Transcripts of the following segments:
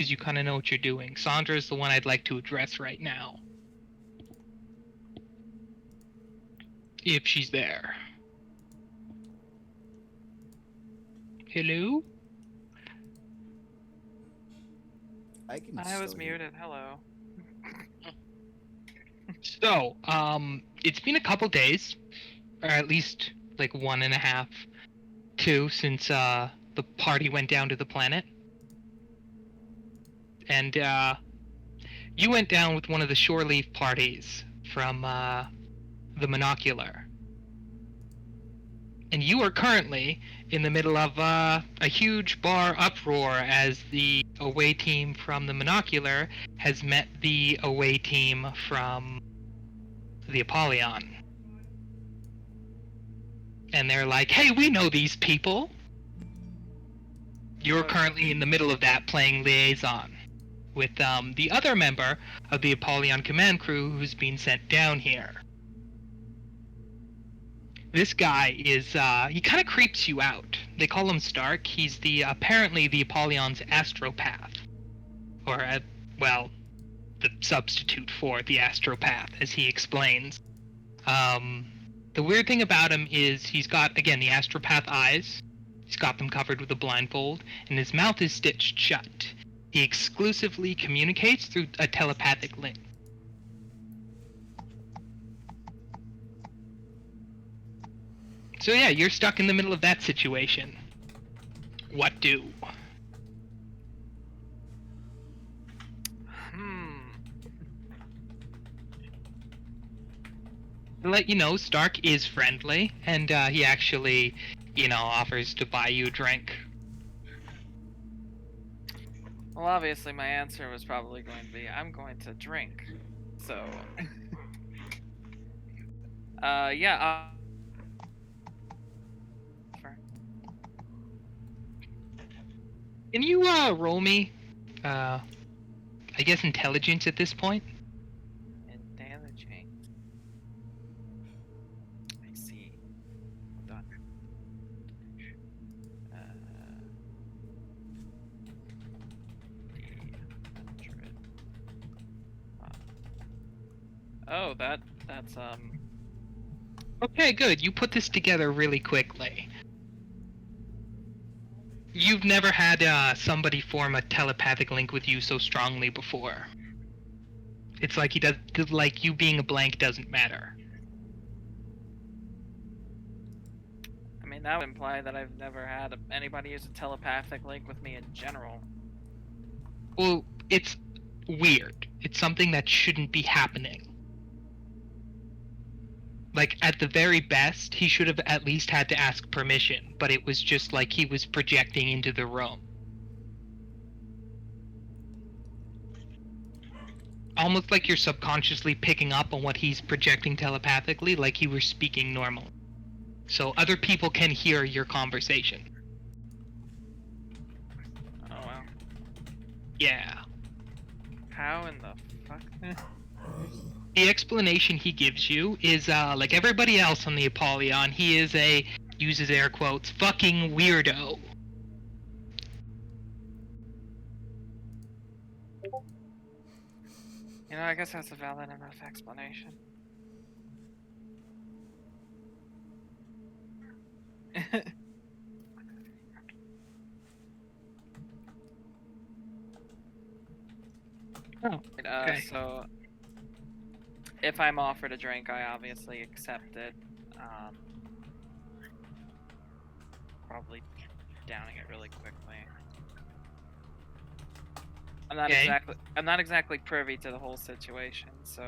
because you kind of know what you're doing. Sandra is the one I'd like to address right now. If she's there. Hello? I was muted. Hello. So, it's been a couple days, or at least like 1.5, 2, since the party went down to the planet. And you went down with one of the shore leave parties from the Monocular. And you are currently in the middle of a huge bar uproar as the away team from the Monocular has met the away team from the Apollyon. And they're like, hey, we know these people. You're currently in the middle of that playing liaison with the other member of the Apollyon command crew who's been sent down here. This guy is, he kind of creeps you out. They call him Stark. He's apparently the Apollon's astropath. Or, well, the substitute for the astropath, as he explains. The weird thing about him is he's got, again, the astropath eyes. He's got them covered with a blindfold, and his mouth is stitched shut. He exclusively communicates through a telepathic link. So yeah, you're stuck in the middle of that situation. What do? To let you know, Stark is friendly, and he actually, offers to buy you a drink. Well, obviously my answer was probably going to be, I'm going to drink. So... yeah, Can you, roll me, I guess intelligence at this point? Intelligence. I see. Hold on. Oh, that's Okay, good. You put this together really quickly. You've never had somebody form a telepathic link with you so strongly before. It's like like you being a blank doesn't matter. I mean, that would imply that I've never had anybody use a telepathic link with me in general. Well, it's weird. It's something that shouldn't be happening. Like, at the very best, he should have at least had to ask permission, but it was just like he was projecting into the room. Almost like you're subconsciously picking up on what he's projecting telepathically, like he was speaking normal. So other people can hear your conversation. Oh, wow. Yeah. How in the fuck? The explanation he gives you is, like everybody else on the Apollyon, he is a, uses air quotes, fucking weirdo. You know, I guess that's a valid enough explanation. Oh, okay. So, if I'm offered a drink, I obviously accept it. Probably downing it really quickly. I'm not exactly privy to the whole situation, so.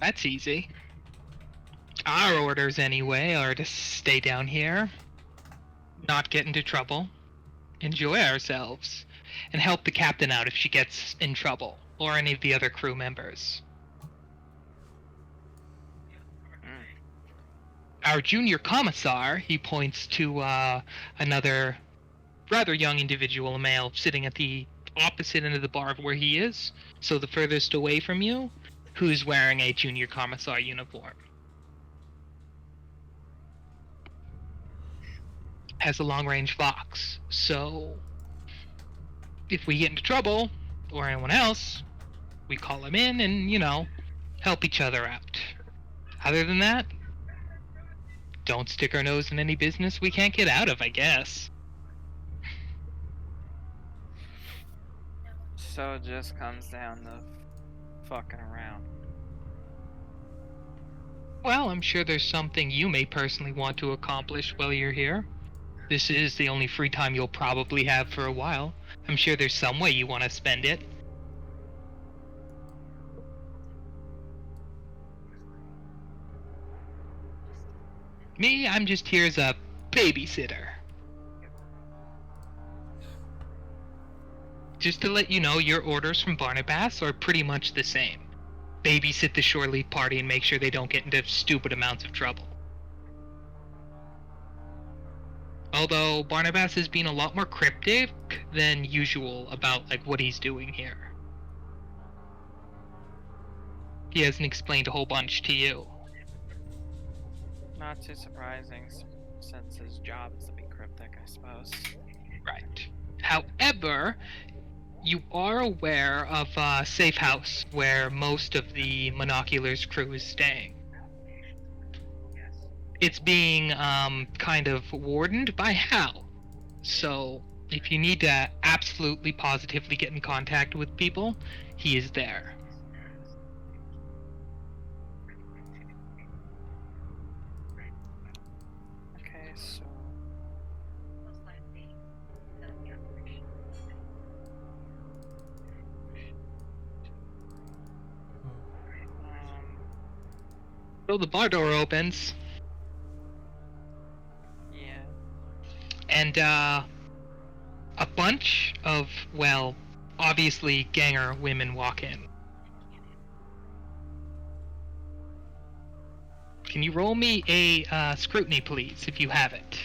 That's easy. Our orders, anyway, are to stay down here, not get into trouble, enjoy ourselves, and help the captain out if she gets in trouble, or any of the other crew members. Our junior commissar, he points to another rather young individual, a male, sitting at the opposite end of the bar of where he is, so the furthest away from you, who's wearing a junior commissar uniform. has a long-range Vox. So if we get into trouble, or anyone else, we call him in and, help each other out. Other than that, don't stick our nose in any business we can't get out of, I guess. So it just comes down to fucking around. Well, I'm sure there's something you may personally want to accomplish while you're here. This is the only free time you'll probably have for a while. I'm sure there's some way you want to spend it. Me, I'm just here as a babysitter. Just to let you know, your orders from Barnabas are pretty much the same. Babysit the shore leave party and make sure they don't get into stupid amounts of trouble. Although Barnabas has been a lot more cryptic than usual about what he's doing here. He hasn't explained a whole bunch to you. Not too surprising, since his job is to be cryptic, I suppose. Right. However, you are aware of a safe house where most of the Monocular's crew is staying. It's being kind of wardened by Hal. So if you need to absolutely positively get in contact with people, he is there. Okay, so... So the bar door opens. Yeah. And a bunch of, well, obviously ganger women walk in. Can you roll me a scrutiny, please, if you have it?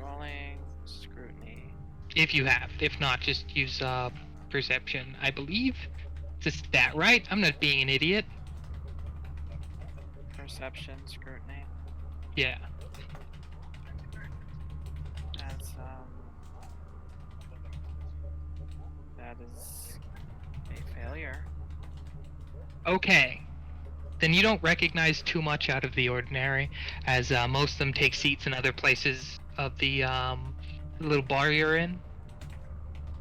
Rolling scrutiny. If you have. If not, just use perception, I believe. Is that right? I'm not being an idiot. Perception, scrutiny. Yeah. That's, that is a failure. Okay. Then you don't recognize too much out of the ordinary, as most of them take seats in other places of the little bar you're in.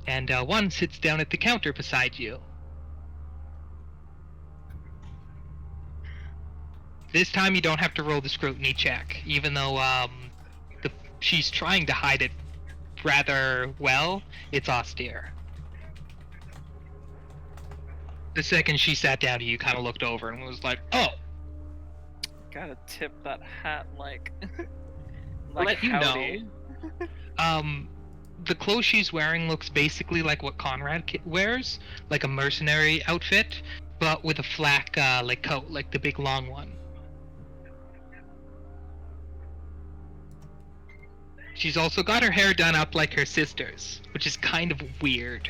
And one sits down at the counter beside you. This time you don't have to roll the scrutiny check, even though she's trying to hide it rather well. It's austere. The second she sat down to you, kind of looked over and was like, "Oh, Gotta tip that hat like let you know." howdy. The clothes she's wearing looks basically like what Conrad wears, like a mercenary outfit, but with a flak coat, like the big long one. She's also got her hair done up like her sister's, which is kind of weird.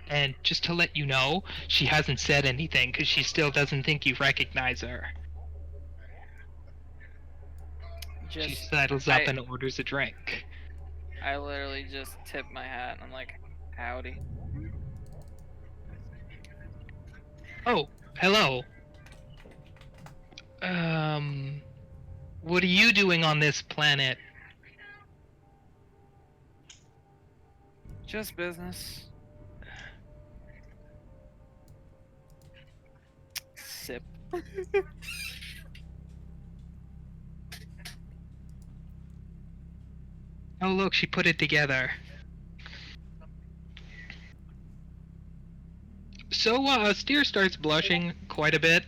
And just to let you know, she hasn't said anything because she still doesn't think you recognize her. She settles up and orders a drink. I literally just tip my hat and I'm like, howdy. Oh, hello. What are you doing on this planet? Just business. Sip. Oh, look, she put it together. So, Steer starts blushing quite a bit.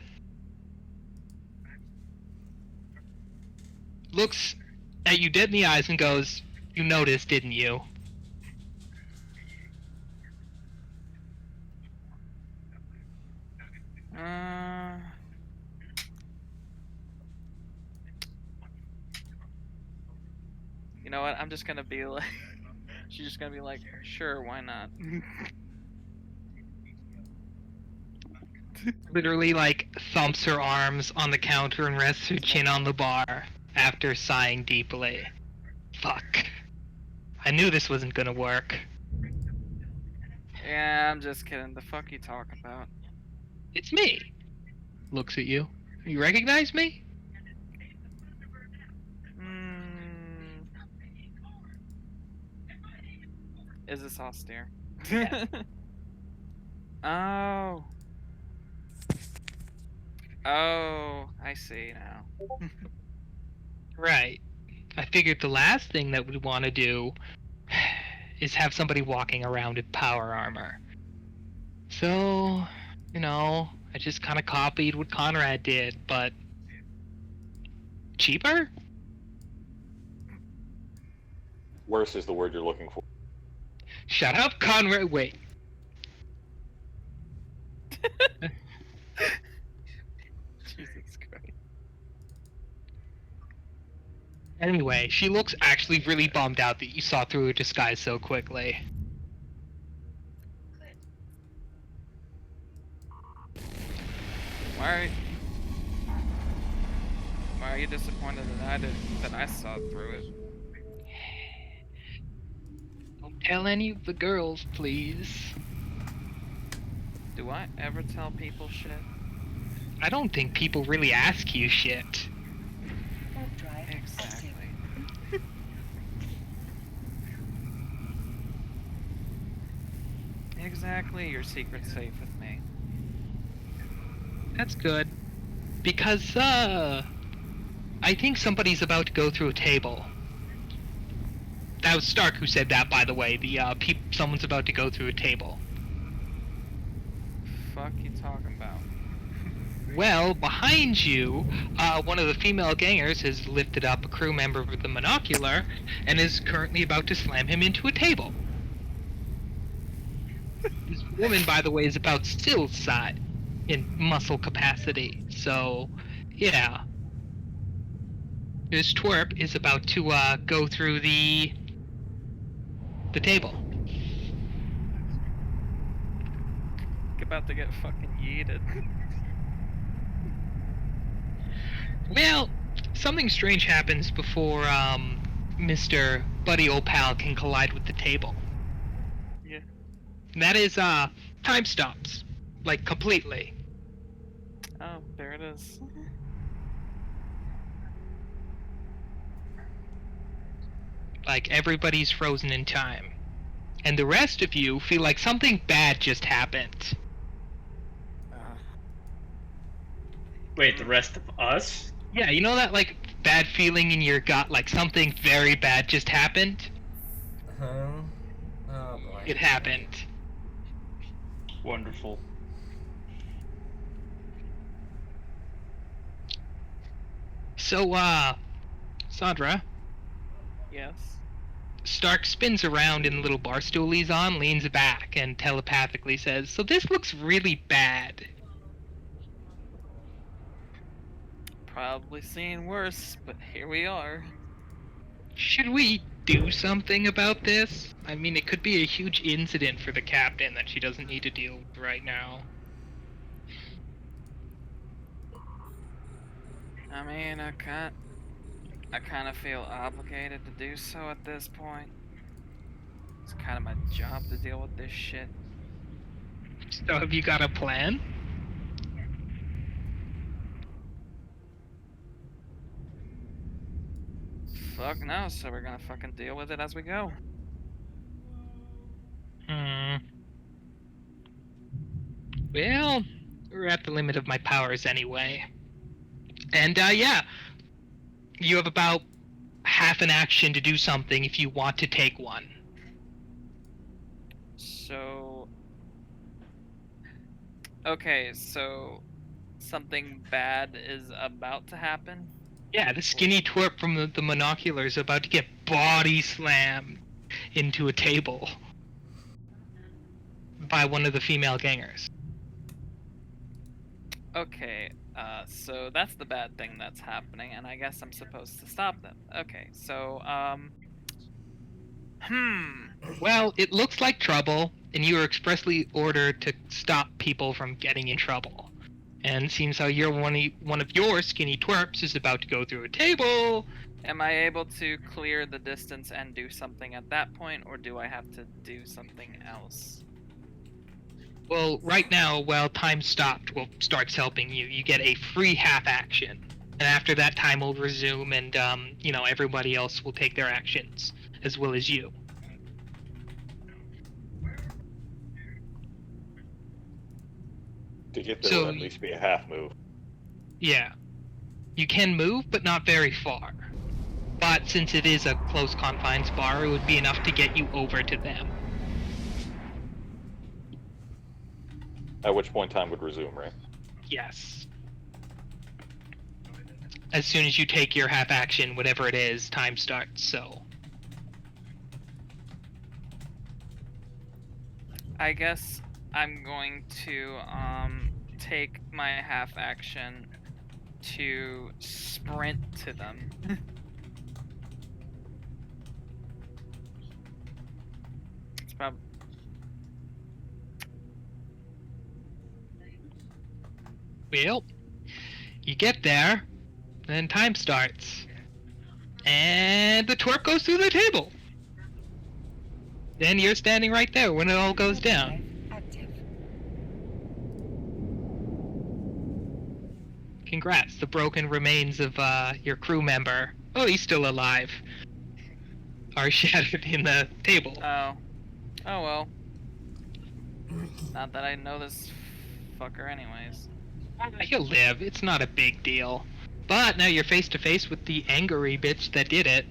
Looks at you dead in the eyes and goes, "You noticed, didn't you?" You know what? I'm just gonna be like, she's just gonna be like, sure, why not? Literally, like, thumps her arms on the counter and rests her chin on the bar after sighing deeply. Fuck. I knew this wasn't gonna work. Yeah, I'm just kidding. The fuck you talking about? It's me. Looks at you. You recognize me? Hmm. Is this austere? Yeah. Oh. Oh, I see now. Right. I figured the last thing that we'd want to do is have somebody walking around in power armor. So, I just kind of copied what Conrad did, but cheaper? Worse is the word you're looking for. Shut up, Conrad. Wait. Jesus Christ. Anyway, she looks actually really bummed out that you saw through her disguise so quickly. Why are you disappointed that I saw through it? Don't tell any of the girls, please. Do I ever tell people shit? I don't think people really ask you shit. Exactly. Exactly, your secret's safe with me. That's good. Because, I think somebody's about to go through a table. That was Stark who said that, by the way. Someone's about to go through a table. Fuck you talking about? Well, behind you, one of the female gangers has lifted up a crew member with the monocular and is currently about to slam him into a table. This woman, by the way, is about Still's size in muscle capacity, so, yeah. This twerp is about to, go through the table. About to get fucking yeeted. Well, something strange happens before, Mr. Buddy Old Pal can collide with the table. Yeah. And that is, time stops. Like, completely. Oh, there it is. Like, everybody's frozen in time. And the rest of you feel like something bad just happened. Wait, the rest of us? Yeah, you know that, like, bad feeling in your gut, like something very bad just happened? Oh boy. It happened. Wonderful. So, Sandra, Yes. Stark spins around in the little bar stool he's on, leans back, and telepathically says, "So this looks really bad." Probably seen worse, but here we are. Should we do something about this? I mean, it could be a huge incident for the captain that she doesn't need to deal with right now. I mean, I kind of feel obligated to do so at this point. It's kind of my job to deal with this shit. So have you got a plan? Fuck no, so we're gonna fucking deal with it as we go. Well, we're at the limit of my powers anyway. And, yeah. You have about half an action to do something if you want to take one. So... Okay, so... Something bad is about to happen? Yeah, the skinny twerp from the monocular is about to get body slammed into a table by one of the female gangers. Okay, so that's the bad thing that's happening, and I guess I'm supposed to stop them. Okay, so, Well, it looks like trouble, and you are expressly ordered to stop people from getting in trouble. And seems how you're one of your skinny twerps is about to go through a table. Am I able to clear the distance and do something at that point, or do I have to do something else? Well, right now, while time stopped, starts helping you. You get a free half action, and after that, time will resume, and everybody else will take their actions as well as you. To get there So- will at least be a half move. Yeah, you can move, but not very far. But since it is a close confines bar, it would be enough to get you over to them. At which point time would resume, right? Yes. As soon as you take your half action, whatever it is, time starts. So. I guess I'm going to take my half action to sprint to them. It's probably Well, you get there, then time starts. And the twerp goes through the table. Then you're standing right there when it all goes down. Active. Congrats, the broken remains of your crew member, oh, he's still alive, are shattered in the table. oh well. Not that I know this fucker anyways. He'll live, it's not a big deal. But now you're face to face with the angry bitch that did it.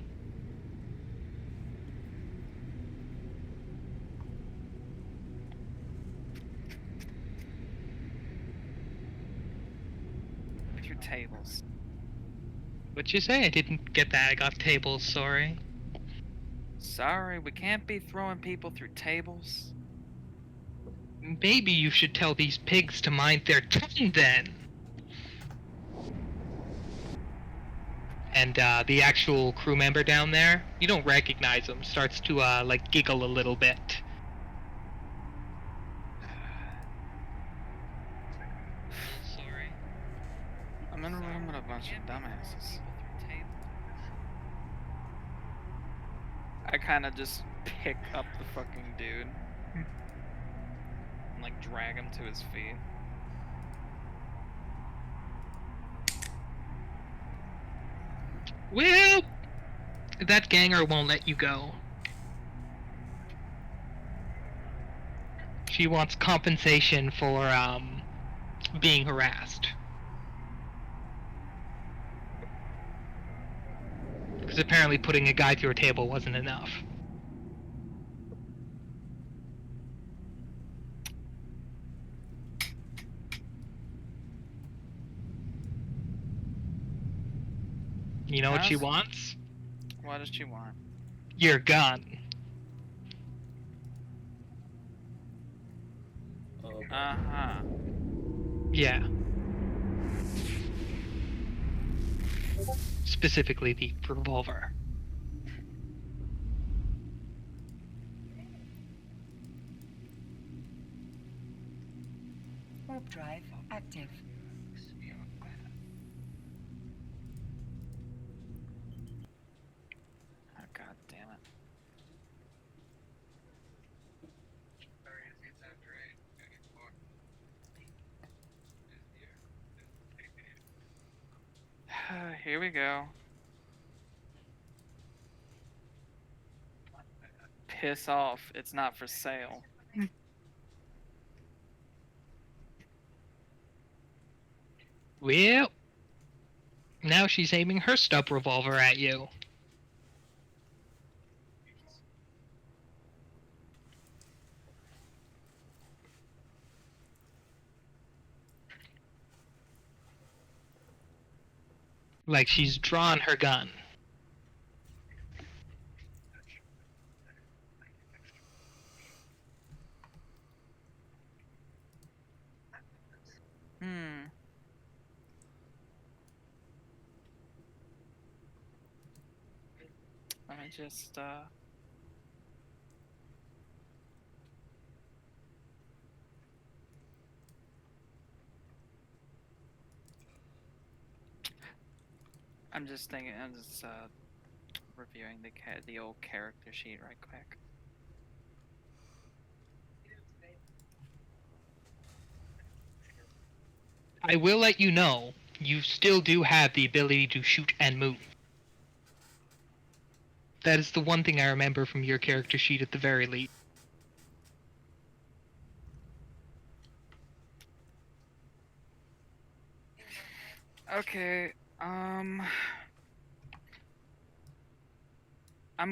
With your tables. What'd you say? I didn't get that. I got tables, sorry. Sorry, we can't be throwing people through tables. Maybe you should tell these pigs to mind their tongue then. And the actual crew member down there, you don't recognize him, starts to giggle a little bit. Sorry. I'm in a room with a bunch of dumbasses. I kind of just pick up the fucking dude. And like drag him to his feet. Well, that ganger won't let you go. She wants compensation for being harassed. Because apparently putting a guy through a table wasn't enough. You know what she How's- wants? What does she want? Your gun. Oh, boy. Uh-huh. Yeah. Specifically the revolver. Warp drive active. Oh, god damn it. Here we go. Piss off. It's not for sale. Well, now she's aiming her stub revolver at you. Like she's drawn her gun. Hmm. Let me just, I'm just thinking. I'm just reviewing the old character sheet right quick. I will let you know, you still do have the ability to shoot and move. That is the one thing I remember from your character sheet at the very least. Okay. I'm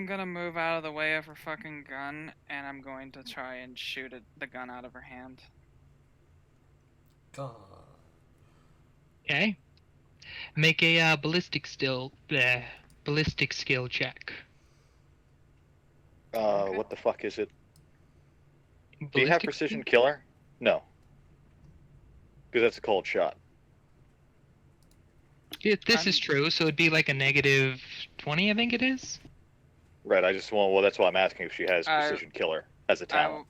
gonna move out of the way of her fucking gun, and I'm going to try and shoot the gun out of her hand. God. Okay? Make a ballistic skill check. Okay. What the fuck is it? Do you have Ballistic precision killer? No. Because that's a cold shot. This is true, so it'd be like a negative 20, I think it is. Right, I just want. Well, that's why I'm asking if she has precision killer as a talent.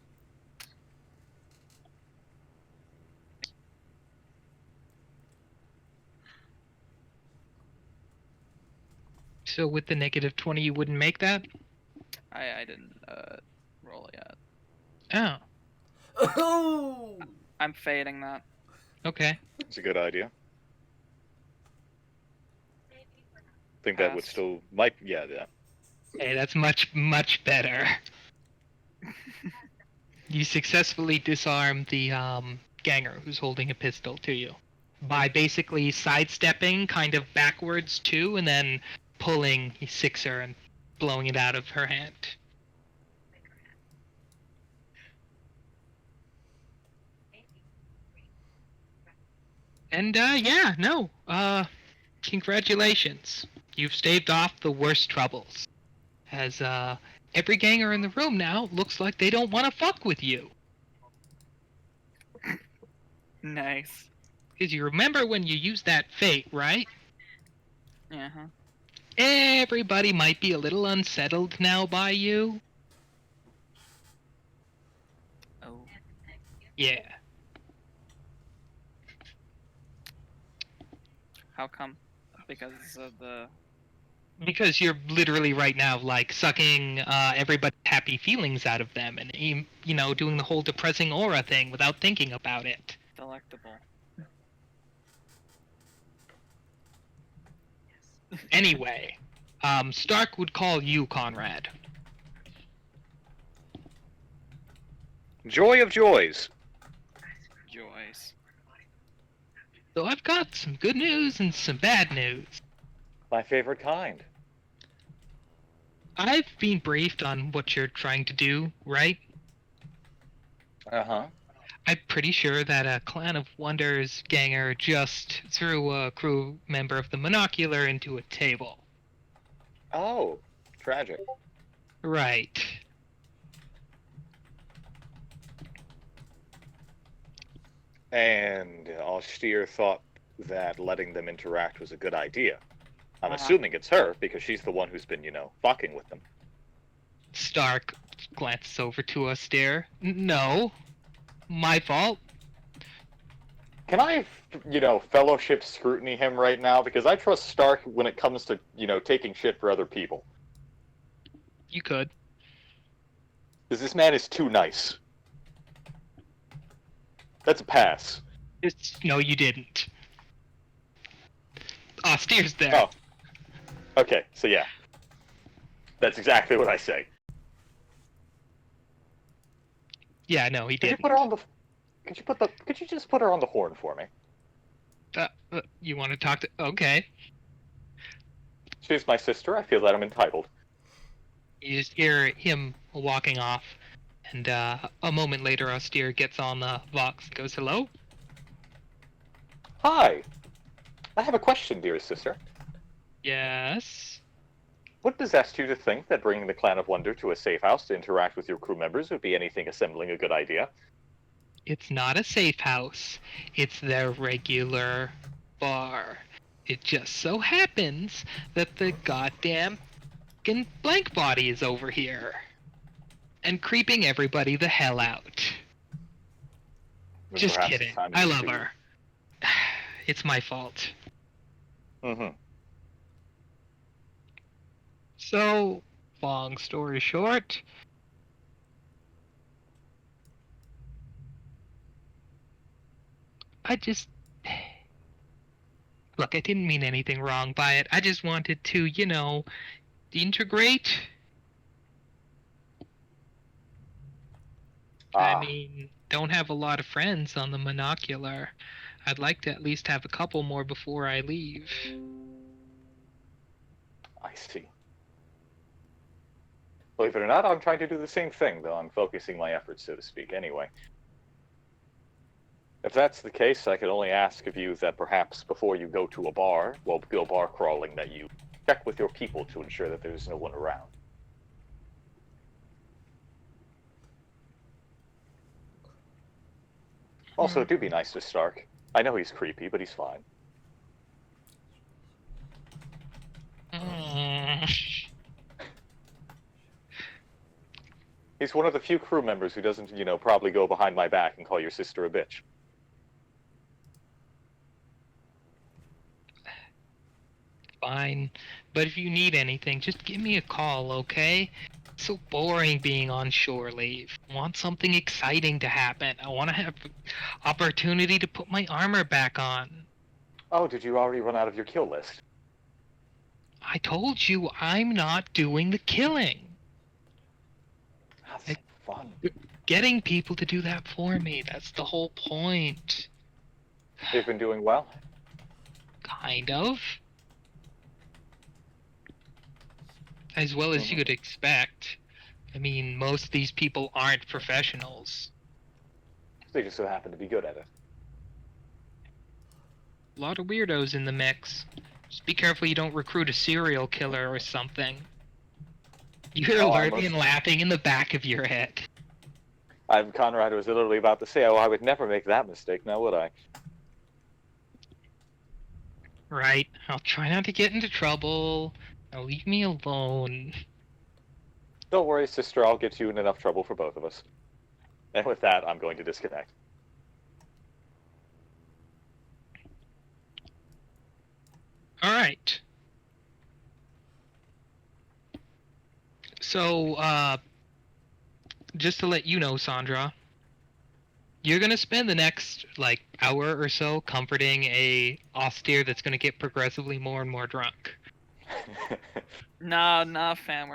So with the negative 20, you wouldn't make that? I didn't roll yet. Oh, Oh! I'm fading that. okay. It's a good idea. I think that would Pass. still might. Yeah. Hey, that's much, much better. You successfully disarm the ganger who's holding a pistol to you by basically sidestepping kind of backwards too, and then pulling Sixer and blowing it out of her hand. And yeah, no, congratulations. You've staved off the worst troubles. As every ganger in the room now looks like they don't want to fuck with you. Nice. Because you remember when you used that fate, right? Yeah. Huh. Everybody might be a little unsettled now by you. Oh. Yeah. How come? Because of the. Because you're literally right now like sucking everybody's happy feelings out of them and doing the whole depressing aura thing without thinking about it. Delectable. Anyway, Stark would call you Conrad. Joy of joys. Joyce. So I've got some good news and some bad news. My favorite kind. I've been briefed on what you're trying to do, right? Uh-huh. I'm pretty sure that a Clan of Wonders ganger just threw a crew member of the Monocular into a table. Oh, tragic. Right. And Austere thought that letting them interact was a good idea. I'm Uh-huh. assuming it's her, because she's the one who's been, fucking with them. Stark glances over to Austere. No. My fault. Can I, fellowship scrutiny him right now? Because I trust Stark when it comes to, taking shit for other people. You could. Because this man is too nice. That's a pass. No, you didn't. Austere's there. Oh. Okay, so yeah. That's exactly what I say. Yeah, no, he Could you didn't. put her on the... Could you just put her on the horn for me? You want to talk to... Okay. She's my sister. I feel that I'm entitled. You just hear him walking off, and a moment later, Austere gets on the Vox and goes, "Hello?" Hi. I have a question, dearest sister. Yes? What possessed you to think that bringing the Clan of Wonder to a safe house to interact with your crew members would be anything assembling a good idea? It's not a safe house. It's their regular bar. It just so happens that the goddamn fucking blank body is over here. And creeping everybody the hell out. Then Just perhaps kidding. it's time I to- love her. It's my fault. Mm-hmm. Mm-hmm. Mm-hmm. Mm-hmm. So, long story short, I just look, I didn't mean anything wrong by it. I just wanted to, integrate. I Ah, mean, don't have a lot of friends on the monocular. I'd like to at least have a couple more before I leave. I see. Believe it or not, I'm trying to do the same thing, though I'm focusing my efforts, so to speak, anyway. If that's the case, I could only ask of you that perhaps before you go to a bar, well, go bar crawling, that you check with your people to ensure that there's no one around. Also, do be nice to Stark. I know he's creepy, but he's fine. He's one of the few crew members who doesn't, probably go behind my back and call your sister a bitch. Fine. But if you need anything, just give me a call, okay? It's so boring being on shore leave. I want something exciting to happen. I want to have opportunity to put my armor back on. Oh, did you already run out of your kill list? I told you I'm not doing the killing. That's fun. Getting people to do that for me, that's the whole point. They've been doing well? Kind of. As well as you'd expect. I mean, most of these people aren't professionals. They just so happen to be good at it. A lot of weirdos in the mix. Just be careful you don't recruit a serial killer or something. You hear Lurvian laughing in the back of your head. Conrad was literally about to say, oh, I would never make that mistake, now would I? Right. I'll try not to get into trouble. Now leave me alone. Don't worry, sister, I'll get you in enough trouble for both of us. And with that, I'm going to disconnect. Alright. So, just to let you know, Sandra, you're gonna spend the next, hour or so comforting a austere that's gonna get progressively more and more drunk. Nah, fam.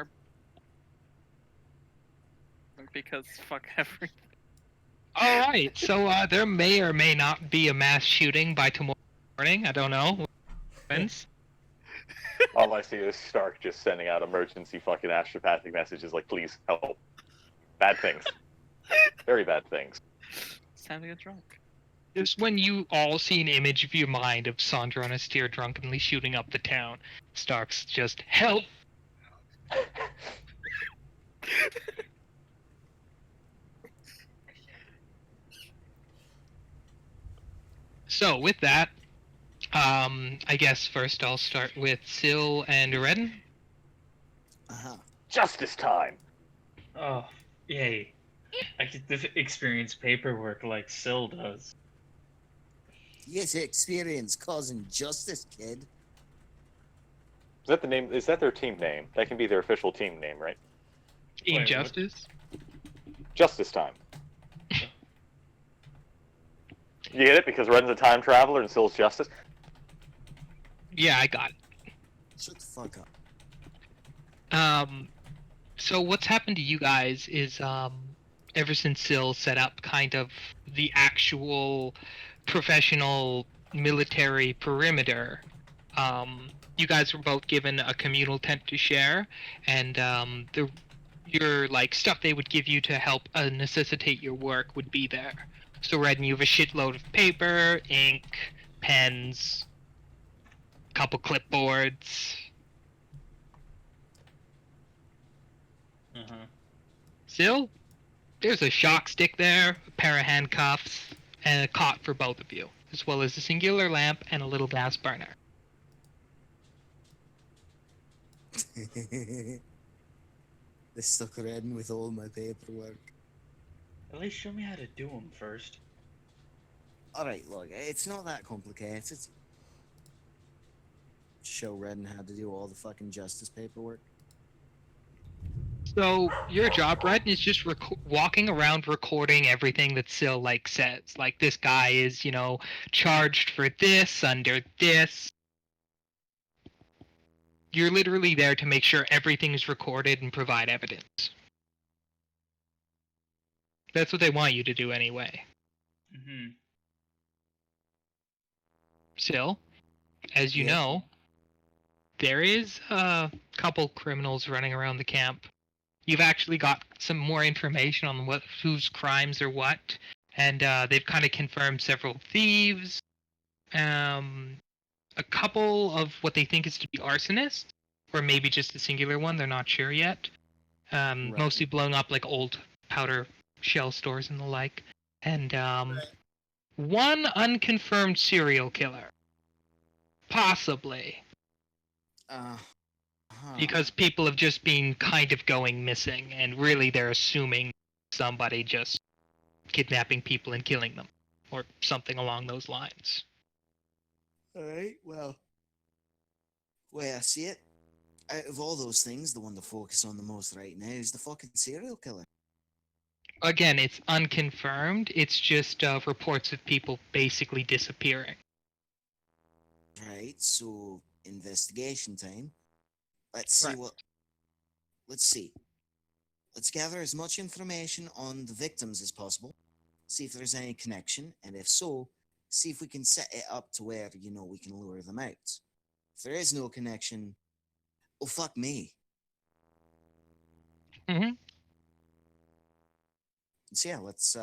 Because fuck everything. Alright, so, there may or may not be a mass shooting by tomorrow morning. I don't know. Depends. All I see is Stark just sending out emergency fucking astropathic messages like, please, help. Bad things. Very bad things. It's time to get drunk. Just when you all see an image of your mind of Sandra and Astir drunkenly shooting up the town, Stark's just, help! So, with that, I guess first I'll start with Syl and Redden. Uh-huh. Justice time! Oh, yay. I get to experience paperwork like Syl does. Yes, experience causing justice, kid. Is that the name? Is that their team name? That can be their official team name, right? Team Wait, Justice. Justice time. You get it? Because Redden's a time traveler and Syl's Justice? Yeah, I got it. Shut the fuck up. So what's happened to you guys is, ever since Syl set up kind of the actual professional military perimeter, you guys were both given a communal tent to share, and your stuff they would give you to help necessitate your work would be there. So Redden, you have a shitload of paper, ink, pens, a couple clipboards. Syl, there's a shock stick there, a pair of handcuffs, and a cot for both of you, as well as a singular lamp and a little gas burner. They stuck Redden with all my paperwork. At least show me how to do them first. Alright, look, it's not that complicated. Show Redden how to do all the fucking justice paperwork. So your job, Brett, is just walking around recording everything that Syl like says. Like this guy is, charged for this under this. You're literally there to make sure everything is recorded and provide evidence. That's what they want you to do anyway. Mm-hmm. Syl, as you Yeah. know, there is a couple criminals running around the camp. You've actually got some more information on whose crimes are what, and they've kind of confirmed several thieves, a couple of what they think is to be arsonists, or maybe just a singular one. They're not sure yet. Right. Mostly blowing up like old powder shell stores and the like, and one unconfirmed serial killer, possibly. Because people have just been kind of going missing, and really they're assuming somebody just kidnapping people and killing them, or something along those lines. Alright, well. Way I see it, out of all those things, the one to focus on the most right now is the fucking serial killer. Again, it's unconfirmed, it's just reports of people basically disappearing. Right, so investigation time. Let's see Right. Let's see. Let's gather as much information on the victims as possible. See if there's any connection, and if so, see if we can set it up to where, we can lure them out. If there is no connection, oh fuck me. Mm-hmm. So yeah, let's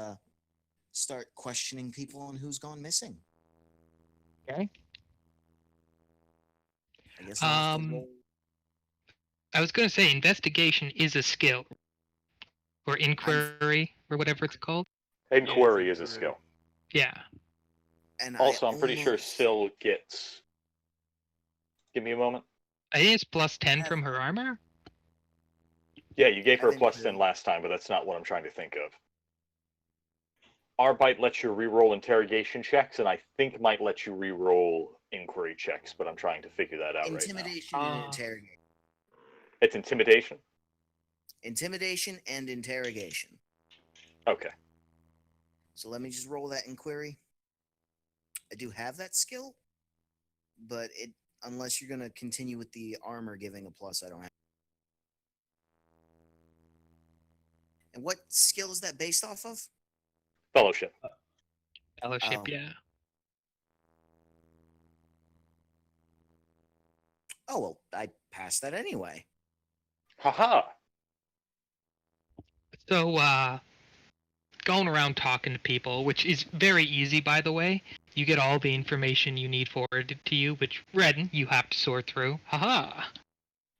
start questioning people on who's gone missing. Okay. I guess I'll have to Um, roll. I was going to say investigation is a skill, or inquiry, or whatever it's called. Inquiry Yeah, is a skill. Yeah. And Also, I'm pretty sure almost- Syl gets. Give me a moment. I think it's plus 10 from her armor. Yeah, you gave her I a think plus so. 10 last time, but that's not what I'm trying to think of. Arbite lets you reroll interrogation checks, and I think might let you reroll inquiry checks, but I'm trying to figure that out right now. Intimidation and interrogation. It's intimidation? Intimidation and interrogation. Okay. So let me just roll that inquiry. I do have that skill, but unless you're gonna continue with the armor giving a plus, I don't have. And what skill is that based off of? Fellowship. Fellowship, Oh. yeah. Oh well, I passed that anyway. Haha! So, going around talking to people, which is very easy, by the way. You get all the information you need forwarded to you, which, Redden, you have to sort through. Haha!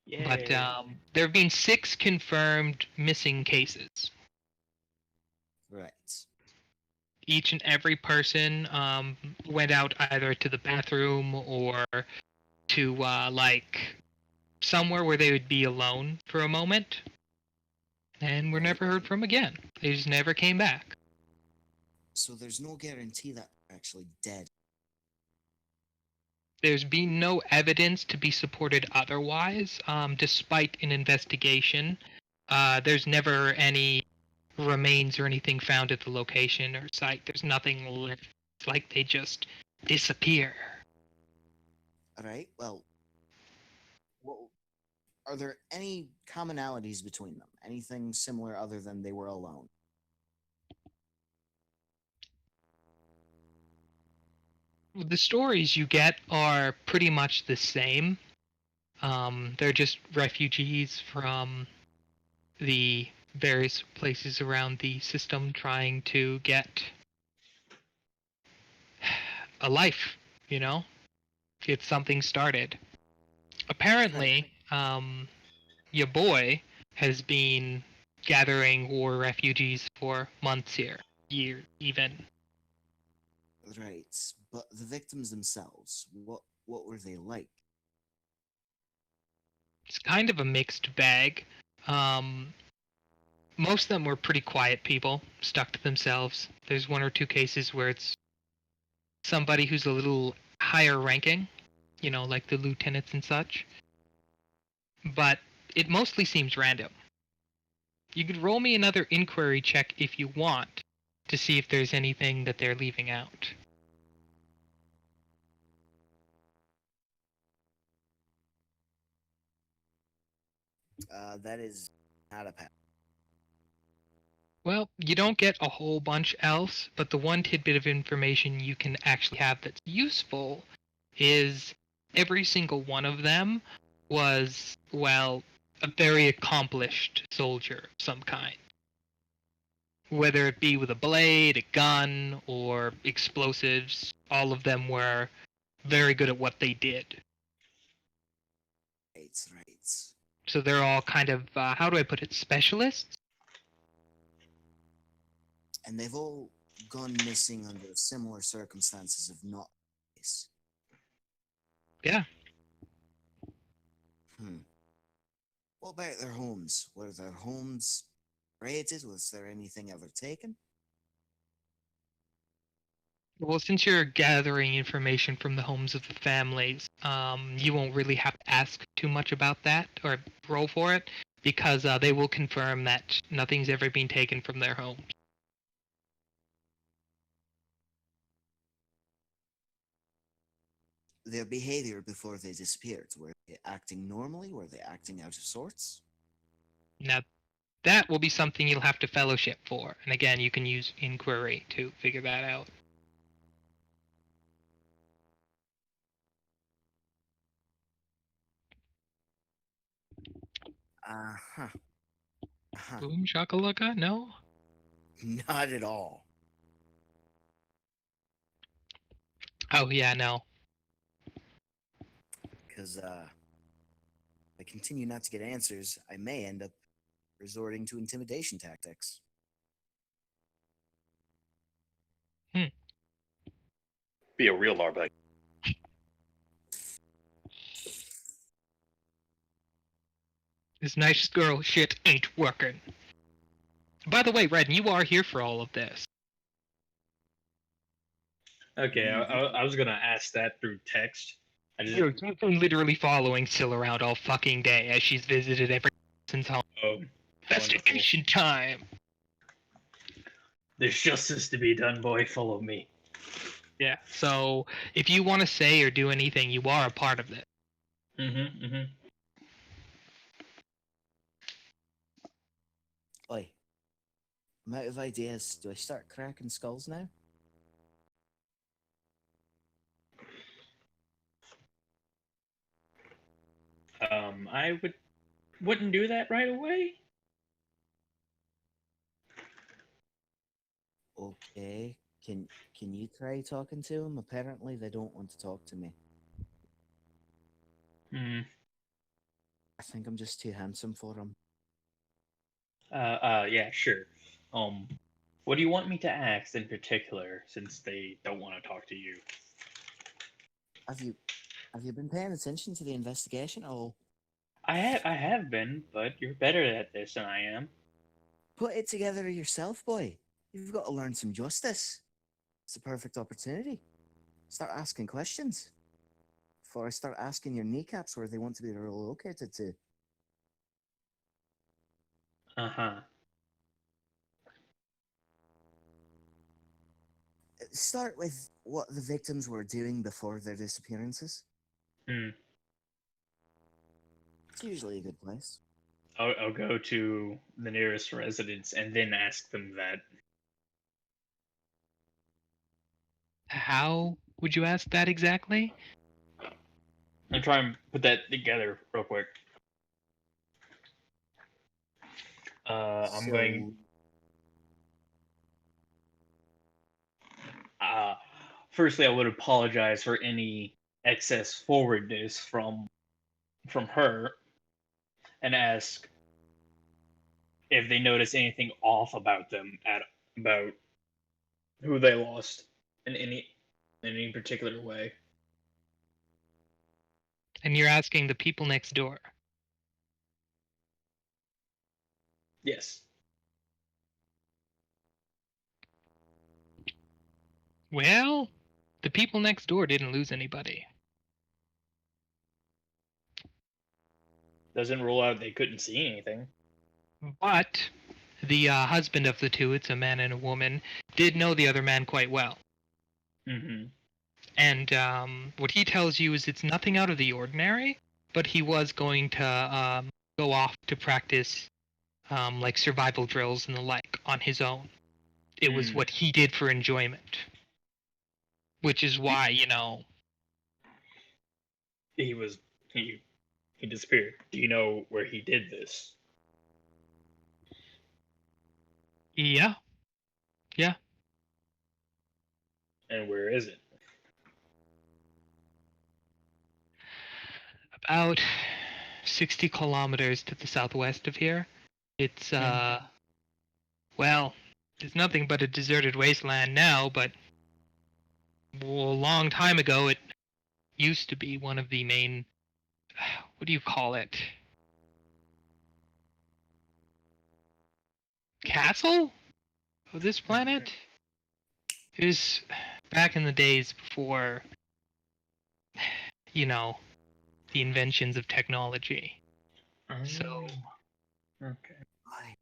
Yay. But there have been 6 confirmed missing cases. Right. Each and every person went out either to the bathroom or to, somewhere where they would be alone for a moment. And were never heard from again. They just never came back. So there's no guarantee that they're actually dead. There's been no evidence to be supported otherwise, despite an investigation. There's never any remains or anything found at the location or site. There's nothing left. It's like they just disappear. Alright, well, are there any commonalities between them? Anything similar other than they were alone? The stories you get are pretty much the same. They're just refugees from the various places around the system trying to get a life, get something started. Apparently, your boy has been gathering war refugees for months here, years even. Right, but the victims themselves, what were they like? It's kind of a mixed bag. Most of them were pretty quiet people, stuck to themselves. There's 1 or 2 cases where it's somebody who's a little higher ranking, like the lieutenants and such. But it mostly seems random. You could roll me another inquiry check if you want to see if there's anything that they're leaving out. That is not a pass. Well, you don't get a whole bunch else, but the one tidbit of information you can actually have that's useful is every single one of them was, well, a very accomplished soldier of some kind. Whether it be with a blade, a gun, or explosives, all of them were very good at what they did. Right. So they're all kind of, how do I put it, specialists? And they've all gone missing under similar circumstances of not this. Yeah. What about their homes? Were their homes raided? Was there anything ever taken? Well, since you're gathering information from the homes of the families, you won't really have to ask too much about that or roll for it, because they will confirm that nothing's ever been taken from their homes. Their behavior before they disappeared, were they acting normally? Were they acting out of sorts? Now, that will be something you'll have to fellowship for, and again, you can use inquiry to figure that out. Uh-huh. Boom shakalaka? No? Not at all. Oh yeah, no. Because, if I continue not to get answers, I may end up resorting to intimidation tactics. Be a real Larbeck. This nice girl shit ain't working. By the way, Red, you are here for all of this. Okay, I was gonna ask that through text. You've been literally following Syl around all fucking day as she's visited every person's home. Oh, Investigation time! there's justice to be done, boy. Follow me. Yeah, so if you want to say or do anything, you are a part of this. Oi. I'm out of ideas. Do I start cracking skulls now? I wouldn't do that right away. Okay. Can you try talking to them? Apparently they don't want to talk to me. I think I'm just too handsome for them. Yeah, sure. What do you want me to ask in particular, since they don't want to talk to you? Have you been paying attention to the investigation? Oh, I have been, but you're better at this than I am. put it together yourself, boy. You've got to learn some justice. It's a perfect opportunity. Start asking questions. Before I start asking your kneecaps where they want to be relocated to. Start with what the victims were doing before their disappearances. It's usually a good place. I'll go to the nearest residence and then ask them that. How would you ask that exactly? And try and put that together real quick. I'm going. Firstly, I would apologize for any excess forwardness from her, and ask if they notice anything off about them, about who they lost in any particular way. And you're asking the people next door. Yes. Well, the people next door didn't lose anybody. Doesn't rule out they couldn't see anything. But the husband of the two, it's a man and a woman, did know the other man quite well. Mm-hmm. And what he tells you is it's nothing out of the ordinary, but he was going to go off to practice like survival drills and the like on his own. It was what he did for enjoyment. Which is why, He disappeared. Do you know where he did this? yeah. And where is it? About 60 kilometers to the southwest of here. It's, well, it's nothing but a deserted wasteland now, but a long time ago it used to be one of the main, what do you call it? Castle of this planet? It was back in the days before, the inventions of technology. So Okay. Aye.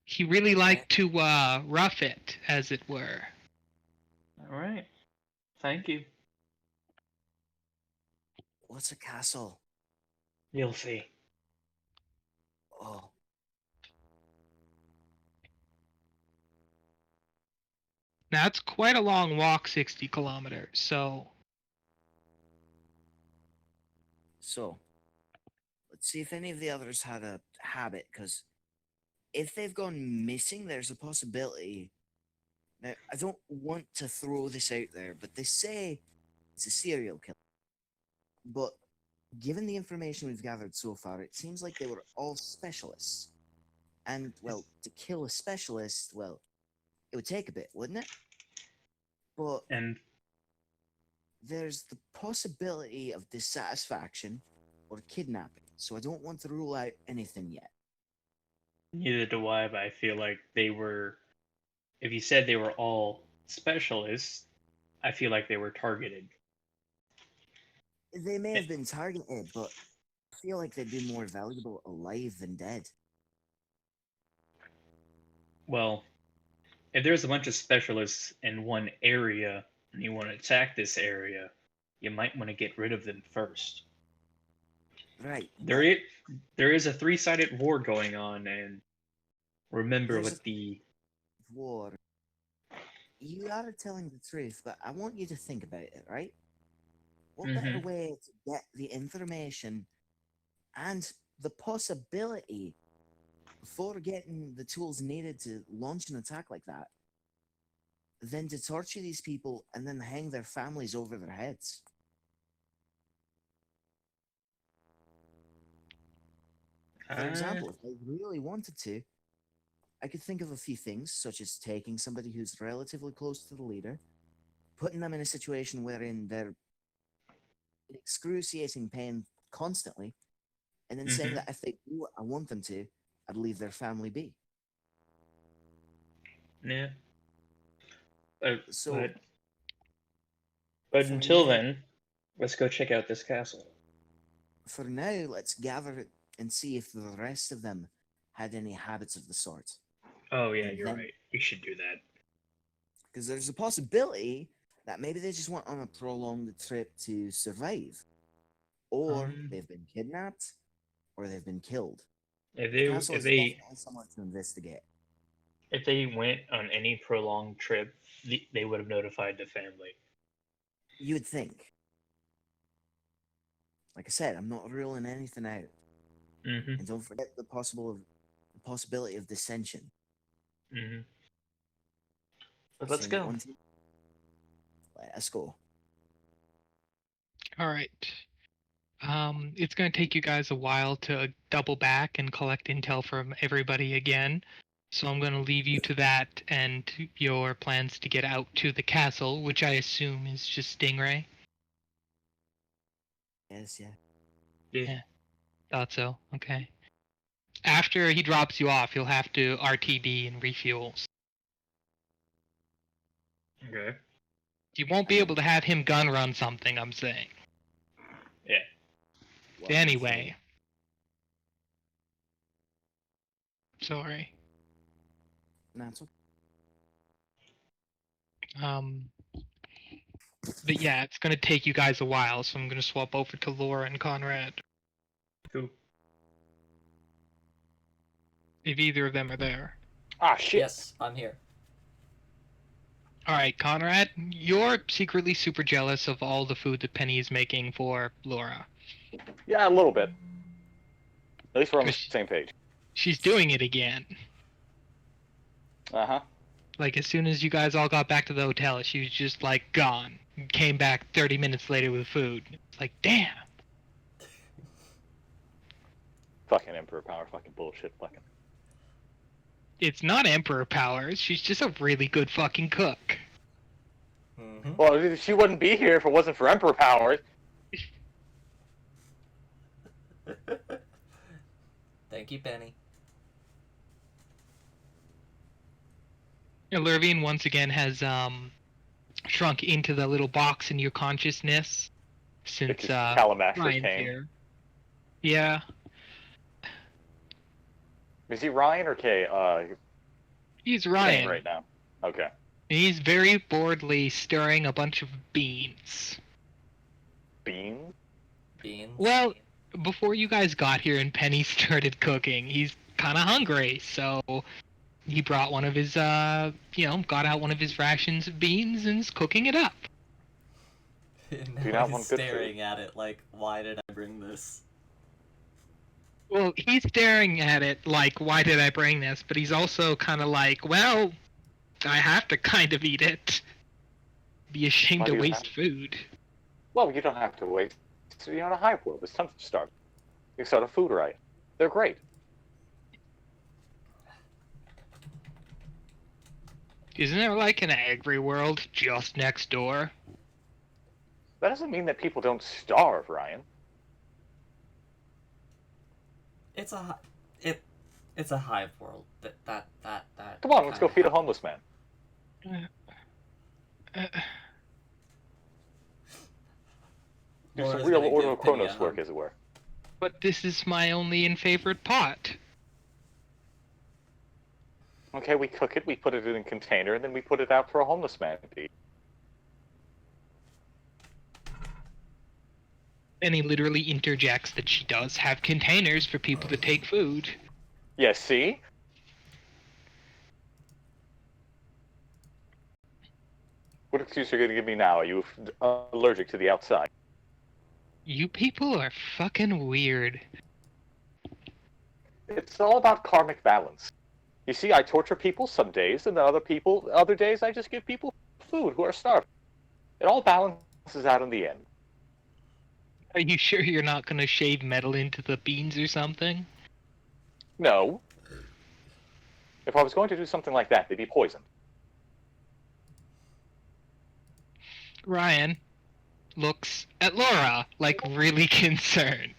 he really liked to rough it, as it were. All right. Thank you. What's a castle? You'll see. Oh, Now, it's quite a long walk, 60 kilometers, so so let's see if any of the others had a habit, because if they've gone missing, there's a possibility. Now, I don't want to throw this out there, but they say it's a serial killer. But given the information we've gathered so far, it seems like they were all specialists. And, well, to kill a specialist, well, it would take a bit, wouldn't it? But And there's the possibility of dissatisfaction or kidnapping, so I don't want to rule out anything yet. neither do I, but I feel like they were. If you said they were all specialists, I feel like they were targeted. They may have been targeted, but I feel like they'd be more valuable alive than dead. Well, if there's a bunch of specialists in one area and you want to attack this area, you might want to get rid of them first. Right. There is, there is a three-sided war going on, and remember There's what the war. You are telling the truth, but I want you to think about it, right? What better way to get the information and the possibility for getting the tools needed to launch an attack like that than to torture these people and then hang their families over their heads? For example, if I really wanted to, I could think of a few things, such as taking somebody who's relatively close to the leader, putting them in a situation wherein they're in excruciating pain constantly, and then saying that if they do what I want them to, I'd leave their family be. yeah. So, But for until now- then, let's go check out this castle. For now, let's gather it and see if the rest of them had any habits of the sort. Oh yeah, And you're then- right. We should do that. Because there's a possibility that maybe they just went on a prolonged trip to survive. Or they've been kidnapped, or they've been killed. If The castle if is they definitely someone to investigate. if they went on any prolonged trip, they would have notified the family. You would think. Like I said, I'm not ruling anything out. Mm-hmm. And don't forget the possibility of dissension. Mm-hmm. But let's Saying go. one team- Let us go. all right. It's going to take you guys a while to double back and collect intel from everybody again. So I'm going to leave you to that and to your plans to get out to the castle, which I assume is just Stingray. Yes, yeah. Yeah. Thought so. Okay. After he drops you off, you'll have to RTB and refuel. Okay. You won't be able to have him gun run something, I'm saying. Yeah. Well, Anyway. Sorry. That's okay. But yeah, it's gonna take you guys a while, so I'm gonna swap over to Laura and Conrad. Cool. If either of them are there. Ah, shit. Yes, I'm here. Alright, Conrad, you're secretly super jealous of all the food that Penny is making for Laura. Yeah, a little bit. At least we're on the Chris- same page. She's doing it again. Uh-huh. Like, as soon as you guys all got back to the hotel, she was just, like, gone. Came back 30 minutes later with food. It's like, damn. Fucking Emperor Power, fucking bullshit, fucking. It's not Emperor powers, she's just a really good fucking cook. Mm-hmm. Well, she wouldn't be here if it wasn't for Emperor Power. Thank you, Penny. Lurvian once again has, shrunk into the little box in your consciousness. Since, Because Calamasher Ryan's came. here. Yeah. Is he Ryan or Kay? He's Kane Ryan. right now. Okay. He's very boredly stirring a bunch of beans. Beans? Beans. Well, before you guys got here and Penny started cooking, he's kind of hungry, so he brought one of his, got out one of his rations of beans and is cooking it up. Do you Now not he's want good staring food? at it like, why did I bring this? Well, he's staring at it like, why did I bring this? But he's also kind of like, well, I have to kind of eat it. Be ashamed Why to do you waste have- food. Well, you don't have to wait. So you're on a hive world. It's time to start. You start a food riot. They're great. Isn't there like an agri world just next door? That doesn't mean that people don't starve, Ryan. It's a it's a hive world. That. Come on, let's go kinda feed a happened. homeless man. Do Laura's some real gonna Ordo give Penny a Chronos work, hug. as it were. But this is my only and favorite pot. Okay, we cook it, we put it in a container, and then we put it out for a homeless man to eat. And he literally interjects that she does have containers for people to take food. Yeah, see? What excuse are you going to give me now? Are you allergic to the outside? You people are fucking weird. It's all about karmic balance. You see, I torture people some days, and other days I just give people food who are starving. It all balances out in the end. Are you sure you're not gonna shave metal into the beans or something? No. If I was going to do something like that, they'd be poisoned. Ryan looks at Laura like really concerned.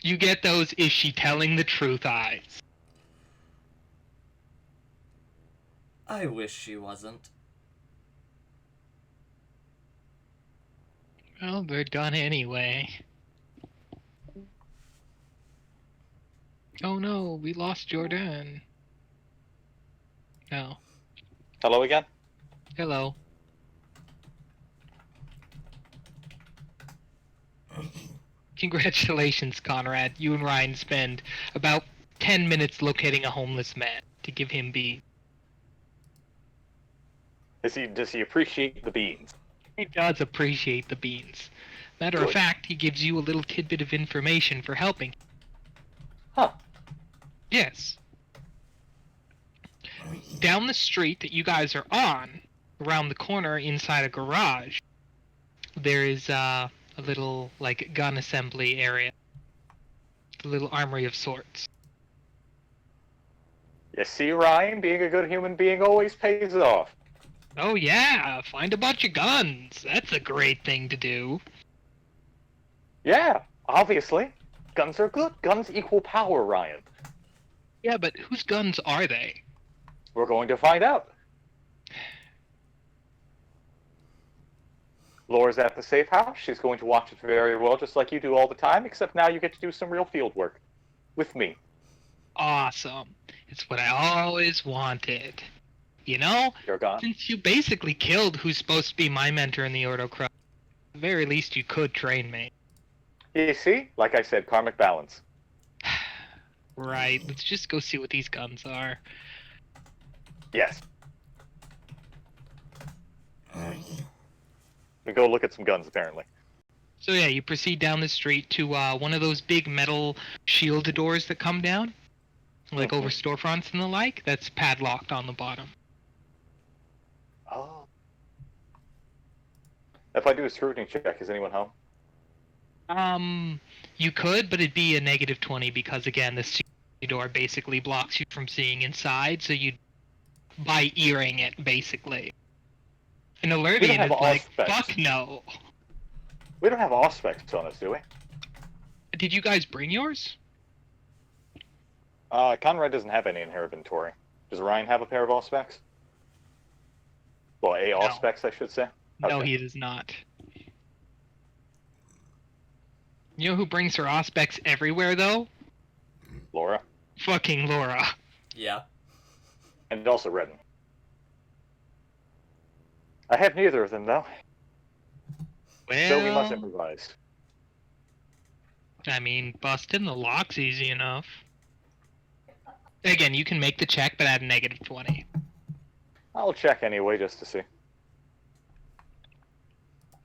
You get those is she telling the truth eyes. I wish she wasn't. Well, they're done anyway. Oh no, we lost Jordan. No. Hello again? Hello. Congratulations, Conrad. You and Ryan spend about 10 minutes locating a homeless man to give him beans. Does he appreciate the beans? He does appreciate the beans. Matter of Good. fact, he gives you a little tidbit of information for helping. Huh. Yes. Down the street that you guys are on, around the corner inside a garage, there is a little, like, gun assembly area. A little armory of sorts. You see, Ryan, being a good human being always pays off. Oh yeah, find a bunch of guns. That's a great thing to do. Yeah, obviously. Guns are good. Guns equal power, Ryan. Yeah, but whose guns are they? We're going to find out. Laura's at the safe house. She's going to watch it very well, just like you do all the time, except now you get to do some real field work. With me. Awesome. It's what I always wanted. You know, You're gone. since you basically killed who's supposed to be my mentor in the Ordo Cross, at the very least you could train me. You see? Like I said, karmic balance. Right, let's just go see what these guns are. Yes. We go look at some guns, apparently. So yeah, you proceed down the street to one of those big metal shielded doors that come down, like over storefronts and the like, that's padlocked on the bottom. Oh. If I do a scrutiny check, is anyone home? You could, but it'd be a -20 because again, the security door basically blocks you from seeing inside, so you'd by earing it basically. An Alervian is like, fuck no. We don't have auspex on us, do we? Did you guys bring yours? Conrad doesn't have any in her inventory. Does Ryan have a pair of auspex? Well, auspex, I should say. No, Okay. he does not. You know who brings her auspex everywhere, though? Laura. Fucking Laura. Yeah. And also Redden. I have neither of them, though. So we must Well, improvise. I mean, busting the lock's easy enough. Again, you can make the check, but add a -20. I'll check anyway, just to see.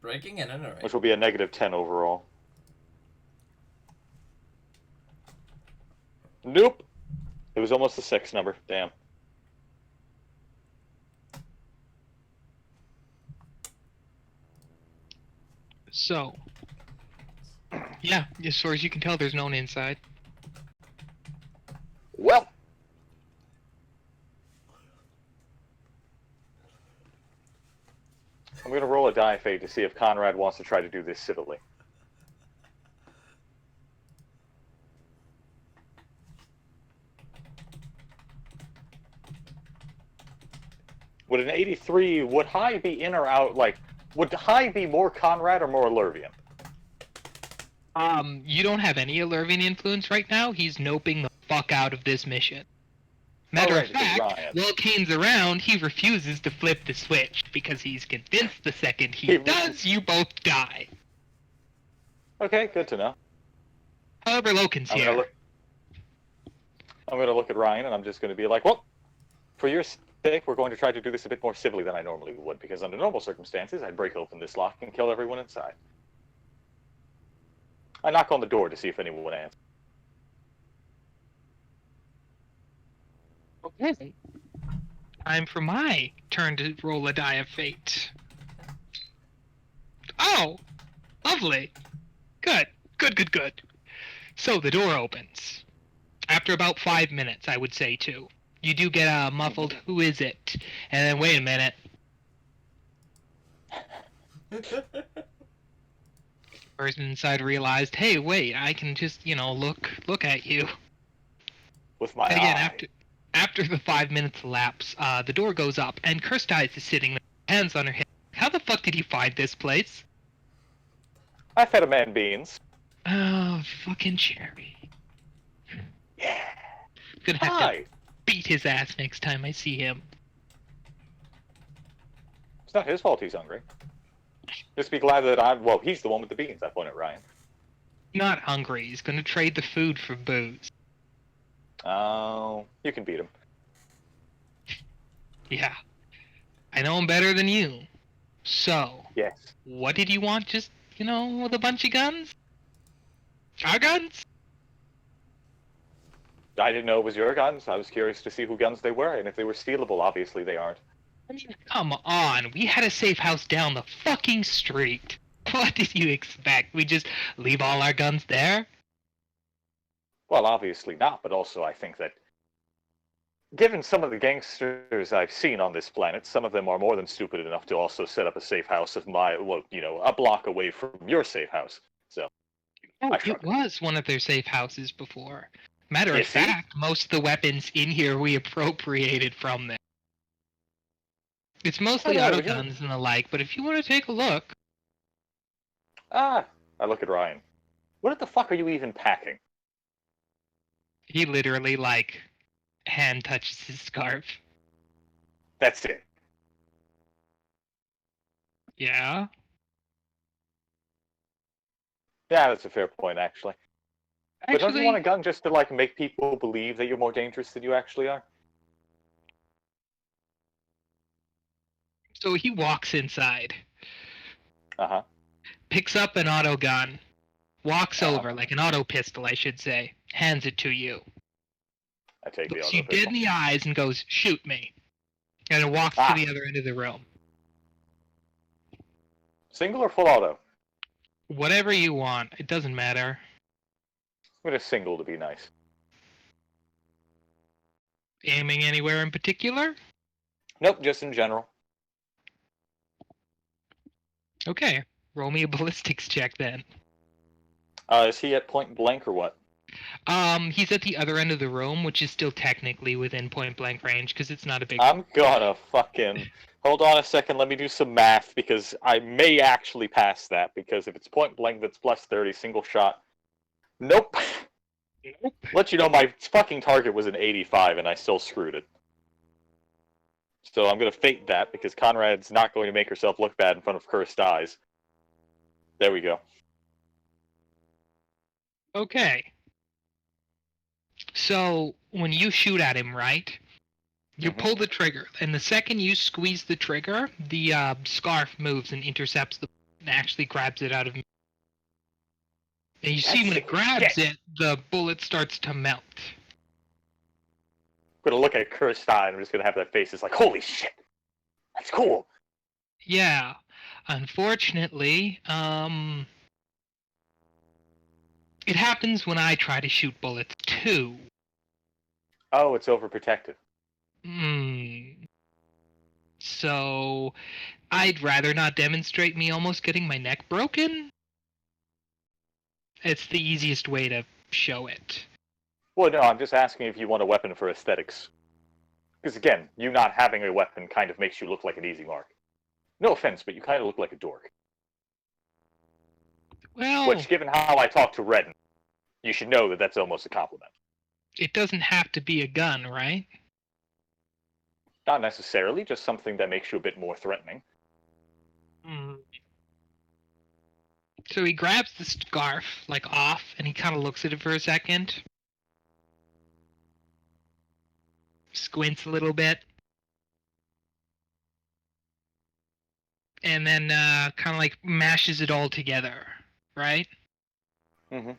Breaking and entering. Which will be a -10 overall. Nope. It was almost a 6 number. Damn. So, yeah, as far as you can tell, there's no one inside. Well. I'm going to roll a die fate to see if Conrad wants to try to do this civilly. Would an 83, would high be in or out, like, would high be more Conrad or more Alervian? You don't have any Alervian influence right now. He's noping the fuck out of this mission. Matter Alright, of fact, Ryan. while Kane's around, he refuses to flip the switch because he's convinced the second he does, you both die. Okay, good to know. However, Loken's I'm here. going to look at Ryan, and I'm just going to be like, well, for your sake, we're going to try to do this a bit more civilly than I normally would, because under normal circumstances, I'd break open this lock and kill everyone inside. I knock on the door to see if anyone answers. Okay. Time for my turn to roll a die of fate. Oh! Lovely. Good. Good. So the door opens. After about 5 minutes, I would say, too. You do get a muffled, who is it? And then, wait a minute. Person inside realized, hey, wait, I can just, look at you. With my Again, eye. after the 5 minutes elapse, the door goes up, and Kirstides is sitting there, hands on her hip. How the fuck did you find this place? I fed a man beans. Oh, fucking Cherry. Yeah. Gonna have to Hi. beat his ass next time I see him. It's not his fault he's hungry. Just be glad that well, he's the one with the beans, I point at Ryan. Not hungry, he's gonna trade the food for booze. Oh, you can beat him. Yeah. I know him better than you. So, Yes. what did you want? Just, with a bunch of guns? Our guns? I didn't know it was your guns. I was curious to see who guns they were, and if they were stealable. Obviously, they aren't. I mean, come on. We had a safe house down the fucking street. What did you expect? We just leave all our guns there? Well, obviously not, but also I think that given some of the gangsters I've seen on this planet, some of them are more than stupid enough to also set up a safe house a block away from your safe house. So, Oh, I it shrug. was one of their safe houses before. Matter You of see? fact, most of the weapons in here we appropriated from them. It's mostly I know, autoguns and the like, but if you want to take a look, I look at Ryan. What the fuck are you even packing? He literally, like, hand touches his scarf. That's it. Yeah? Yeah, that's a fair point, actually. But don't you want a Actually, gun just to, like, make people believe that you're more dangerous than you actually are? so he walks inside, Uh-huh. picks up an auto gun, walks Uh-huh. over, like an auto pistol, I should say, hands it to you, I take the looks auto you dead pistol. in the eyes and goes, "Shoot me," and then walks to the other end of the room. Single or full auto? Whatever you want, it doesn't matter. I'm gonna single to be nice. Aiming anywhere in particular? Nope, just in general. Okay, roll me a ballistics check then. Is he at point blank or what? He's at the other end of the room, which is still technically within point blank range because it's not a big. I'm gonna fucking... Hold on a second, let me do some math, because I may actually pass that, because if it's point blank, that's plus 30, single shot. Nope. Nope. Let you know, my fucking target was an 85, and I still screwed it. So I'm gonna fate that, because Conrad's not going to make herself look bad in front of cursed eyes. There we go. Okay. So when you shoot at him, right? You Mhm. pull the trigger, and the second you squeeze the trigger, the scarf moves and intercepts the and actually grabs it out of. And you see when it grabs it, the bullet starts to melt. I'm gonna look at cursed eye, and I'm just gonna have that face. It's like, holy shit, that's cool. Yeah. Unfortunately, it happens when I try to shoot bullets too. Oh, it's overprotective. So, I'd rather not demonstrate me almost getting my neck broken. It's the easiest way to show it. Well, no, I'm just asking if you want a weapon for aesthetics. Because again, you not having a weapon kind of makes you look like an easy mark. No offense, but you kind of look like a dork. Well, Which, given how I talk to Redden, you should know that that's almost a compliment. it doesn't have to be a gun, right? Not necessarily, just something that makes you a bit more threatening. So he grabs the scarf, like, off, and he kind of looks at it for a second. Squints a little bit. And then kind of like mashes it all together, right? Mm-hmm.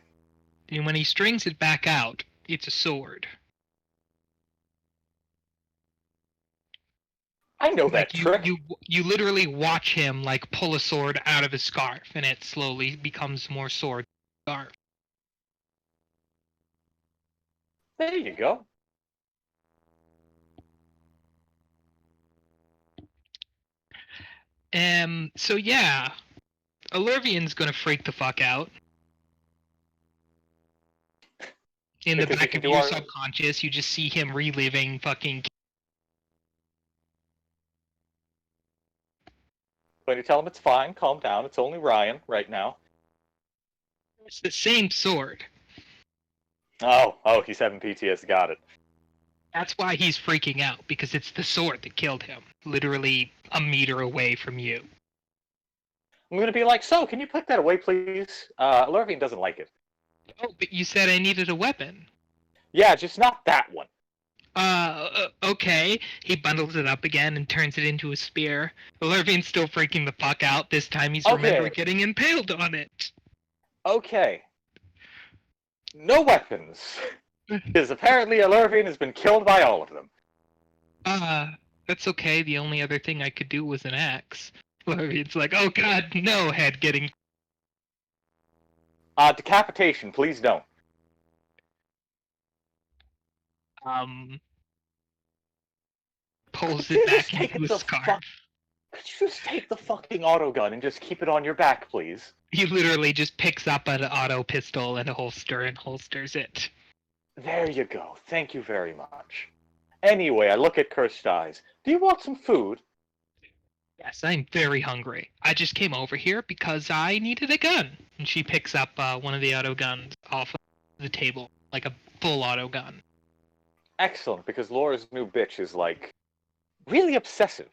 And when he strings it back out, it's a sword. I know Like that trick. you literally watch him like pull a sword out of his scarf, and it slowly becomes more sword scarf. There you go. So yeah, Alervian's gonna freak the fuck out. In the Because back if you of do your our- subconscious, you just see him reliving fucking. When you tell him it's fine, calm down, it's only Ryan right now. It's the same sword. Oh, he's having PTSD, got it. That's why he's freaking out, because it's the sword that killed him. Literally a meter away from you. I'm gonna be like, so, can you put that away, please? Lurvian doesn't like it. Oh, but you said I needed a weapon. Yeah, just not that one. Okay. He bundles it up again and turns it into a spear. Lurvian's still freaking the fuck out. This time he's remembering getting impaled on it. Okay. No weapons. Because apparently Lurvian has been killed by all of them. That's okay. The only other thing I could do was an axe. Lurvian's like, oh god, no, head getting... Decapitation, please don't. Pulls Could you it just back take into the a scarf. Could you just take the fucking auto gun and just keep it on your back, please? He literally just picks up an auto pistol and a holster and holsters it. There you go. Thank you very much. Anyway, I look at Cursed Eyes. Do you want some food? Yes, I'm very hungry. I just came over here because I needed a gun. And she picks up one of the auto guns off of the table, like a full auto gun. Excellent, because Laura's new bitch is, like, really obsessive.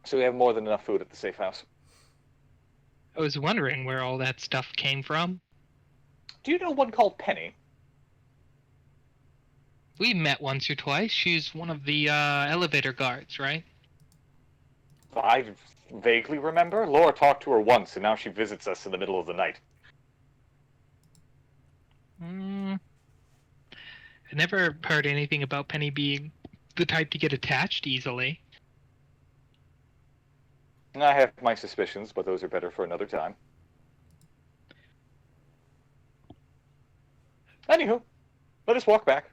So we have more than enough food at the safe house. I was wondering where all that stuff came from. Do you know one called Penny? We met once or twice. She's one of the elevator guards, right? I vaguely remember. Laura talked to her once, and now she visits us in the middle of the night. I never heard anything about Penny being the type to get attached easily. I have my suspicions, but those are better for another time. Anywho, let us walk back.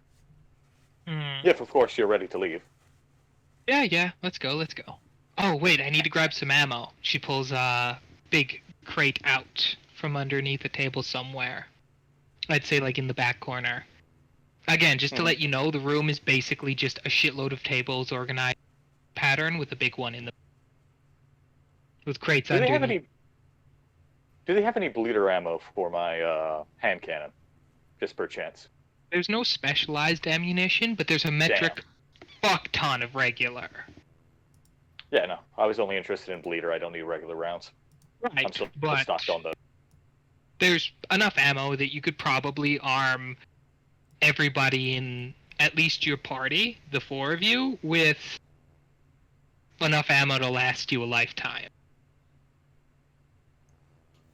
If, of course, you're ready to leave. Yeah, let's go. Oh, wait, I need to grab some ammo. She pulls a big crate out from underneath a table somewhere. I'd say, like, in the back corner. Again, just to let you know, the room is basically just a shitload of tables organized pattern with a big one in the... with crates underneath. Do they have any bleeder ammo for my hand cannon? Just per chance. There's no specialized ammunition, but there's a metric fuck ton of regular. Yeah, no. I was only interested in bleeder. I don't need regular rounds. Right, I'm still but stocked on those. there's enough ammo that you could probably arm everybody in at least your party, the four of you, with enough ammo to last you a lifetime.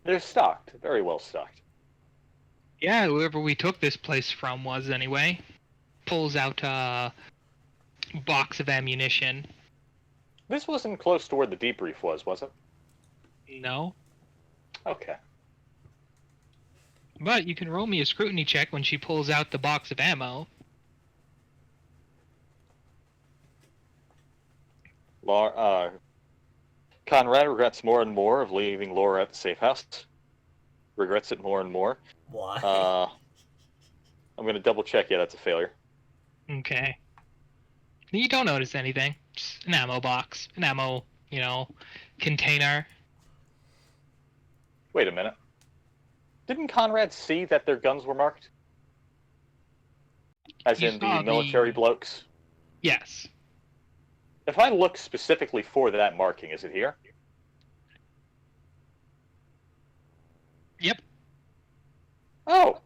They're stocked. Very well stocked. Yeah, whoever we took this place from was anyway. Pulls out a box of ammunition. This wasn't close to where the debrief was it? No. Okay. But you can roll me a scrutiny check when she pulls out the box of ammo. Conrad regrets more and more of leaving Laura at the safe house. Regrets it more and more. Why? I'm going to double check. Yeah, that's a failure. Okay. You don't notice anything. Just an ammo box. An ammo, container. Wait a minute. Didn't Conrad see that their guns were marked? As You in saw the military blokes? Yes. If I look specifically for that marking, is it here? Yep. Oh.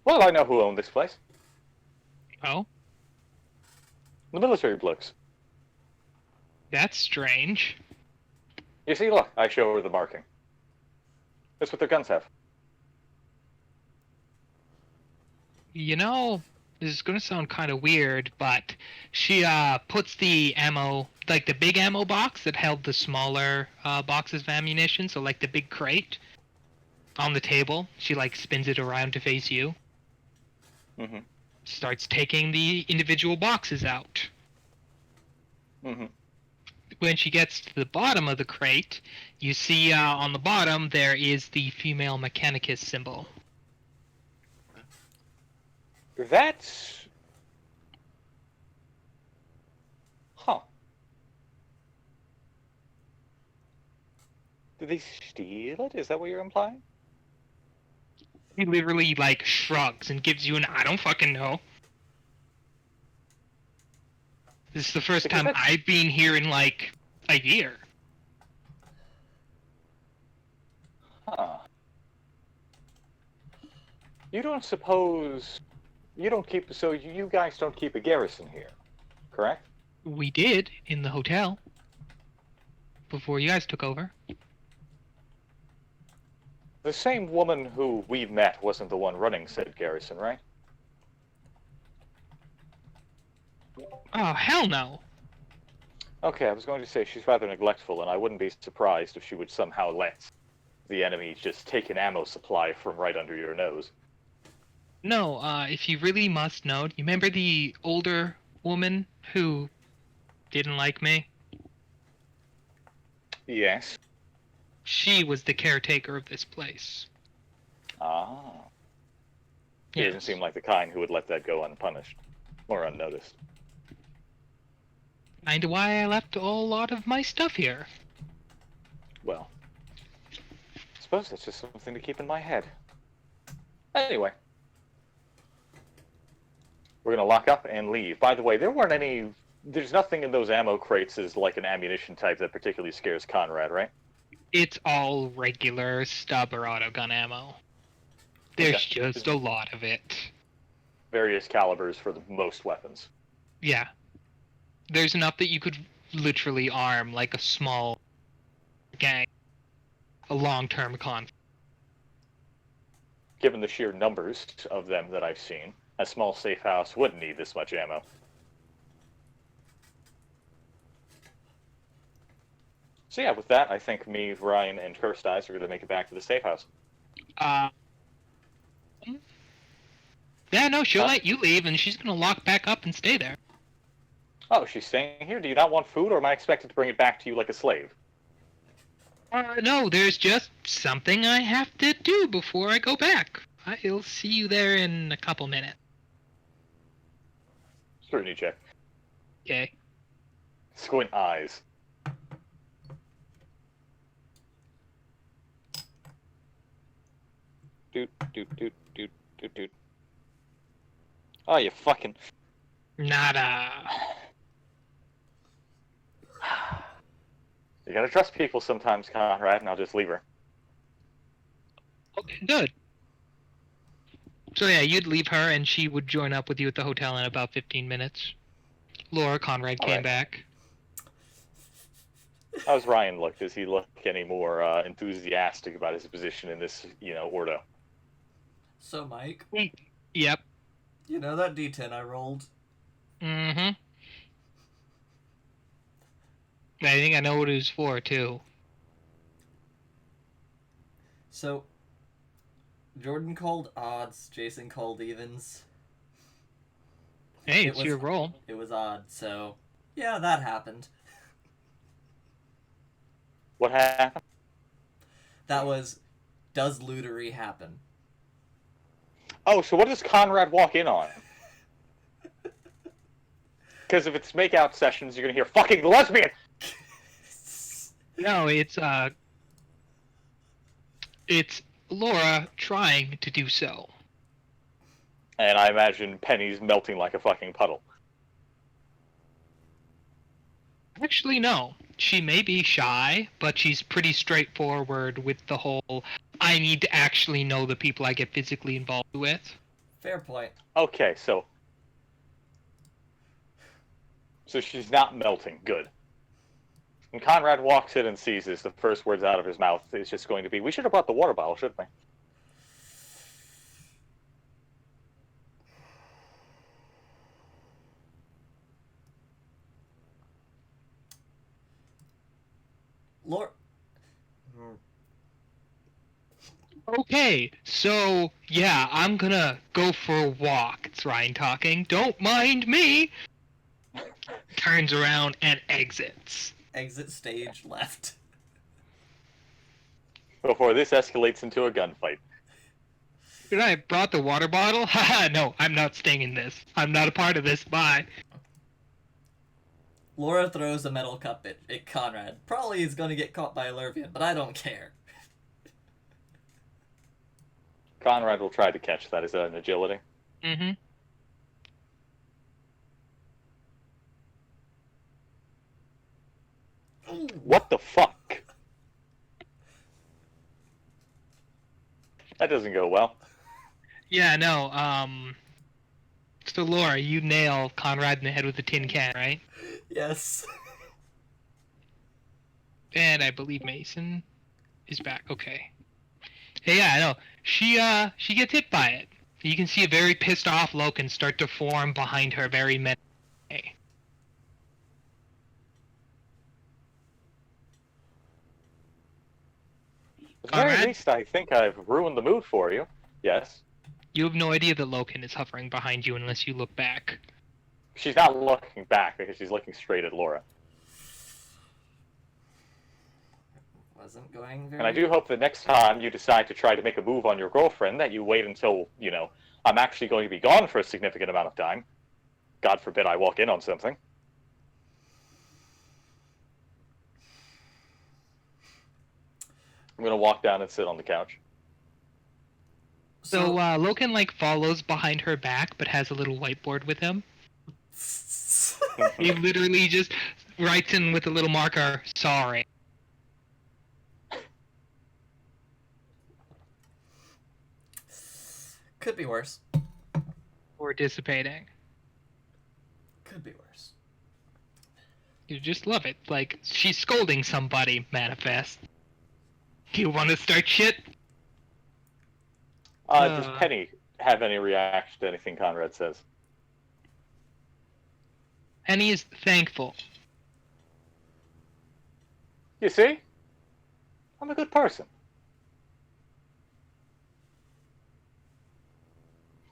Well, I know who owned this place. Oh? The military blokes. That's strange. You see, look, I show her the marking. That's what their guns have. This is gonna sound kind of weird, but she puts the ammo, like the big ammo box that held the smaller boxes of ammunition, so like the big crate, on the table. She like spins it around to face you. Mm-hmm. Starts taking the individual boxes out. Mm-hmm. When she gets to the bottom of the crate, you see on the bottom there is the female Mechanicus symbol. That's... Huh. Did they steal it? Is that what you're implying? He literally like shrugs and gives you an I don't fucking know. This is the first Because time I've been here in like a year. Huh. You don't suppose... You don't keep... So you guys don't keep a garrison here, correct? We did in the hotel before you guys took over. The same woman who we met wasn't the one running said garrison, right? Oh, hell no. Okay, I was going to say she's rather neglectful, and I wouldn't be surprised if she would somehow let the enemy just take an ammo supply from right under your nose. No, if you really must know, you remember the older woman who didn't like me? Yes. She was the caretaker of this place. Ah. He Yes. doesn't seem like the kind who would let that go unpunished or unnoticed. Kinda why I left a lot of my stuff here. Well, I suppose that's just something to keep in my head. Anyway. We're going to lock up and leave. By the way, there's nothing in those ammo crates as like an ammunition type that particularly scares Conrad, right? It's all regular stub or autogun ammo. There's Okay. just a lot of it. Various calibers for the most weapons. Yeah. There's enough that you could literally arm like a small gang. A long-term conflict. Given the sheer numbers of them that I've seen, a small safe house wouldn't need this much ammo. So yeah, with that, I think me, Ryan, and Kirstice are going to make it back to the safe house. Yeah, no, she'll Huh? let you leave, and she's gonna lock back up and stay there. Oh, she's staying here? Do you not want food, or am I expected to bring it back to you like a slave? No, there's just something I have to do before I go back. I'll see you there in a couple minutes. Scrutiny check. Okay. Squint eyes. Doot, doot, doot, doot, doot, doot. Oh, you fucking... Nada. You gotta trust people sometimes, Conrad, and I'll just leave her. Okay, good. So yeah, you'd leave her, and she would join up with you at the hotel in about 15 minutes. Laura, Conrad came Alright. back. How's Ryan look? Does he look any more enthusiastic about his position in this, ordo? So, Mike, Yep. you know that D10 I rolled? Mm-hmm. I think I know what it was for, too. So, Jordan called odds, Jason called evens. Hey, It it's was- your roll. It was odd, so yeah, that happened. What happened? That was, does lootery happen? Oh, so what does Conrad walk in on? Because if it's make-out sessions, you're gonna hear fucking lesbian! No, it's Laura trying to do so. And I imagine Penny's melting like a fucking puddle. Actually, no. She may be shy, but she's pretty straightforward with the whole, I need to actually know the people I get physically involved with. Fair point. Okay, so she's not melting. Good. When Conrad walks in and sees this, the first words out of his mouth is just going to be, we should have brought the water bottle, shouldn't we? Lord. Okay, so, yeah, I'm gonna go for a walk. It's Ryan talking. Don't mind me! Turns around and exits. Exit stage left. Before this escalates into a gunfight. Did I brought the water bottle? Haha, no, I'm not staying in this. I'm not a part of this. Bye. Laura throws a metal cup at Conrad. Probably is going to get caught by a Lervian, but I don't care. Conrad will try to catch that. Is that an agility? Mm-hmm. What the fuck? That doesn't go well. Yeah, no, so Laura, you nail Conrad in the head with a tin can, right? Yes. And I believe Mason is back. Okay. Hey, yeah, I know. She gets hit by it. You can see a very pissed off Loken start to form behind her very menacing. At the very Conrad? least, I think I've ruined the mood for you. Yes. You have no idea that Loken is hovering behind you unless you look back. She's not looking back because she's looking straight at Laura. wasn't going very And I do hope that next time you decide to try to make a move on your girlfriend, that you wait until, I'm actually going to be gone for a significant amount of time. God forbid I walk in on something. I'm going to walk down and sit on the couch. So Logan follows behind her back, but has a little whiteboard with him. He literally just writes in with a little marker, "Sorry." Could be worse. Or dissipating. Could be worse. You just love it. She's scolding somebody, manifest. Do you want to start shit? Does Penny have any reaction to anything Conrad says? Penny is thankful. You see? I'm a good person.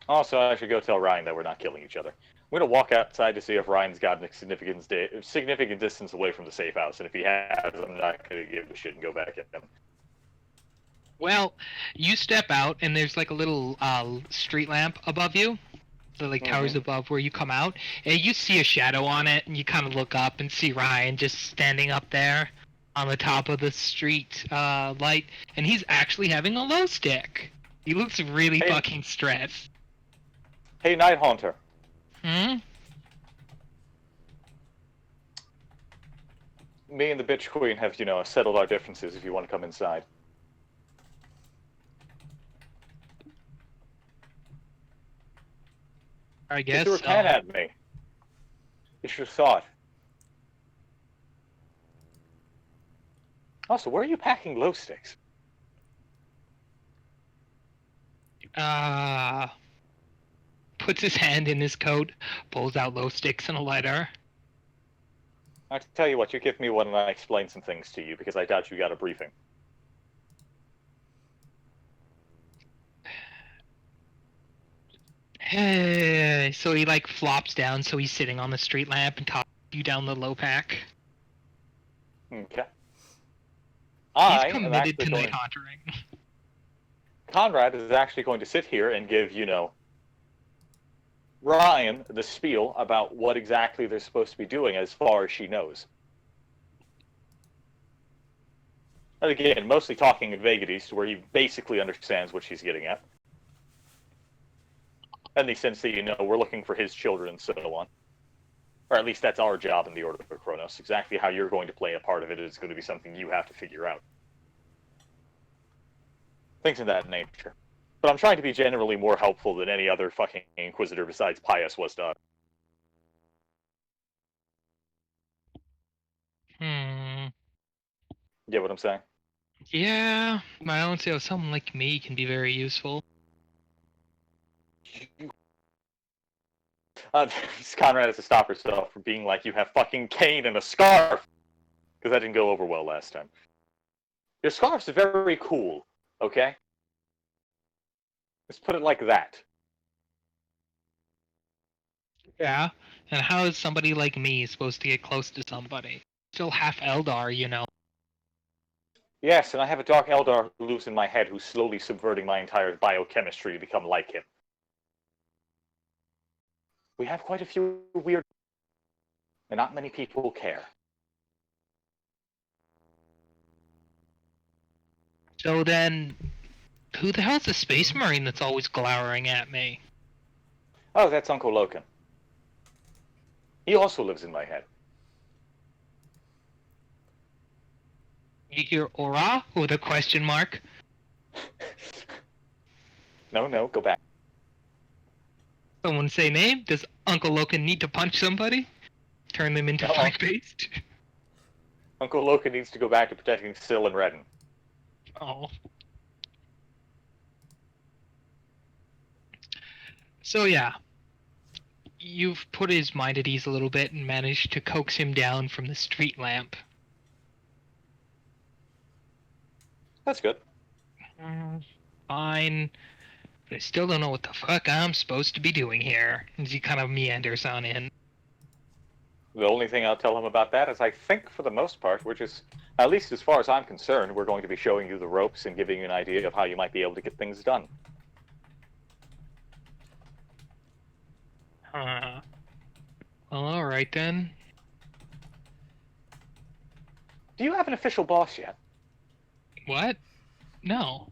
Also, I should go tell Ryan that we're not killing each other. I'm going to walk outside to see if Ryan's got a significant distance away from the safe house, and if he has, I'm not going to give a shit and go back at him. Well, you step out, and there's a little street lamp above you. The towers above where you come out, and you see a shadow on it, and you kind of look up and see Ryan just standing up there on the top of the street light, and he's actually having a low stick. He looks really fucking stressed. Hey, Night Haunter. Hmm? Me and the bitch queen have, settled our differences if you want to come inside. I guess You threw a can at me. You should have saw it. Also, where are you packing glow sticks? Puts his hand in his coat, pulls out glow sticks and a lighter. I tell you what, you give me one and I explain some things to you, because I doubt you got a briefing. So he flops down, so he's sitting on the street lamp and tosses you down the low pack. Okay. He's committed to night haunting. Conrad is actually going to sit here and give, Ryan the spiel about what exactly they're supposed to be doing as far as she knows. And again, mostly talking in vagaries to where he basically understands what she's getting at. In the sense that, we're looking for his children and so on. Or at least that's our job in the Order of Kronos. Exactly how you're going to play a part of it is going to be something you have to figure out. Things of that nature. But I'm trying to be generally more helpful than any other fucking Inquisitor besides Pius was to us. Get what I'm saying? Yeah, I don't see how someone like me can be very useful. Conrad has to stop herself from being like, you have fucking cane and a scarf! Because that didn't go over well last time. Your scarf's very cool, okay? Let's put it like that. Yeah, and how is somebody like me supposed to get close to somebody? Still half Eldar, Yes, and I have a Dark Eldar who lives in my head who's slowly subverting my entire biochemistry to become like him. We have quite a few weird... and not many people care. So then, who the hell's the Space Marine that's always glowering at me? Oh, that's Uncle Loken. He also lives in my head. You hear aura with a question mark? No, go back. Someone say name? Does Uncle Loken need to punch somebody? Turn them into flag-based? Uncle Loken needs to go back to protecting Syl and Redden. Oh. So yeah. You've put his mind at ease a little bit and managed to coax him down from the street lamp. That's good. Fine. But I still don't know what the fuck I'm supposed to be doing here. As he kind of meanders on in. The only thing I'll tell him about that is I think for the most part, we're just, at least as far as I'm concerned, we're going to be showing you the ropes and giving you an idea of how you might be able to get things done. Well, all right then. Do you have an official boss yet? What? No.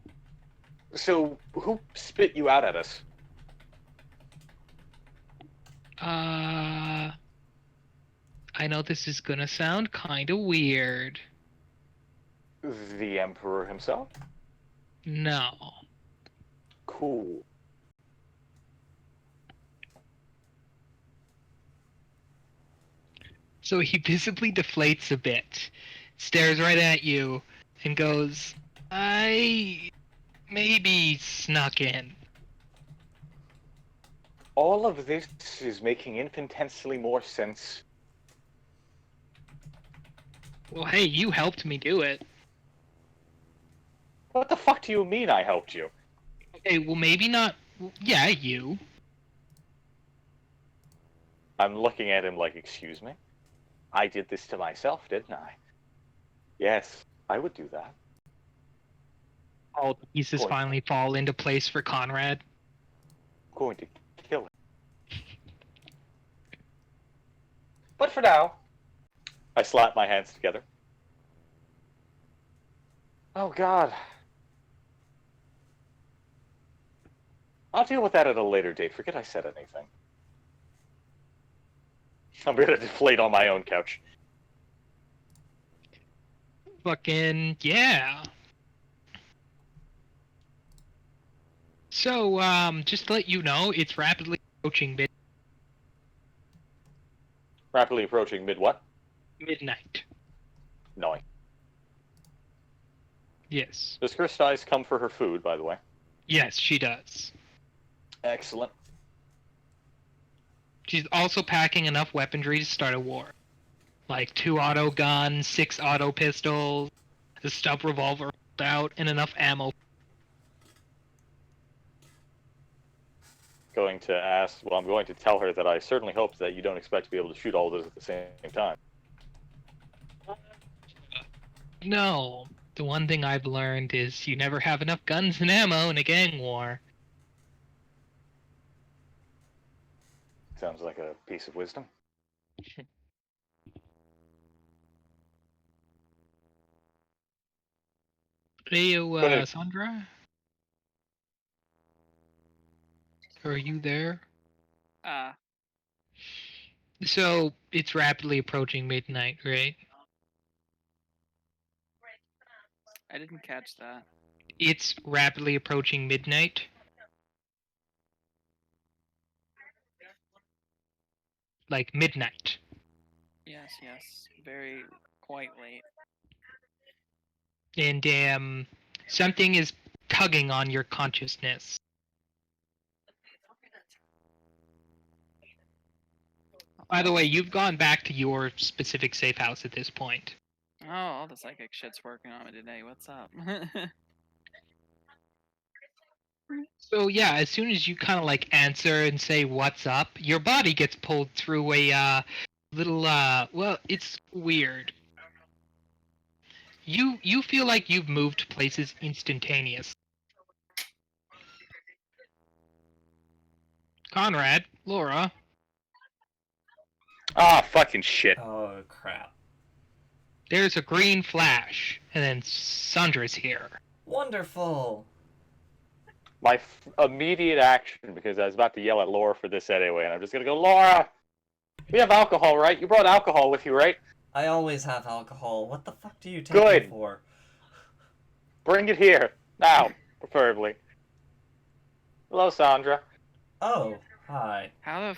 So, who spit you out at us? I know this is gonna sound kind of weird. The Emperor himself? No. Cool. So he visibly deflates a bit, stares right at you, and goes, I maybe snuck in. All of this is making infinitesimally more sense. Well, hey, you helped me do it. What the fuck do you mean I helped you? Okay, well, maybe not. Yeah, you. I'm looking at him like, excuse me? I did this to myself, didn't I? Yes, I would do that. All the pieces Point. finally fall into place for Conrad. I'm going to kill him. But for now, I slap my hands together. Oh God. I'll deal with that at a later date. Forget I said anything. I'm gonna deflate on my own couch. Fucking yeah. So, just to let you know, it's rapidly approaching Rapidly approaching mid-what? midnight. Knowing. Yes. Does Christice come for her food, by the way? Yes, she does. Excellent. She's also packing enough weaponry to start a war. Like 2 auto guns, 6 auto pistols, a stub revolver out, and enough ammo. Going to ask, well, I'm going to tell her that I certainly hope that you don't expect to be able to shoot all those at the same time. No. The one thing I've learned is you never have enough guns and ammo in a gang war. Sounds like a piece of wisdom. Hey, ahead. Sandra? Are you there? So, it's rapidly approaching midnight, right? I didn't catch that. It's rapidly approaching midnight. Like midnight. Yes, yes. Very quite late. And, something is tugging on your consciousness. By the way, you've gone back to your specific safe house at this point. Oh, all the psychic shit's working on me today. What's up? So yeah, as soon as you kind of like answer and say what's up, your body gets pulled through a little well, it's weird. You feel like you've moved places instantaneous. Conrad, Laura, Ah, fucking shit. Oh crap. there's a green flash, and then Sandra's here. Wonderful. My immediate action, because I was about to yell at Laura for this anyway, and I'm just gonna go, Laura! We have alcohol, right? You brought alcohol with you, right? I always have alcohol. What the fuck do you take Good. me for? Bring it here. Now, preferably. Hello, Sandra. Oh, hi. How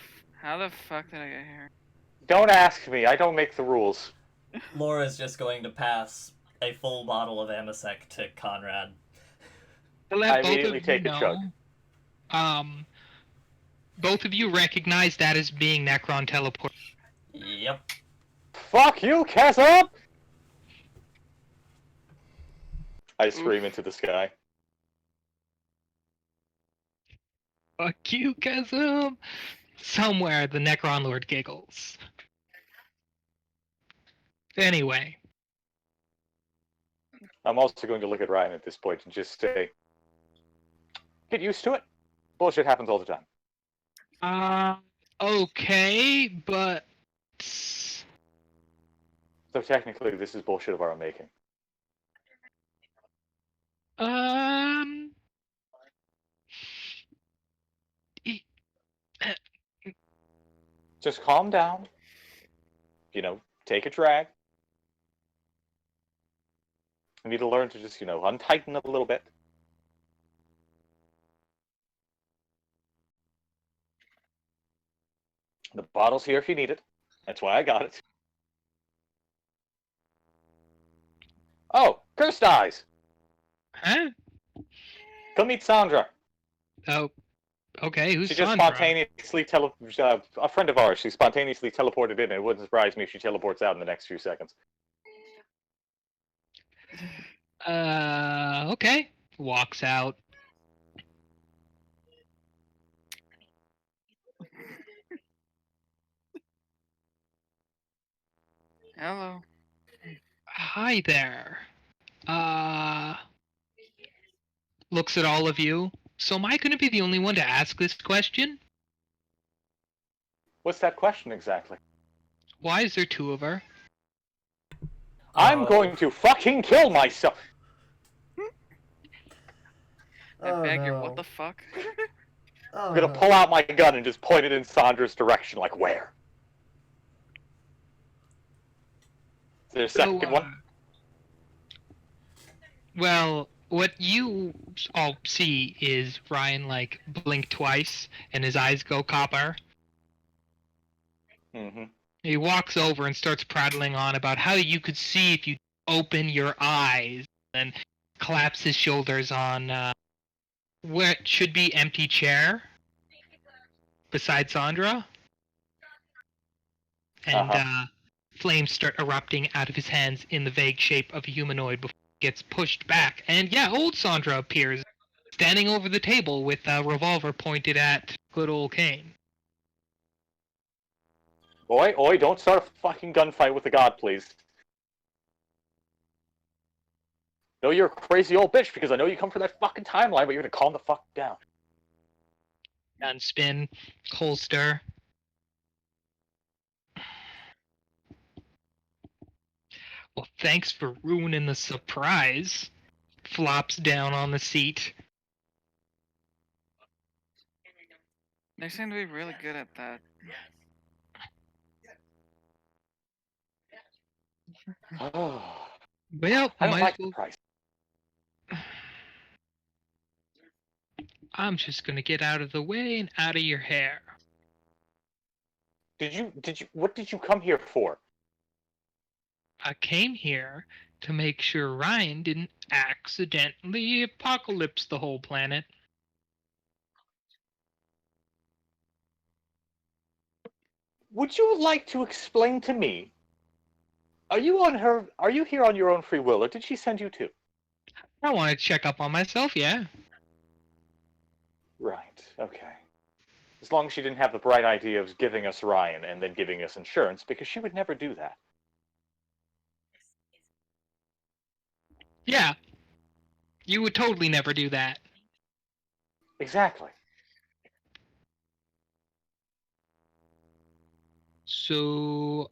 the fuck did I get here? Don't ask me. I don't make the rules. Laura's just going to pass a full bottle of Amasec to Conrad. To let I both immediately of you take a chug. Both of you recognize that as being Necron teleport. Yep. Fuck you, Kessup! I scream into the sky. Fuck you, Kazum! Somewhere the Necron Lord giggles. Anyway, I'm also going to look at Ryan at this point and just say, get used to it. Bullshit happens all the time. okay, but So technically, this is bullshit of our own making. um, Just calm down. Take a drag. You need to learn to just, untighten a little bit. The bottle's here if you need it. That's why I got it. Oh, Cursed Eyes! huh? Come meet Sandra. Oh, okay. Who's She just Sandra? spontaneously a friend of ours. She spontaneously teleported in, and it wouldn't surprise me if she teleports out in the next few seconds. Okay. Walks out. Hello. Hi there. Looks at all of you. So am I going to be the only one to ask this question? What's that question exactly? Why is there two of her? I'm going to fucking kill myself! I beg your what the fuck? Oh, I'm gonna pull out my gun and just point it in Sandra's direction, like where? Is there a second one? Well, what you all see is Ryan, like, blink twice, and his eyes go copper. Mm-hmm. He walks over and starts prattling on about how you could see if you open your eyes, and claps his shoulders on where it should be empty chair beside Sandra. And flames start erupting out of his hands in the vague shape of a humanoid before he gets pushed back. And yeah, old Sandra appears, standing over the table with a revolver pointed at good old Kane. Oi, don't start a fucking gunfight with the god, please. No, you're a crazy old bitch because I know you come from that fucking timeline, but you're gonna calm the fuck down. Gun spin, holster. Well, thanks for ruining the surprise. Flops down on the seat. They seem to be really good at that. Well, I don't might like as the well. price. I'm just gonna get out of the way and out of your hair. What did you come here for? I came here to make sure Ryan didn't accidentally apocalypse the whole planet. Would you like to explain to me? Are you here on your own free will, or did she send you too? I want to check up on myself, yeah. Right, okay. As long as she didn't have the bright idea of giving us Ryan and then giving us insurance, because she would never do that. Yeah. You would totally never do that. Exactly. So,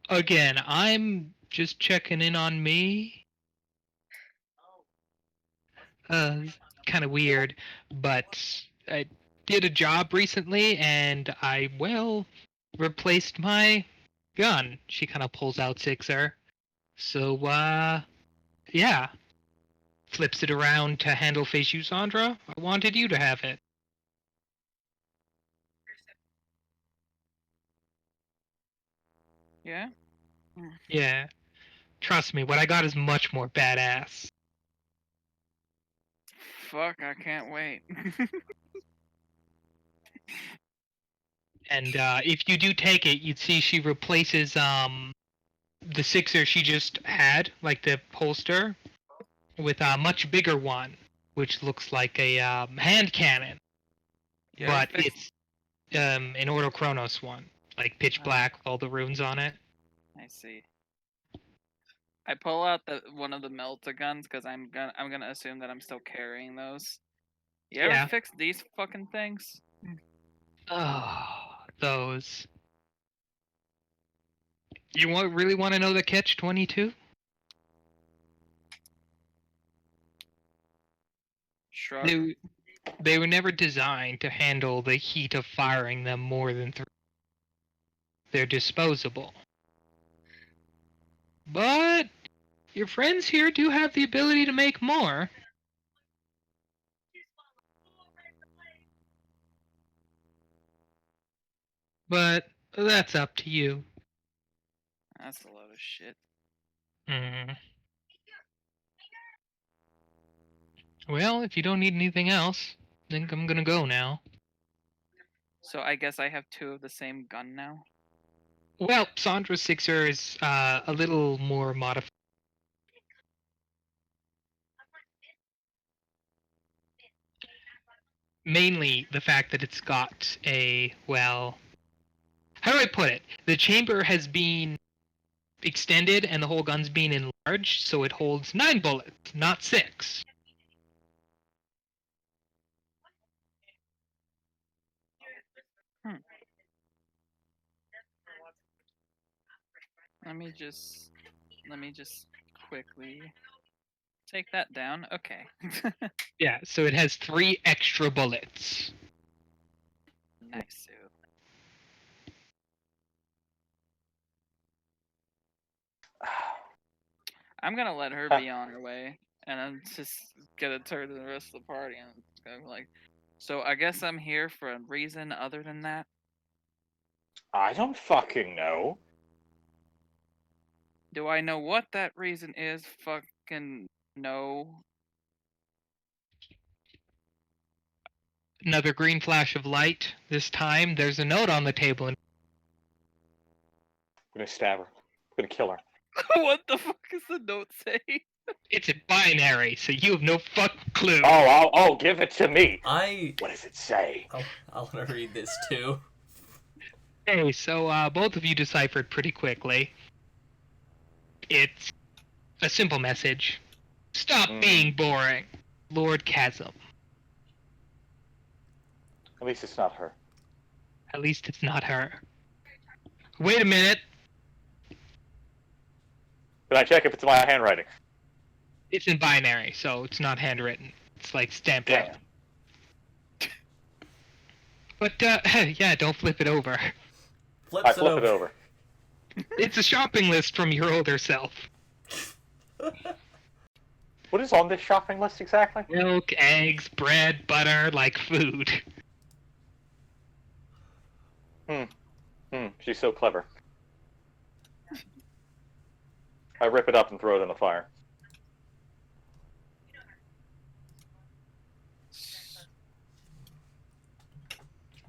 again, I'm just checking in on me. Kind of weird, but I did a job recently and I, well, replaced my gun. She kind of pulls out Sixer. So, yeah. Flips it around to handle face you, Sandra. I wanted you to have it. Yeah? Yeah. Trust me, what I got is much more badass. Fuck, I can't wait. And if you do take it, you'd see she replaces the Sixer she just had, like the holster, with a much bigger one, which looks like a hand cannon, Yeah, but fix- it's an Ordo Chronos one, like pitch black with all the runes on it. I see. I pull out one of the melta guns because I'm gonna assume that I'm still carrying those. You ever Yeah. fix these fucking things? Oh, those. You really want to know the catch-22? Shrug. They were never designed to handle the heat of firing them more than 3. They're disposable. But your friends here do have the ability to make more. But that's up to you. That's a load of shit. Hmm. Well, if you don't need anything else, I think I'm gonna go now. So I guess I have 2 of the same gun now. Well, Sandra's Sixer is a little more modified. Mainly the fact that it's got a, well, how do I put it? The chamber has been extended and the whole gun's been enlarged, so it holds 9 bullets, not 6. Let me just quickly take that down. Okay. Yeah, so it has 3 extra bullets. Nice. I'm gonna let her be on her way, and I'm just gonna turn to the rest of the party and it's gonna be like, so I guess I'm here for a reason other than that. I don't fucking know. Do I know what that reason is? Fucking no. Another green flash of light. This time, there's a note on the table. I'm gonna stab her. I'm gonna kill her. What the fuck is the note say? It's a binary, so you have no fucking clue. Oh, give it to me. I What does it say? I want to read this too. Okay, so both of you deciphered pretty quickly. It's a simple message. Stop being boring, Lord Chasm. At least it's not her. At least it's not her. Wait a minute. Can I check if it's my handwriting? It's in binary, so it's not handwritten. It's like stamped out. Damn. But yeah, don't flip it over. I flip it over. It's a shopping list from your older self. What is on this shopping list exactly? Milk, eggs, bread, butter, like food. She's so clever. I rip it up and throw it in the fire.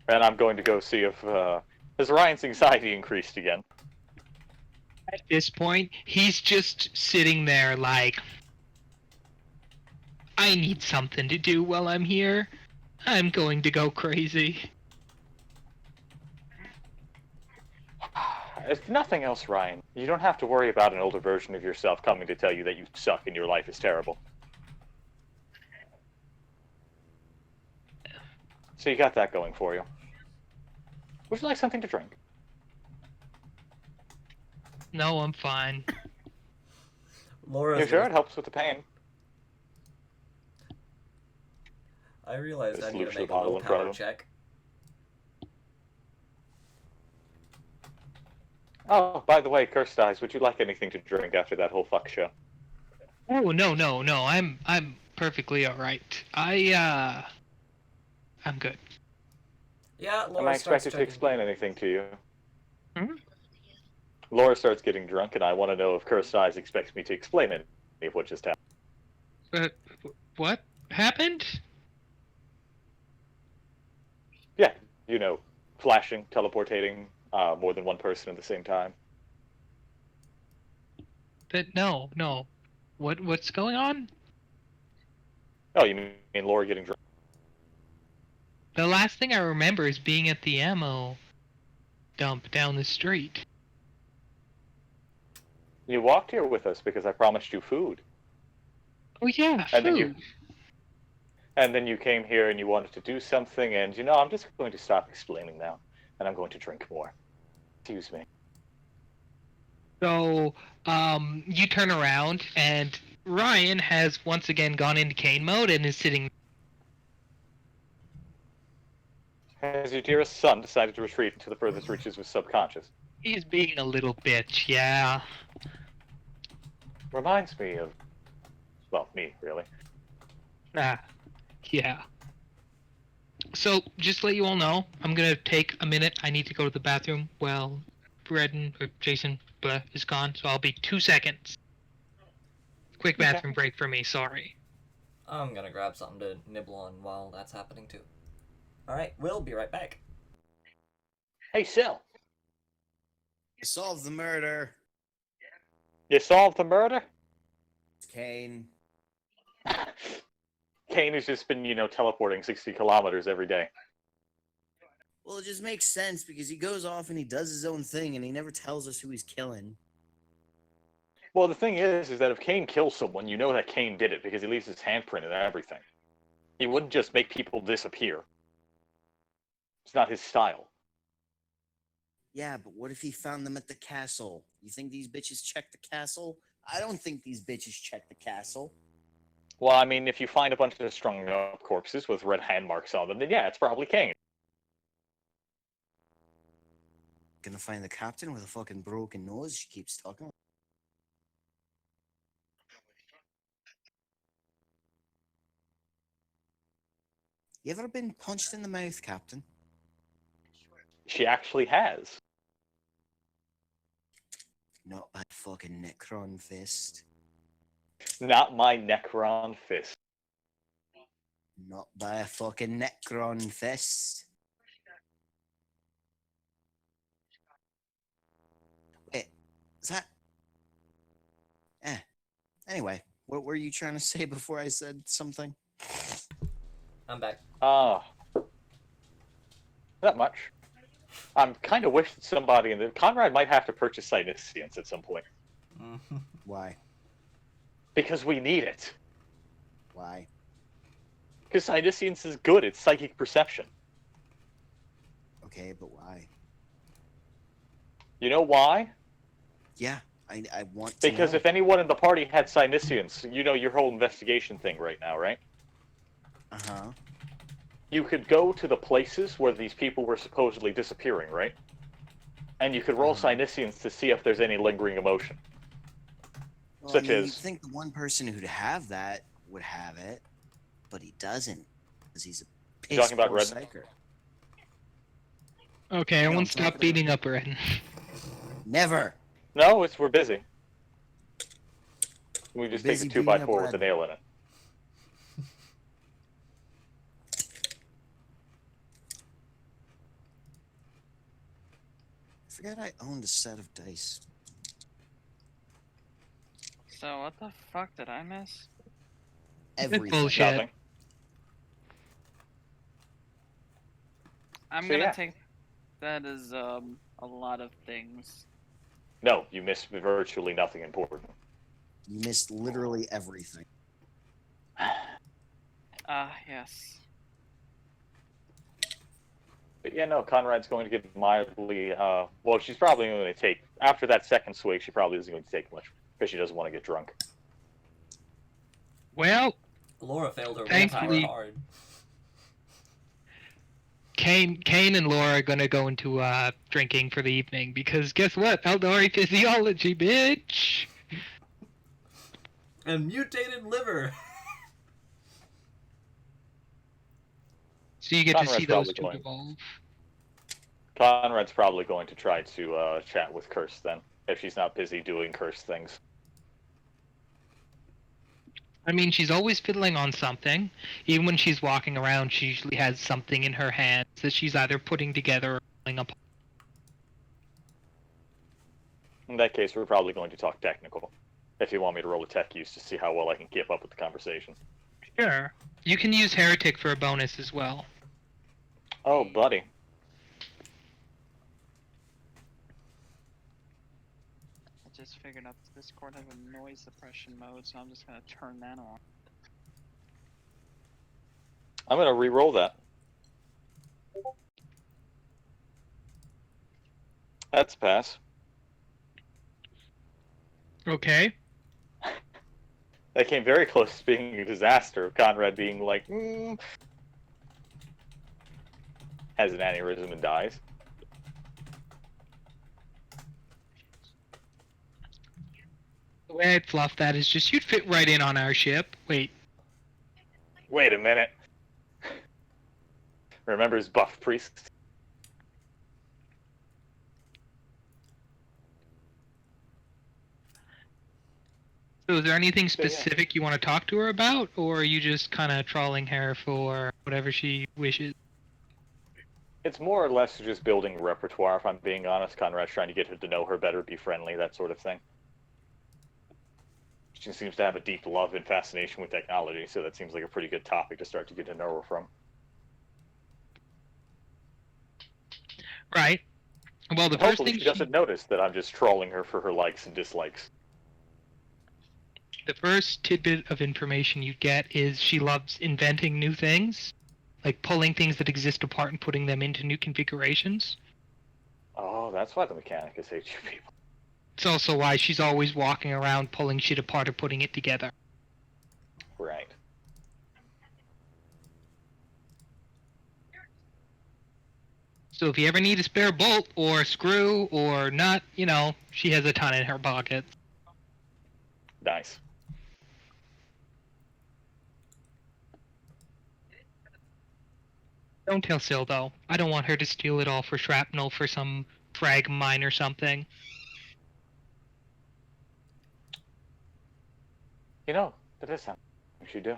And I'm going to go see if has Ryan's anxiety increased again. At this point, he's just sitting there like, I need something to do while I'm here. I'm going to go crazy. If nothing else, Ryan, you don't have to worry about an older version of yourself coming to tell you that you suck and your life is terrible. So you got that going for you. Would you like something to drink? No, I'm fine. Laura's You sure? It helps with the pain. I realized Just I need loops to make the a bottle in front of willpower him. check. Oh, by the way, Cursed Eyes, would you like anything to drink after that whole fuck show? Oh no. I'm perfectly alright. I'm good. Yeah, Laura Am I starts expected to checking. explain anything to you? Hmm? Laura starts getting drunk, and I want to know if Cursed Eyes expects me to explain any of what just happened. What happened? Yeah, you know, flashing, teleportating, more than one person at the same time. No. What's going on? Oh, you mean Laura getting drunk? The last thing I remember is being at the ammo dump down the street. You walked here with us because I promised you food. Oh yeah, And then you food. and then you came here and you wanted to do something, and I'm just going to stop explaining now, and I'm going to drink more. Excuse me. So, you turn around and Ryan has once again gone into Kane mode and is sitting. Has your dearest son decided to retreat into the furthest reaches of his subconscious? He's being a little bitch, yeah. Reminds me of, well, me, really. Ah, yeah. So, just to let you all know, I'm gonna take a minute. I need to go to the bathroom. Well, Redden or Jason is gone, so I'll be 2 seconds. Quick bathroom break for me, sorry. I'm gonna grab something to nibble on while that's happening too. Alright, we'll be right back. Hey, Sil. Solve the murder. You solved the murder? Kane. Kane has just been, teleporting 60 kilometers every day. Well, it just makes sense because he goes off and he does his own thing and he never tells us who he's killing. Well, the thing is that if Kane kills someone, you know that Kane did it because he leaves his handprint and everything. He wouldn't just make people disappear. It's not his style. Yeah, but what if he found them at the castle? You think these bitches check the castle? I don't think these bitches check the castle. Well, I mean, if you find a bunch of strung up corpses with red hand marks on them, then yeah, it's probably Kane. Gonna find the captain with a fucking broken nose she keeps talking about. You ever been punched in the mouth, Captain? She actually has. Not by fucking Necron fist. Not my Necron fist. Not by a fucking Necron fist. Wait, is that... Anyway, what were you trying to say before I said something? I'm back. Not much. I'm kind of wish that somebody in the... Conrad might have to purchase Psyniscience at some point. Why? Because we need it. Why? Because Psyniscience is good, it's psychic perception. Okay, but why? You know why? Yeah, I want to Because know. if anyone in the party had Psyniscience, you know your whole investigation thing right now, right? Uh-huh. You could go to the places where these people were supposedly disappearing, right? And you could roll Psyniscience to see if there's any lingering emotion. Well, Such I mean, as- you'd think the one person who'd have that would have it, but he doesn't, because he's a You talking about piss-poor Red? psyker. Okay, everyone I'm stop talking beating up Redden. Never! No, we're busy. We just take Busy a 2x4 beating up with a Red. nail in it. I forgot I owned a set of dice. So what the fuck did I miss? Everything. bullshit. Nothing. I'm So, gonna yeah. take that as a lot of things. No, you missed virtually nothing important. You missed literally everything. Yes. But yeah, no, Conrad's going to get mildly, well, she's probably going to take, after that second swig, she probably isn't going to take much, because she doesn't want to get drunk. Well, Laura failed her Thankfully- willpower hard. Kane and Laura are gonna go into drinking for the evening because guess what? Eldori physiology, bitch. And mutated liver. So you get Conrad's to see those probably two going. evolve. Conrad's probably going to try to chat with Kirst then, if she's not busy doing Kirst things. I mean, she's always fiddling on something. Even when she's walking around, she usually has something in her hands that she's either putting together or pulling apart. In that case, we're probably going to talk technical, if you want me to roll a tech use to see how well I can keep up with the conversation. Sure. You can use Heretic for a bonus as well. Oh, buddy. just figured out the Discord has a noise suppression mode, so I'm just gonna turn that on. I'm gonna re-roll that. That's a pass. Okay. That came very close to being a disaster. Conrad being like, has an aneurysm and dies. The way I'd fluff that is just you'd fit right in on our ship. Wait. Wait a minute. Remembers Buff Priest? So is there anything So, yeah. specific you want to talk to her about, or are you just kind of trolling her for whatever she wishes? It's more or less just building a repertoire, if I'm being honest. Conrad's trying to get her to know her better, be friendly, that sort of thing. She seems to have a deep love and fascination with technology, so that seems like a pretty good topic to start to get to know her from. Right. Well, the And first hopefully thing she doesn't notice that I'm just trolling her for her likes and dislikes. the first tidbit of information you get is she loves inventing new things, like pulling things that exist apart and putting them into new configurations. Oh, that's why the mechanic is HU people. It's also why she's always walking around pulling shit apart or putting it together. Right. So if you ever need a spare bolt or screw or nut, you know, she has a ton in her pocket. Nice. Don't tell Syl, though. I don't want her to steal it all for shrapnel for some frag mine or something. You know, that is something we should do.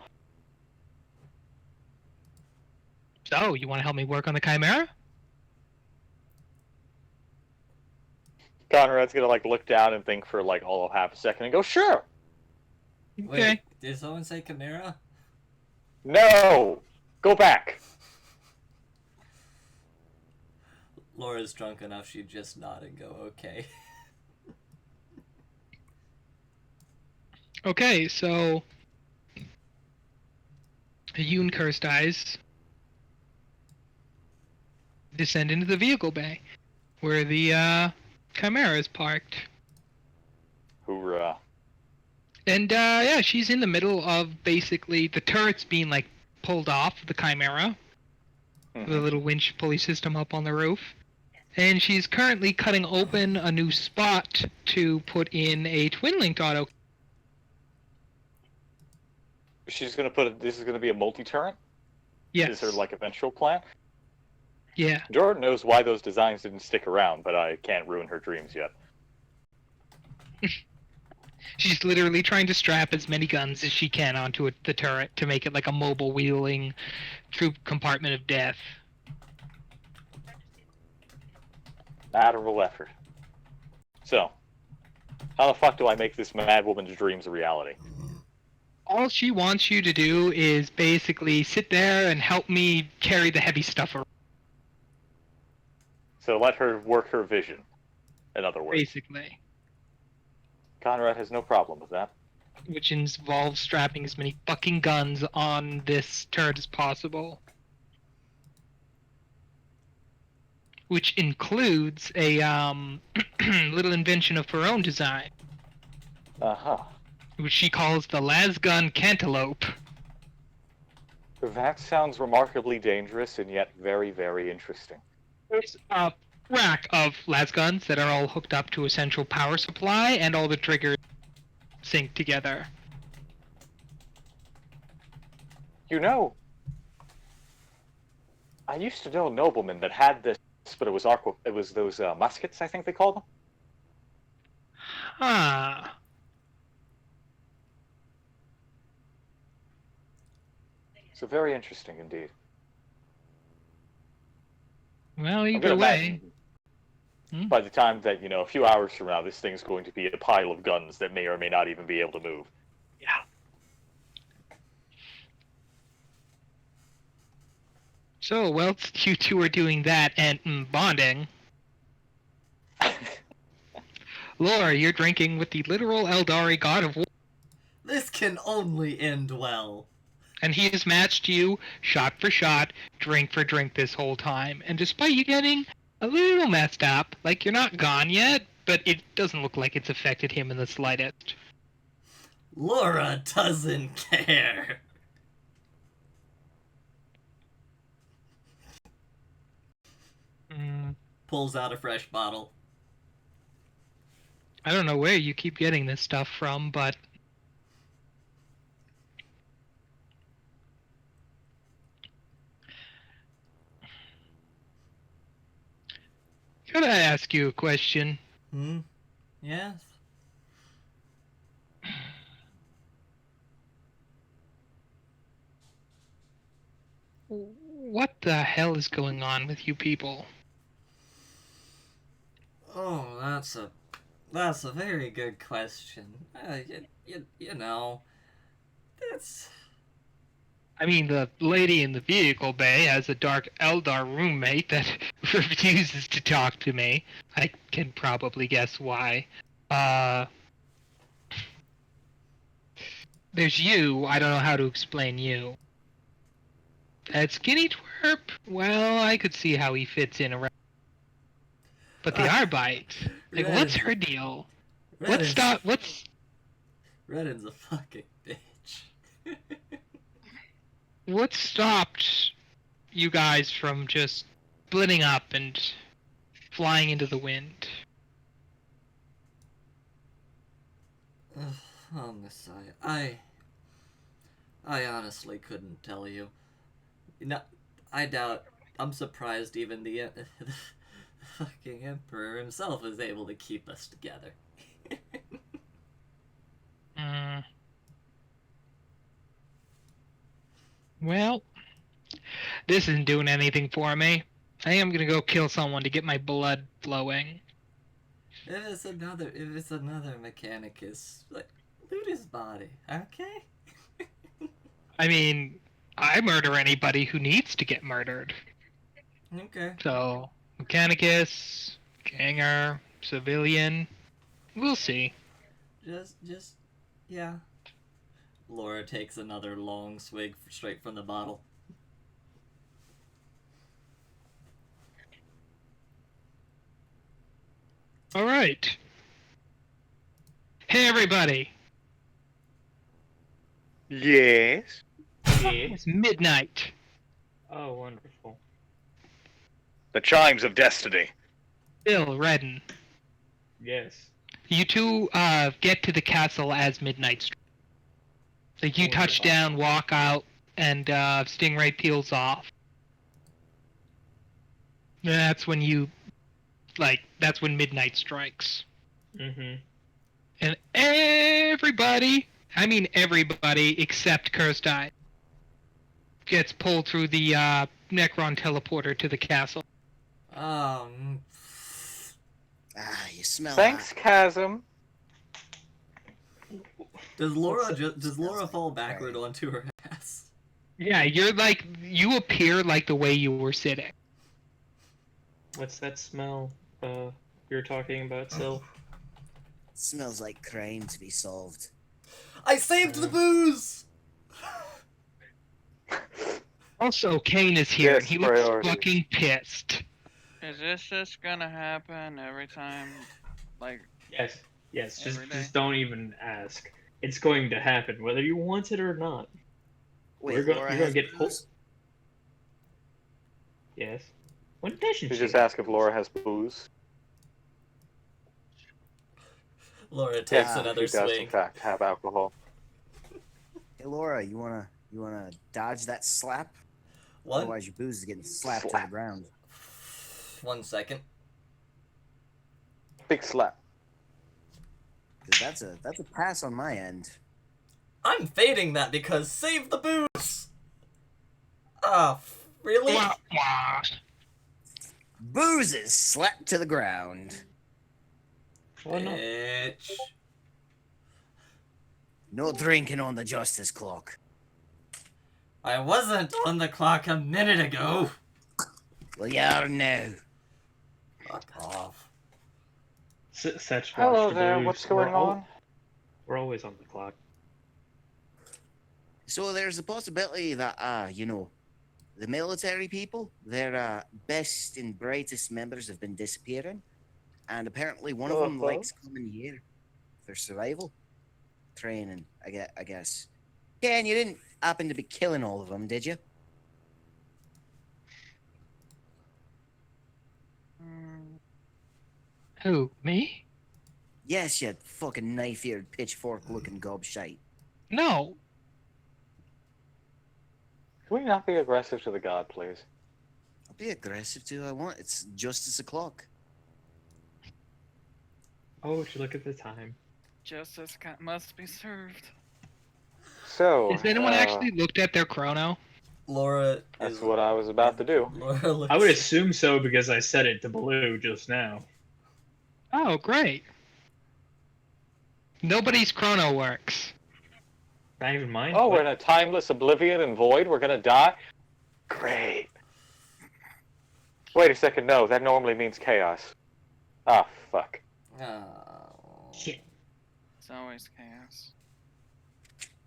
So, you want to help me work on the Chimera? Conrad's gonna like look down and think for like all of half a second and go, sure! Okay. Wait, did someone say Chimera? No! Go back! Laura's drunk enough, she'd just nod and go, okay. Okay, so... A Yoon curse dies. Descend into the vehicle bay, where the Chimera is parked. Hoorah. And yeah, she's in the middle of basically the turrets being like pulled off the Chimera, with a little winch pulley system up on the roof. And she's currently cutting open a new spot to put in a twin-linked auto. She's gonna this is gonna be a multi-turret? Yes. Is her like eventual plan? Yeah. Jordan knows why those designs didn't stick around, but I can't ruin her dreams yet. She's literally trying to strap as many guns as she can onto the turret to make it like a mobile wheeling troop compartment of death. Admirable effort. So, how the fuck do I make this mad woman's dreams a reality? All she wants you to do is basically sit there and help me carry the heavy stuff around. So let her work her vision, in other words. Basically. Conrad has no problem with that. Which involves strapping as many fucking guns on this turret as possible. Which includes a little invention of her own design, Uh-huh. which she calls the Lasgun Cantaloupe. That sounds remarkably dangerous and yet very, very interesting. There's a rack of lasguns that are all hooked up to a central power supply, and all the triggers sync together. You know, I used to know a nobleman that had this, but it was those muskets, I think they call them. Huh. So very interesting indeed. Well, I'm either gonna way. imagine by the time that, a few hours from now, this thing's going to be a pile of guns that may or may not even be able to move. Yeah. So, whilst you two are doing that and bonding, Laura, you're drinking with the literal Eldari god of war, This can only end well. and he has matched you shot for shot, drink for drink this whole time. And despite you getting a little messed up, like you're not gone yet, but it doesn't look like it's affected him in the slightest. Laura doesn't care. Pulls out a fresh bottle. I don't know where you keep getting this stuff from, but could I ask you a question? Yes? What the hell is going on with you people? Oh, that's a very good question. You know, that's... I mean, the lady in the vehicle bay has a dark Eldar roommate that refuses to talk to me. I can probably guess why. There's you. I don't know how to explain you. That skinny twerp? Well, I could see how he fits in around. But the Arbite, like, what's her deal? What's Redden's a fucking bitch. what stopped you guys from just splitting up and flying into the wind? On the side, I honestly couldn't tell you. No, I doubt. I'm surprised even the fucking Emperor himself is able to keep us together. Well, this isn't doing anything for me. I am gonna go kill someone to get my blood flowing. If it's another Mechanicus, like, loot his body, okay? I mean, I murder anybody who needs to get murdered. Okay. So, Mechanicus, Ganger, Civilian, we'll see. Just, yeah. Laura takes another long swig straight from the bottle. Alright. Hey everybody! Yes. It's midnight. Oh, wonderful. The chimes of destiny. Bill, Redden. Yes. You two get to the castle as midnight strikes. Like you touch down, walk out, and Stingray peels off. That's when that's when midnight strikes. Mm-hmm. And everybody except Cursed Eye, gets pulled through the Necron teleporter to the castle. You smell Thanks, Chasm. Does Laura fall backward onto her ass? Yeah, you appear like the way you were sitting. What's that smell you're talking about, Sil? Smells like crime to be solved. I saved the booze! Also, Kane is here, Yes, and he looks priority. fucking pissed. Is this just gonna happen every time? Like, Yes. Yes. Every day. Just don't even ask. It's going to happen, whether you want it or not. Wait, You're Laura gonna has get pulled. booze? Yes. When doesn't You she? just ask if Laura has booze. Laura takes Ah, another She does, in swig. fact, have alcohol. Hey, Laura, you wanna dodge that slap? What? Otherwise, your booze is getting slapped to the Slap. ground. 1 second. Big slap. 'Cause that's a pass on my end. I'm fading that because save the booze! Ah, really? Wah, wah. Booze is slapped to the ground. Why not? Bitch. No drinking on the justice clock. I wasn't on the clock a minute ago. Well, you are now. Fuck off. Satch Hello watch the there, Blues. what's going on? We're always on the clock. So there's a possibility that, the military people, their best and brightest members have been disappearing. And apparently one of them Uh-huh. likes coming here for survival training, I guess. Ken, you didn't happen to be killing all of them, did you? Who, me? Yes, you fucking knife-eared, pitchfork-looking gobshite. No. Can we not be aggressive to the god, please? I'll be aggressive too I want. It's justice o'clock. Oh, would you look at the time? Justice must be served. So, Has anyone actually looked at their chrono? Laura that's is. what I was about to do. Laura looks, I would assume so because I said it to Blue just now. Oh, great. Nobody's chrono works. Not even mine. Oh, What? we're in a timeless oblivion and void. We're gonna die. Great. Wait a second. No, that normally means chaos. Ah, fuck. Oh. Shit. It's always chaos.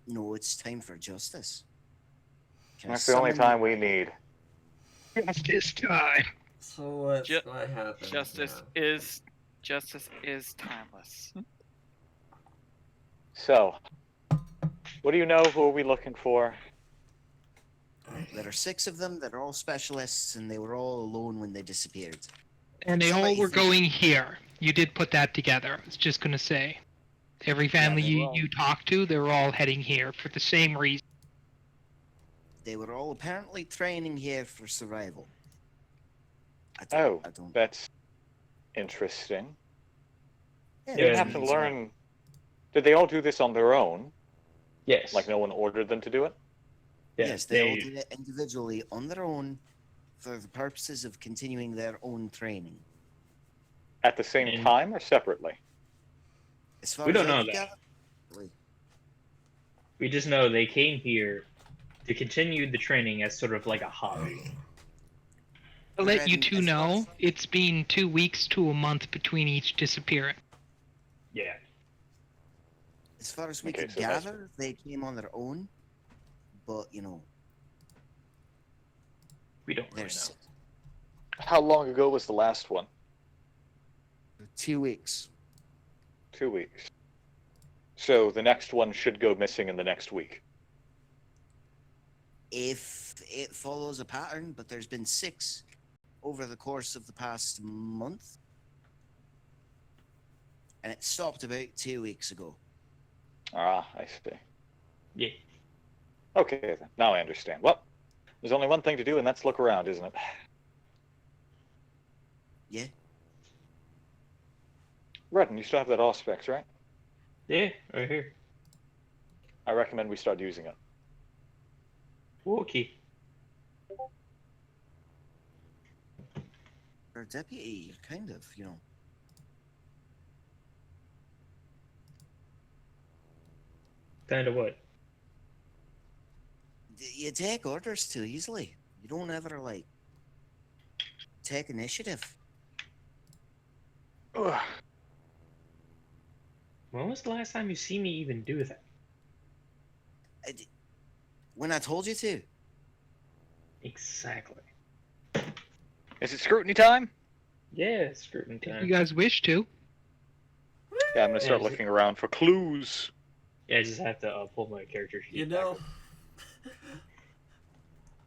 No, it's time for justice. Can I That's the only summon- time we need. Justice time. So what's Ju- what happened? Justice is timeless. So, what do you know? Who are we looking for? There are 6 of them that are all specialists, and they were all alone when they disappeared. And they all Somebody were think- going here. You did put that together. I was just gonna say. Every family they you, were. you talk to, they're all heading here for the same reason. They were all apparently training here for survival. I Oh, don't. that's interesting. Yeah, They didn't Yeah, have to it's- learn. Did they all do this on their own? Yes. Like no one ordered them to do it? Yes, they all did it individually on their own for the purposes of continuing their own training. At the same And- time or separately? As far We as don't I know could that. gather, really. We just know they came here to continue the training as sort of like a hobby. To let you And two as far know, as- it's been 2 weeks to a month between each disappearance. Yeah. As far as we Okay, could so that's- gather, they came on their own. But, We don't really there's know. How long ago was the last one? 2 weeks. 2 weeks. So the next one should go missing in the next week. If it follows a pattern, but there's been 6 over the course of the past month. And it stopped about 2 weeks ago. Ah, I see. Yeah. Okay, then. Now I understand. Well, there's only one thing to do, and that's look around, isn't it? Yeah? Redden, you still have that Auspex, right? Yeah, right here. I recommend we start using it. Okay. For a deputy, you're kind of, Kind of what? You take orders too easily. You don't ever, take initiative. Ugh. When was the last time you see me even do that? When I told you to. Exactly. Is it scrutiny time? Yeah, scrutiny If time. you guys wish to. Yeah, I'm gonna start Yeah, looking around for clues. Yeah, I just have to pull my character sheet. You back know, up.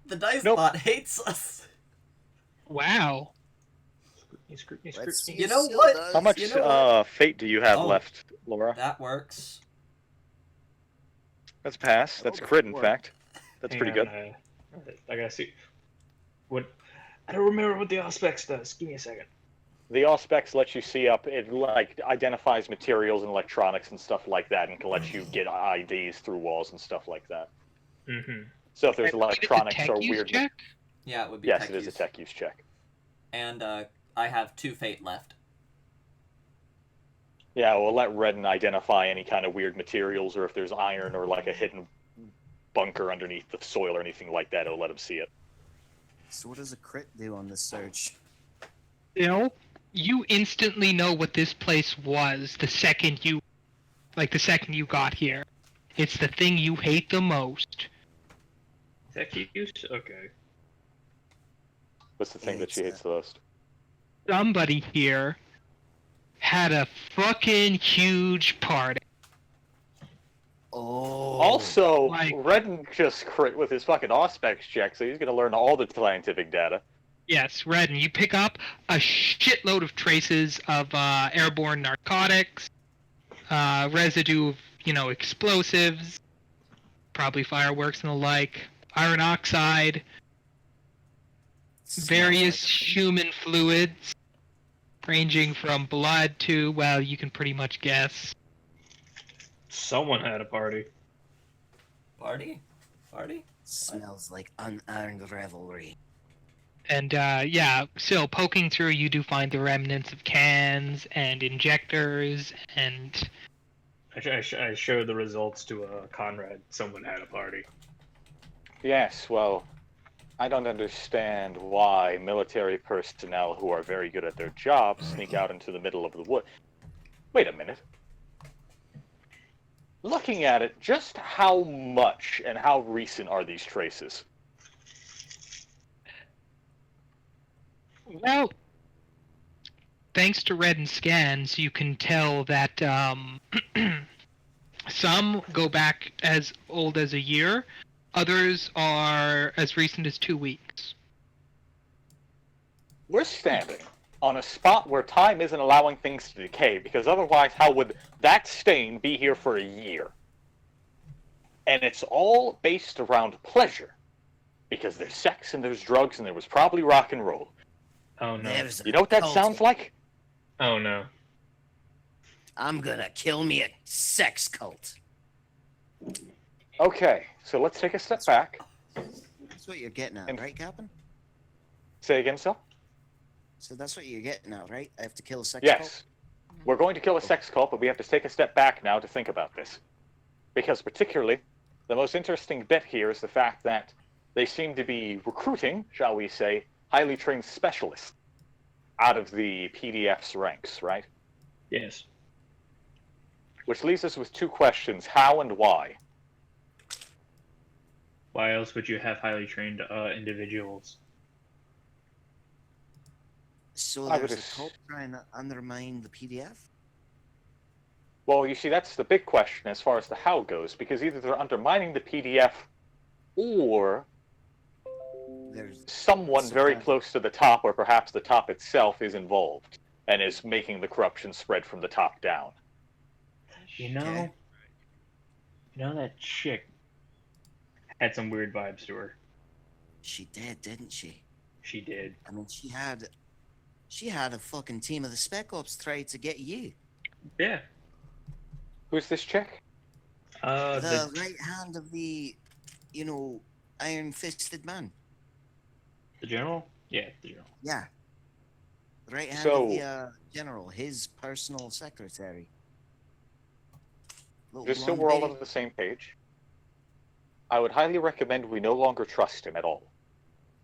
the dice Nope. bot hates us. Wow. Scrutiny, Let's scrutiny. see You know still what? does. How much You know what? fate do you have Oh. left, Laura? That works. That's pass. That's crit, in fact. That's Hang pretty on, good. I gotta see. What? I don't remember what the Auspex does. Give me a second. The Auspex lets you see up. It identifies materials and electronics and stuff like that, and can let you get IDs through walls and stuff like that. Mm-hmm. So if there's I believe it's a electronics tech or use weird, check? Yeah, it would be yes, tech it is use. a tech use check. And I have 2 fate left. Yeah, we'll let Redden identify any kind of weird materials, or if there's iron or like a hidden bunker underneath the soil or anything like that, it'll let him see it. So what does a crit do on this search? You you instantly know what this place was the second you got here. It's the thing you hate the most. Tech use? Okay. What's the thing that she hates the most? Somebody here had a fucking huge party. Oh. Also, like- Redden just crit with his fucking Auspex check, so he's gonna learn all the scientific data. Yes, Red, and you pick up a shitload of traces of airborne narcotics, residue of, explosives, probably fireworks and the like, iron oxide, Smells various like human fluids, ranging from blood to, well, you can pretty much guess. Someone had a party. Party? Party? smells like unearned revelry. And still poking through, you do find the remnants of cans and injectors, and I showed the results to Conrad. Someone had a party. Yes, well, I don't understand why military personnel who are very good at their job sneak out into the middle of the wood. Wait a minute. Looking at it, just how much and how recent are these traces? well, thanks to Red and scans, you can tell that some go back as old as a year, others are as recent as 2 weeks. We're standing on a spot where time isn't allowing things to decay, because otherwise how would that stain be here for a year? And it's all based around pleasure, because there's sex and there's drugs and there was probably rock and roll. Oh no. There's You know what that cult. sounds like? Oh no. I'm gonna kill me a sex cult. Okay, so let's take a step back. That's what you're getting at, And- right, Captain? Say again, Sal? So that's what you're getting at, right? I have to kill a sex Yes. cult? We're going to kill a sex cult, but we have to take a step back now to think about this. Because particularly, the most interesting bit here is the fact that they seem to be recruiting, shall we say, highly trained specialists out of the PDF's ranks, right? Yes. Which leaves us with two questions, how and why. Why else would you have highly trained individuals? So I would there's a ass- cult trying to undermine the PDF? Well, you see, that's the big question as far as the how goes, because either they're undermining the PDF or There's someone So very bad. close to the top, or perhaps the top itself, is involved and is making the corruption spread from the top down. You know, Okay. that chick had some weird vibes to her. she did, didn't she? She did. I mean, she had a fucking team of the Spec Ops try to get you. Yeah. Who's this chick? The right hand of the, iron-fisted man. the general. Yeah, the general. Yeah. The right hand So- of the general, his personal secretary. Little Just so blonde we're all lady. on the same page, I would highly recommend we no longer trust him at all,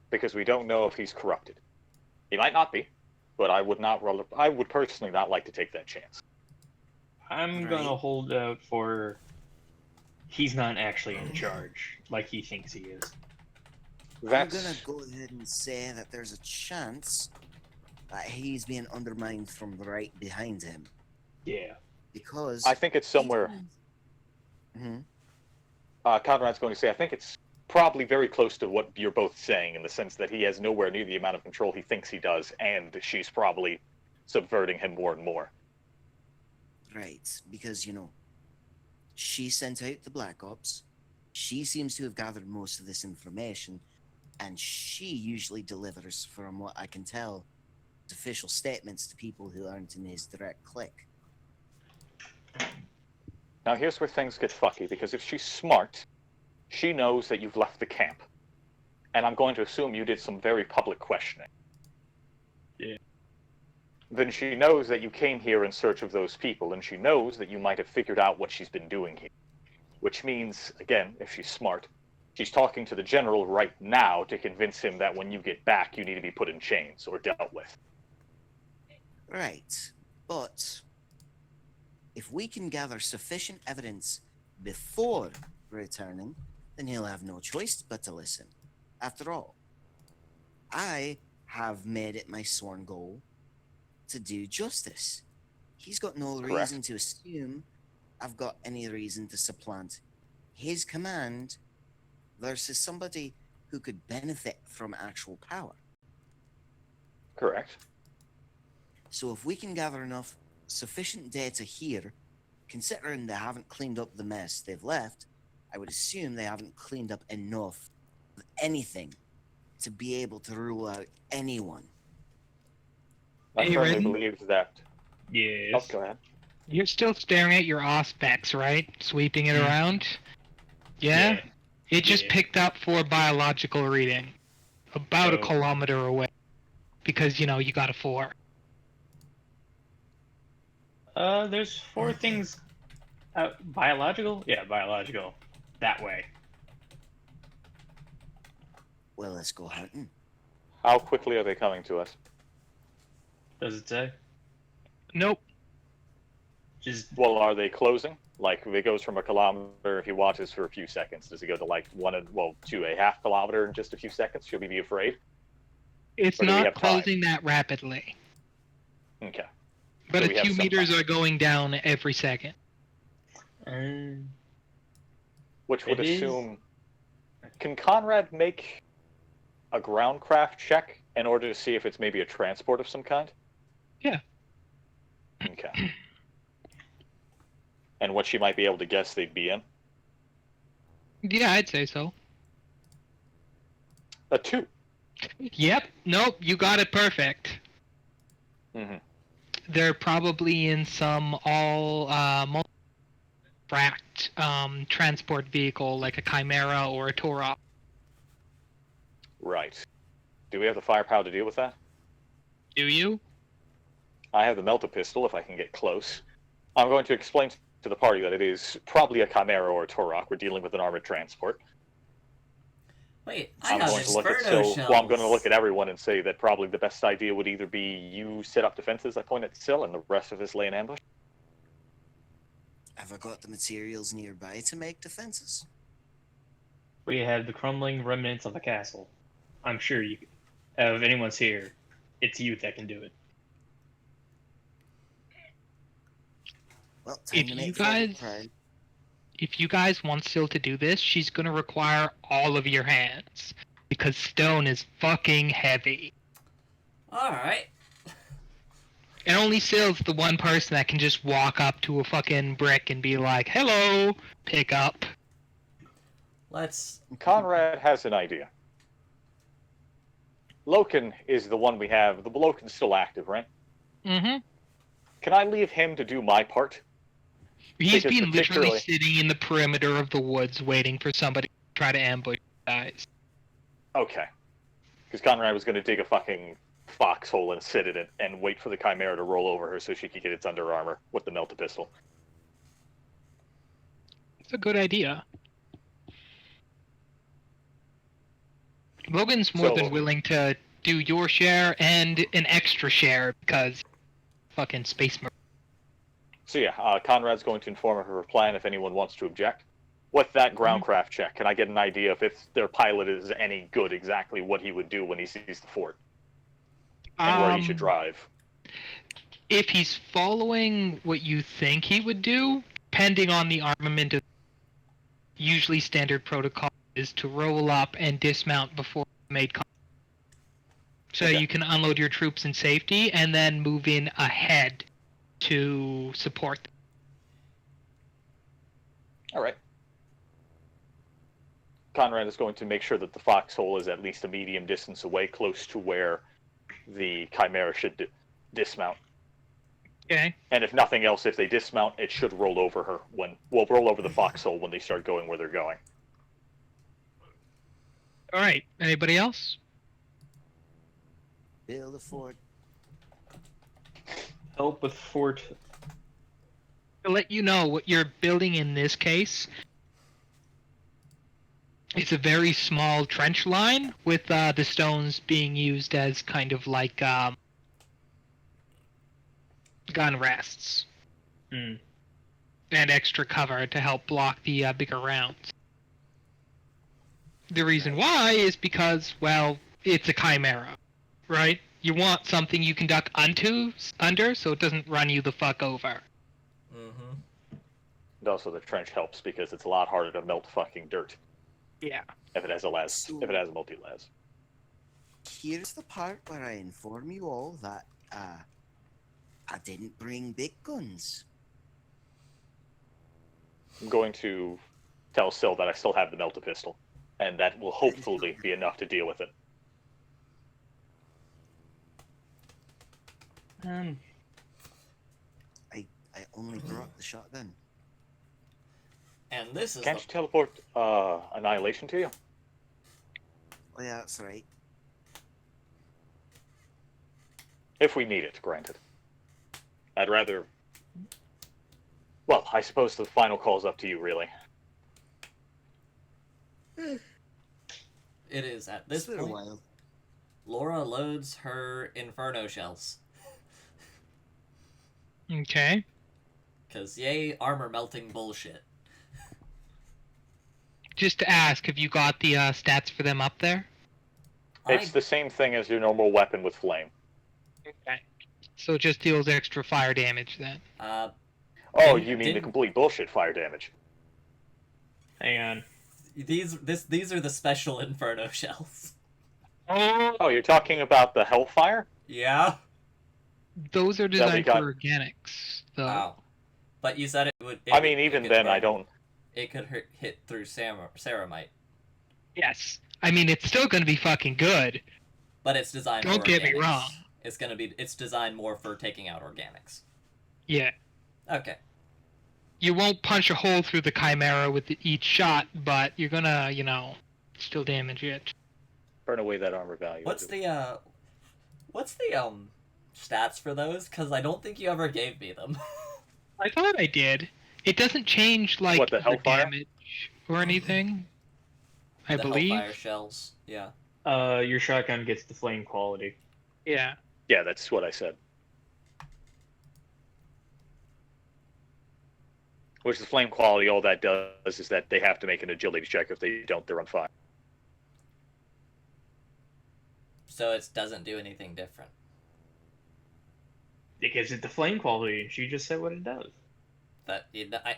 because we don't know if he's corrupted. He might not be, but I would personally not like to take that chance. I'm Right. gonna hold out for he's not actually in charge like he thinks he is. That's I'm gonna go ahead and say that there's a chance that he's being undermined from the right behind him. Yeah. Because I think it's somewhere. hmm Conrad's going to say, I think it's probably very close to what you're both saying, in the sense that he has nowhere near the amount of control he thinks he does, and she's probably subverting him more and more. Right, because she sent out the Black Ops. She seems to have gathered most of this information, and she usually delivers, from what I can tell, official statements to people who aren't in his direct clique. Now here's where things get fucky, because if she's smart, she knows that you've left the camp. And I'm going to assume you did some very public questioning. Yeah. Then she knows that you came here in search of those people, and she knows that you might have figured out what she's been doing here. Which means, again, if she's smart, she's talking to the general right now to convince him that when you get back, you need to be put in chains or dealt with. Right. But if we can gather sufficient evidence before returning, then he'll have no choice but to listen. After all, I have made it my sworn goal to do justice. He's got no Correct. reason to assume I've got any reason to supplant his command versus somebody who could benefit from actual power. Correct. So if we can gather enough sufficient data here, considering they haven't cleaned up the mess they've left, I would assume they haven't cleaned up enough of anything to be able to rule out anyone. I Hey, firmly Ridden? believe that. Yes. Oh, go ahead. You're still staring at your Auspex, right? Sweeping it Mhm. around? Yeah? It just Yeah. picked up for biological reading. About a Oh. kilometer away. Because, you got a 4. There's 4 things. Biological? Yeah, biological. That way. Well, let's go hunting. How quickly are they coming to us? Does it say? Nope. Just Well, are they closing? Like, if it goes from a kilometer, if he watches for a few seconds, does it go to like to a half kilometer in just a few seconds? Should we be afraid? It's Or do we not have time? closing that rapidly. Okay. But So a we have few some meters time. are going down every second. Which would It is- assume. Can Conrad make a groundcraft check in order to see if it's maybe a transport of some kind? Yeah. Okay. And what she might be able to guess they'd be in? Yeah, I'd say so. A 2. Yep. Nope. You got it perfect. Mm-hmm. They're probably in some all fract transport vehicle like a Chimera or a Torok. Right. Do we have the firepower to deal with that? Do you? I have the melta pistol if I can get close. I'm going to explain to the party that it is probably a Chimera or a Torok. We're dealing with an armored transport. Wait, I I'm have going to look at Inferno Syl. shells. Well, I'm going to look at everyone and say that probably the best idea would either be you set up defenses. I point at Syl, and the rest of us lay in ambush. Have I got the materials nearby to make defenses? we have the crumbling remnants of a castle. I'm sure you. If anyone's here, it's you that can do it. Well, time If to you make forward guys- pride. If you guys want Syl to do this, she's gonna require all of your hands. Because stone is fucking heavy. Alright. And only Syl's the one person that can just walk up to a fucking brick and be like, hello, pick up. Let's. Conrad has an idea. Loken is the one we have. The Loken's still active, right? Mm-hmm. Can I leave him to do my part? He's Because been literally particularly- sitting in the perimeter of the woods waiting for somebody to try to ambush you guys. Okay. Because Conrad was going to dig a fucking foxhole and sit in it and wait for the Chimera to roll over her so she could get its under armor with the melta pistol. It's a good idea. Logan's more So- than willing to do your share and an extra share because fucking space marine. So yeah, Conrad's going to inform her of her plan if anyone wants to object. With that groundcraft check, can I get an idea if their pilot is any good, exactly what he would do when he sees the fort? And where he should drive? If he's following what you think he would do, depending on the armament, usually standard protocol is to roll up and dismount before made contact. So Okay. you can unload your troops in safety and then move in ahead to support them. Alright. Conrad is going to make sure that the foxhole is at least a medium distance away, close to where the Chimera should dismount. Okay. And if nothing else, if they dismount, it should roll over her roll over the foxhole when they start going where they're going. All right. Anybody else? Build a fort. Help with fort. To let you know, what you're building in this case is a very small trench line with the stones being used as kind of like gun rests Hmm. and extra cover to help block the bigger rounds. The reason why is because, well, it's a chimera, right? You want something you can duck under so it doesn't run you the fuck over. Mm-hmm. And also the trench helps because it's a lot harder to melt fucking dirt Yeah. if it has a a multi-las. Here's the part where I inform you all that I didn't bring big guns. I'm going to tell Syl that I still have the melta pistol, and that will hopefully be enough to deal with it. I only brought the shotgun. And this is Can't you teleport Annihilation to you? Oh yeah, that's right. If we need it, granted. I'd rather... Well, I suppose the final call's up to you, really. It is at this It's been a point. while. Laura loads her Inferno shells. Okay. Cause yay, armor melting bullshit. Just to ask, have you got the stats for them up there? It's the same thing as your normal weapon with flame. Okay. So it just deals extra fire damage then. Uh, Oh, Didn't- you mean the didn't- complete bullshit fire damage. Hang on. these are the special Inferno shells. Oh, you're talking about the Hellfire? Yeah. Those are we designed got- for organics, though. Wow. But you said it would. I mean, even then, I don't... It could hit through ceramite, Yes. I mean, it's still going to be fucking good. but it's designed. Don't for get me organics. wrong. It's designed more for taking out organics. Yeah. Okay. You won't punch a hole through the Chimera with each shot, but you're gonna, still damage it. Burn away that armor value. What's the stats for those? Because I don't think you ever gave me them. I thought I did. It doesn't change, like, What, the your Hellfire? damage or anything. I The believe. Hellfire shells. Yeah. Your shotgun gets the flame quality. Yeah. Yeah, that's what I said. Which the flame quality, all that does is that they have to make an agility check. If they don't, they're on fire. So it doesn't do anything different. It gives it the flame quality. She just said what it does. I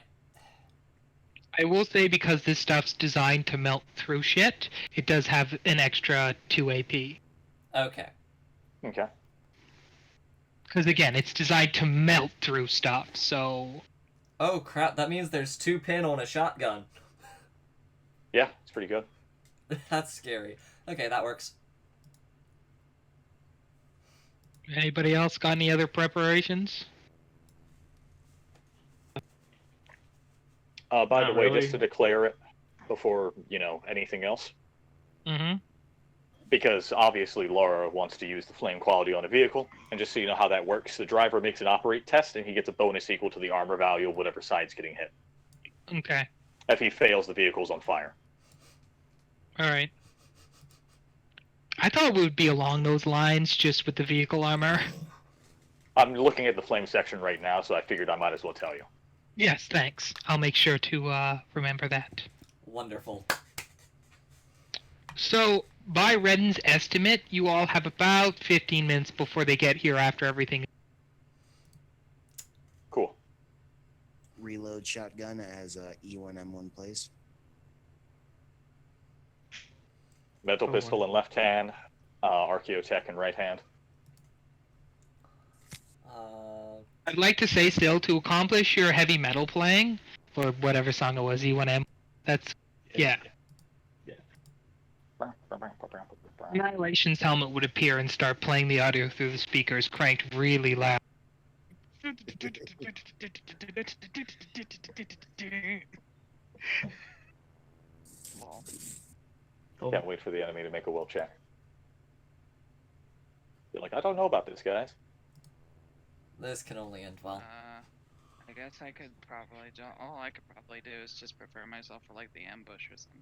will say, because this stuff's designed to melt through shit, it does have an extra 2 AP. Okay. Okay. Because, again, it's designed to melt through stuff, so... Oh crap! That means there's 2 pin on a shotgun. Yeah, it's pretty good. That's scary. Okay, that works. Anybody else got any other preparations? By Not the way, really. just to declare it before, anything else, Mm-hmm. because obviously Laura wants to use the flame quality on a vehicle, and just so you know how that works, the driver makes an operate test, and he gets a bonus equal to the armor value of whatever side's getting hit. Okay. If he fails, the vehicle's on fire. Alright. I thought it would be along those lines, just with the vehicle armor. I'm looking at the flame section right now, so I figured I might as well tell you. Yes, thanks. I'll make sure to remember that. Wonderful. So, by Redden's estimate, you all have about 15 minutes before they get here after everything. Cool. Reload shotgun as E1M1 plays. Metal Oh, pistol in left hand, Archaeotech in right hand. I'd like to say still, to accomplish your heavy metal playing, or whatever song it was, E1M, that's, yeah. Annihilation's helmet would appear and start playing the audio through the speakers, cranked really loud. Oh, Can't wait for the enemy to make a will check. You're like, I don't know about this, guys. This can only end well. I guess I could probably do. All I could probably do is just prepare myself for like the ambush or something.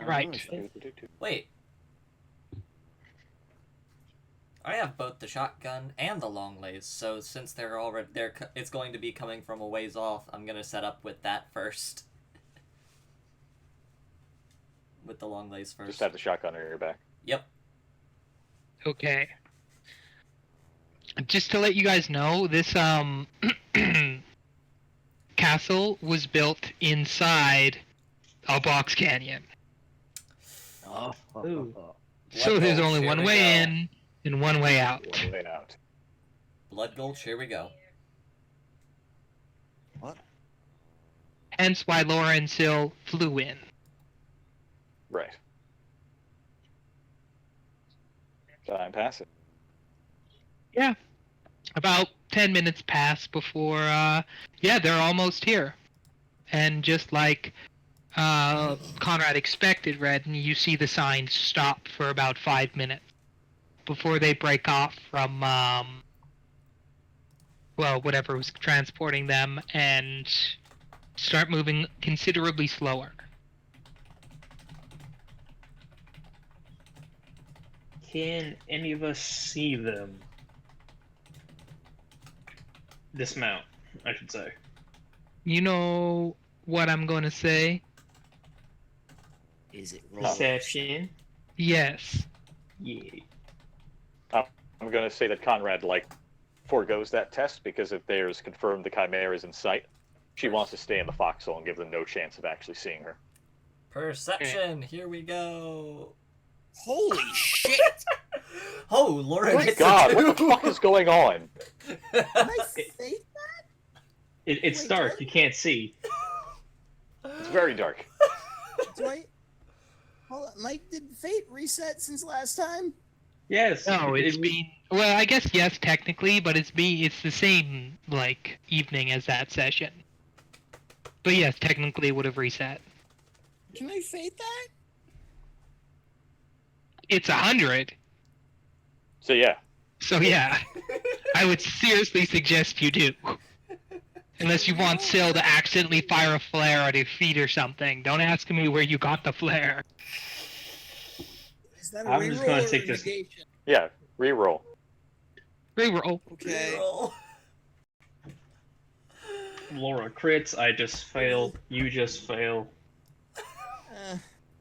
Right. Wait. I have both the shotgun and the long lays, so since they're already it's going to be coming from a ways off. I'm gonna set up with that first. With the long lays first. Just have the shotgun on your back. Yep. Okay. Just to let you guys know, this castle was built inside a box canyon. Oh. Ooh. So there's Gulch, only here one we way go. in and one way out. One way out. Blood Gulch, here we go. What? Hence why Laura and Syl flew in. Right. Time passes. Yeah. About 10 minutes pass before, they're almost here. And just like Conrad expected, Red, and you see the sign stop for about 5 minutes before they break off from, whatever was transporting them and start moving considerably slower. Can any of us see them? Dismount, I should say. You know what I'm going to say? Is it roll? Perception. Yes. Yeah. I'm going to say that Conrad, forgoes that test because if there's confirmed the Chimera is in sight, she wants to stay in the foxhole and give them no chance of actually seeing her. Perception, here we go. Holy shit! Oh, Laura Oh my gets god, a what the 2. fuck is going on? Can I say It's Wait, dark, what? you can't see. It's very dark. do I? Hold on, Mike, did fate reset since last time? Yes. No, it's it- been well. I guess yes, technically, but it's the same evening as that session. But yes, technically it would have reset. Can I fate that? It's 100, So yeah, so yeah, I would seriously suggest you do. Unless you want Syl to accidentally fire a flare at your feet or something. Don't ask me where you got the flare. Is that a I'm just reroll gonna or take a this- negation? yeah, reroll. Reroll. Okay. Reroll. Laura crits, I just fail, you just fail. At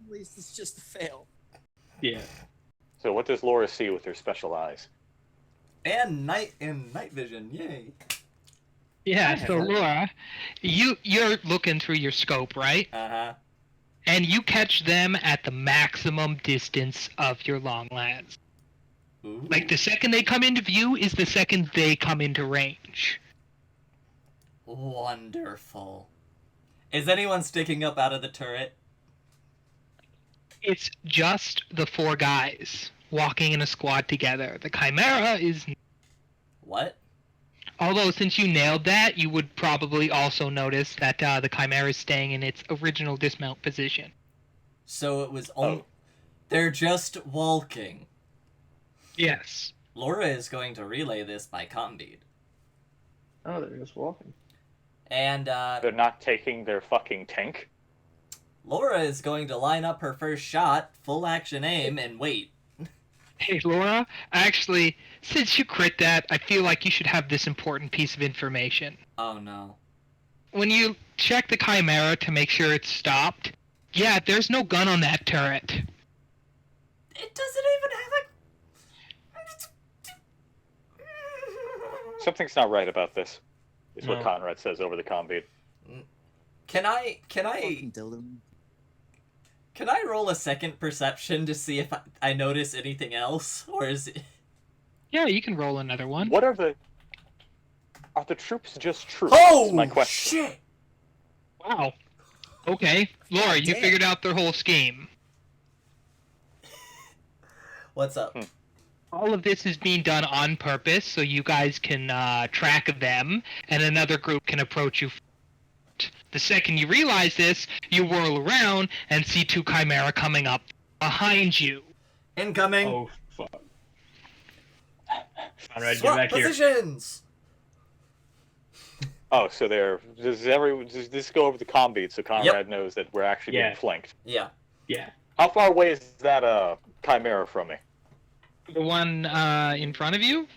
least it's just a fail. Yeah. So what does Laura see with her special eyes? And night vision, yay. Yeah. So Whatever. Laura, you're looking through your scope, right? Uh-huh. And you catch them at the maximum distance of your long lads. Ooh. Like the second they come into view is the second they come into range. Wonderful. Is anyone sticking up out of the turret? It's just the 4 guys walking in a squad together. The Chimera is... What? Although, since you nailed that, you would probably also notice that the Chimera is staying in its original dismount position. So it was Oh. They're just walking. Yes. Laura is going to relay this by combeat. Oh, they're just walking. And They're not taking their fucking tank? Laura is going to line up her first shot, full action aim, and wait. Hey, Laura, actually, since you crit that, I feel like you should have this important piece of information. Oh no. When you check the Chimera to make sure it's stopped, yeah, there's no gun on that turret. It doesn't even have Something's not right about this, is what No. Conrad says over the comm. Can I Fucking dildo. can I roll a second perception to see if I notice anything else? Or is it... Yeah, you can roll another one. What are the troops just troops? Oh is my question. shit! Wow. Okay, Laura, you damn. figured out their whole scheme. What's up? All of this is being done on purpose so you guys can track them, and another group can approach you. The second you realize this, you whirl around and see 2 Chimera coming up behind you. Incoming! Oh, fuck. Conrad, get Swap back here. positions! Oh, so does this go over the comm beat so Conrad knows that we're actually Yeah. being flanked? Yeah. Yeah. How far away is that Chimera from me? The one in front of you?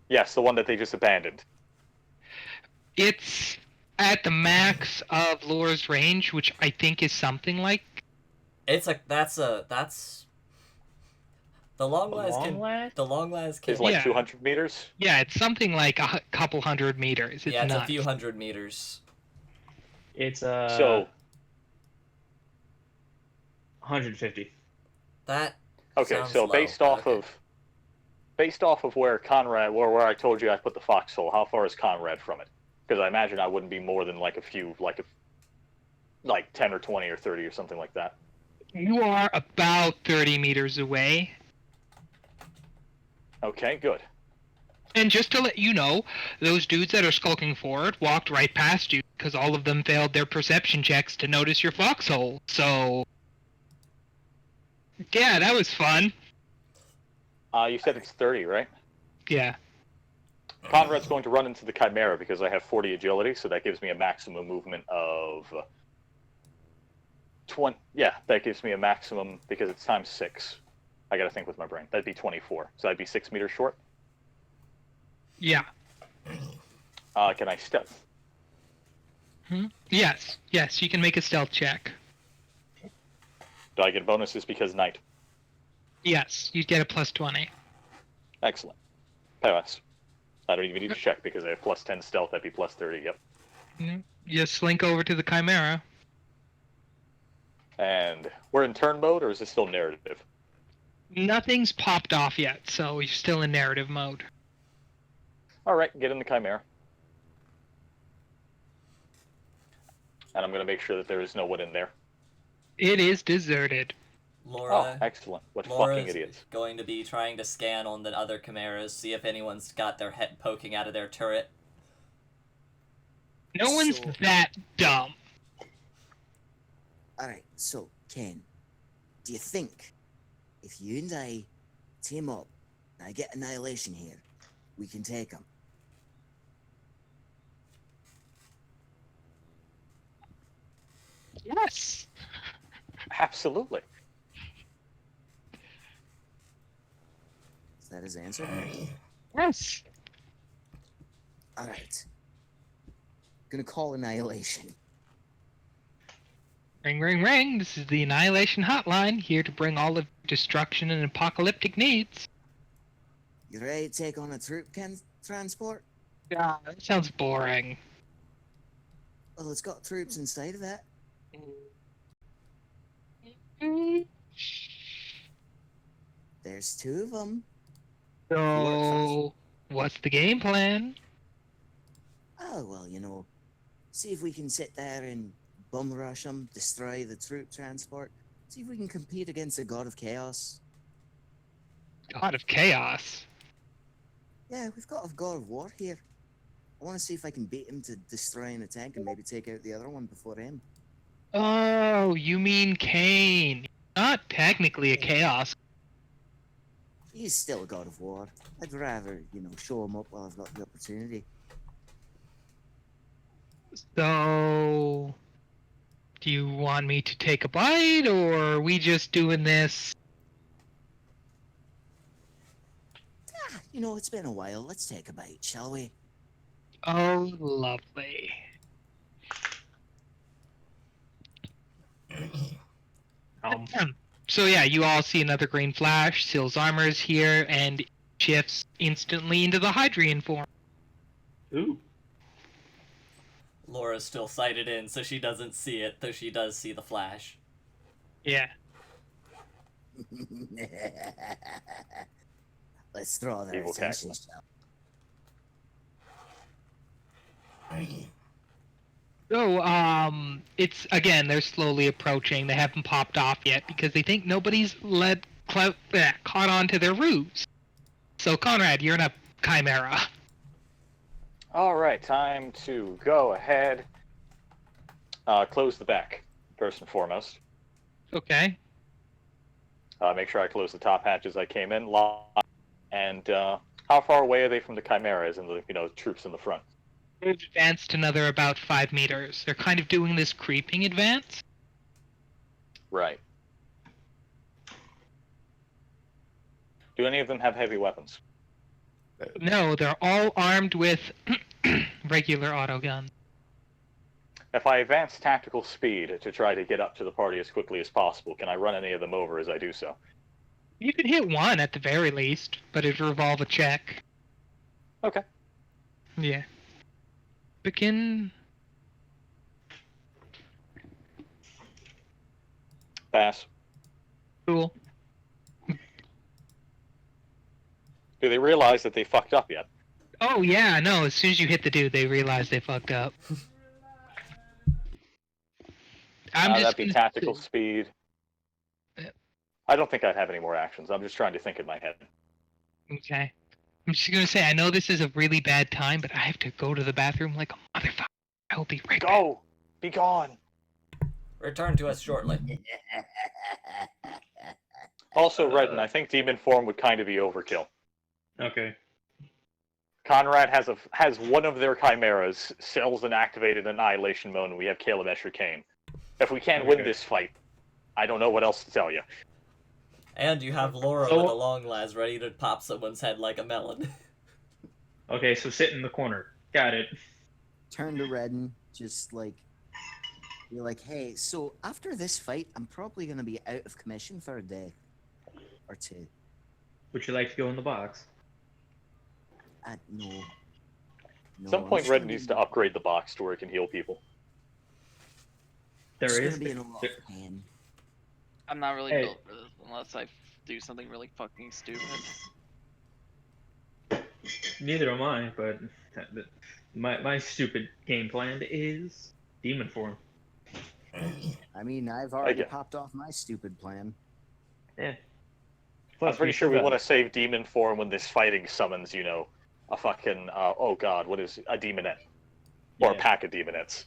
Yes, the one that they just abandoned. It's at the max of Lore's range, which I think is something like... It's a that's the long The last long can last? the long last can Is like Yeah. 200 meters. Yeah, it's something like a couple hundred meters. It's yeah, it's nuts. a few hundred meters. It's So 150. That okay, sounds so low, based but off okay. of where Conrad, where I told you I put the foxhole, how far is Conrad from it? Because I imagine I wouldn't be more than like a few, like 10 or 20 or 30 or something like that. You are about 30 meters away. Okay, good. And just to let you know, those dudes that are skulking forward walked right past you because all of them failed their perception checks to notice your foxhole. So, yeah, that was fun. You said it's 30, right? Yeah. Conrad's going to run into the Chimera because I have 40 agility, so that gives me a maximum movement of 20. Yeah, that gives me a maximum because it's times 6. I gotta think with my brain. That'd be 24. So that'd be 6 meters short. Yeah. Can I stealth? Yes. Yes, you can make a stealth check. Do I get bonuses because night? Yes, you'd get a plus 20. Excellent. Pass. I don't even need to check because I have plus 10 stealth. That'd be plus 30. Yep. You slink over to the Chimera. And we're in turn mode, or is it still narrative? Nothing's popped off yet, so you're still in narrative mode. All right, get in the Chimera. And I'm going to make sure that there is no one in there. It is deserted. Laura, Oh, excellent. What Laura's fucking idiots. going to be trying to scan on the other chimeras, see if anyone's got their head poking out of their turret. No one's So- that dumb. Alright, so, Ken, do you think if you and I team up and I get Annihilation here, we can take him? Yes. Absolutely. Is that his answer? Yes. Alright. Gonna call Annihilation. Ring, ring, ring. This is the Annihilation Hotline, here to bring all of destruction and apocalyptic needs. You ready to take on a troop transport? Yeah, that sounds boring. Well, it's got troops inside of it. There's 2 of them. So, what's the game plan? Oh, well, you know, see if we can sit there and bum rush them, destroy the troop transport. See if we can compete against the God of Chaos. God of Chaos. Yeah, we've got a God of War here. I want to see if I can beat him to destroying a tank and maybe take out the other one before him. Oh, you mean Kane. Not technically a Chaos. He's still a God of War. I'd rather, you know, show him up while I've got the opportunity. So, do you want me to take a bite, or are we just doing this? Ah, you know, it's been a while. Let's take a bite, shall we? Oh, lovely. So yeah, you all see another green flash. Sill's armor is here, and shifts instantly into the Hydrian form. Ooh. Laura's still sighted in, so she doesn't see it, though she does see the flash. Yeah. Let's draw their Evil attention, cackling. shall we? So, it's again, they're slowly approaching. They haven't popped off yet because they think nobody's caught on to their ruse. So, Conrad, you're in a Chimera. All right, time to go ahead. Close the back, first and foremost. Okay. Make sure I close the top hatch as I came in. Lock. And how far away are they from the Chimera, as in the troops in the front? They've advanced another about 5 meters. They're kind of doing this creeping advance. Right. Do any of them have heavy weapons? No, they're all armed with regular auto guns. If I advance tactical speed to try to get up to the party as quickly as possible, can I run any of them over as I do so? You could hit one at the very least, but it'd revolve a check. Okay. Yeah. Begin. Pass. Cool. Do they realize that they fucked up yet? Oh yeah, no. As soon as you hit the dude, they realize they fucked up. That'd be tactical say- speed. Yeah. I don't think I'd have any more actions. I'm just trying to think in my head. Okay. I'm just gonna say, I know this is a really bad time, but I have to go to the bathroom like a motherfucker. I will be right back. Go! Be gone! Return to us shortly. Also, Redden, I think demon form would kind of be overkill. Okay. Conrad has one of their chimeras, sells an activated annihilation mode, and we have Caleb Escher Kane. If we can't win Okay. this fight, I don't know what else to tell you. And you have Laura So- with a long las ready to pop someone's head like a melon. Okay, so sit in the corner. Got it. Turn to Redden, just like, you're like, hey, so after this fight, I'm probably going to be out of commission for a day or two. Would you like to go in the box? No. At some I'm point, just Redden gonna needs be- to upgrade the box to where it can heal people. There just is. gonna be in a lot there- of pain. I'm not really Hey. built for this unless I do something really fucking stupid. Neither am I, but my stupid game plan is demon form. I mean, I've already get- popped off my stupid plan. Yeah. I'm pretty sure we want to save demon form when this fighting summons, you know, a fucking, oh god, what is a demonette? Or a Yeah. pack of demonettes.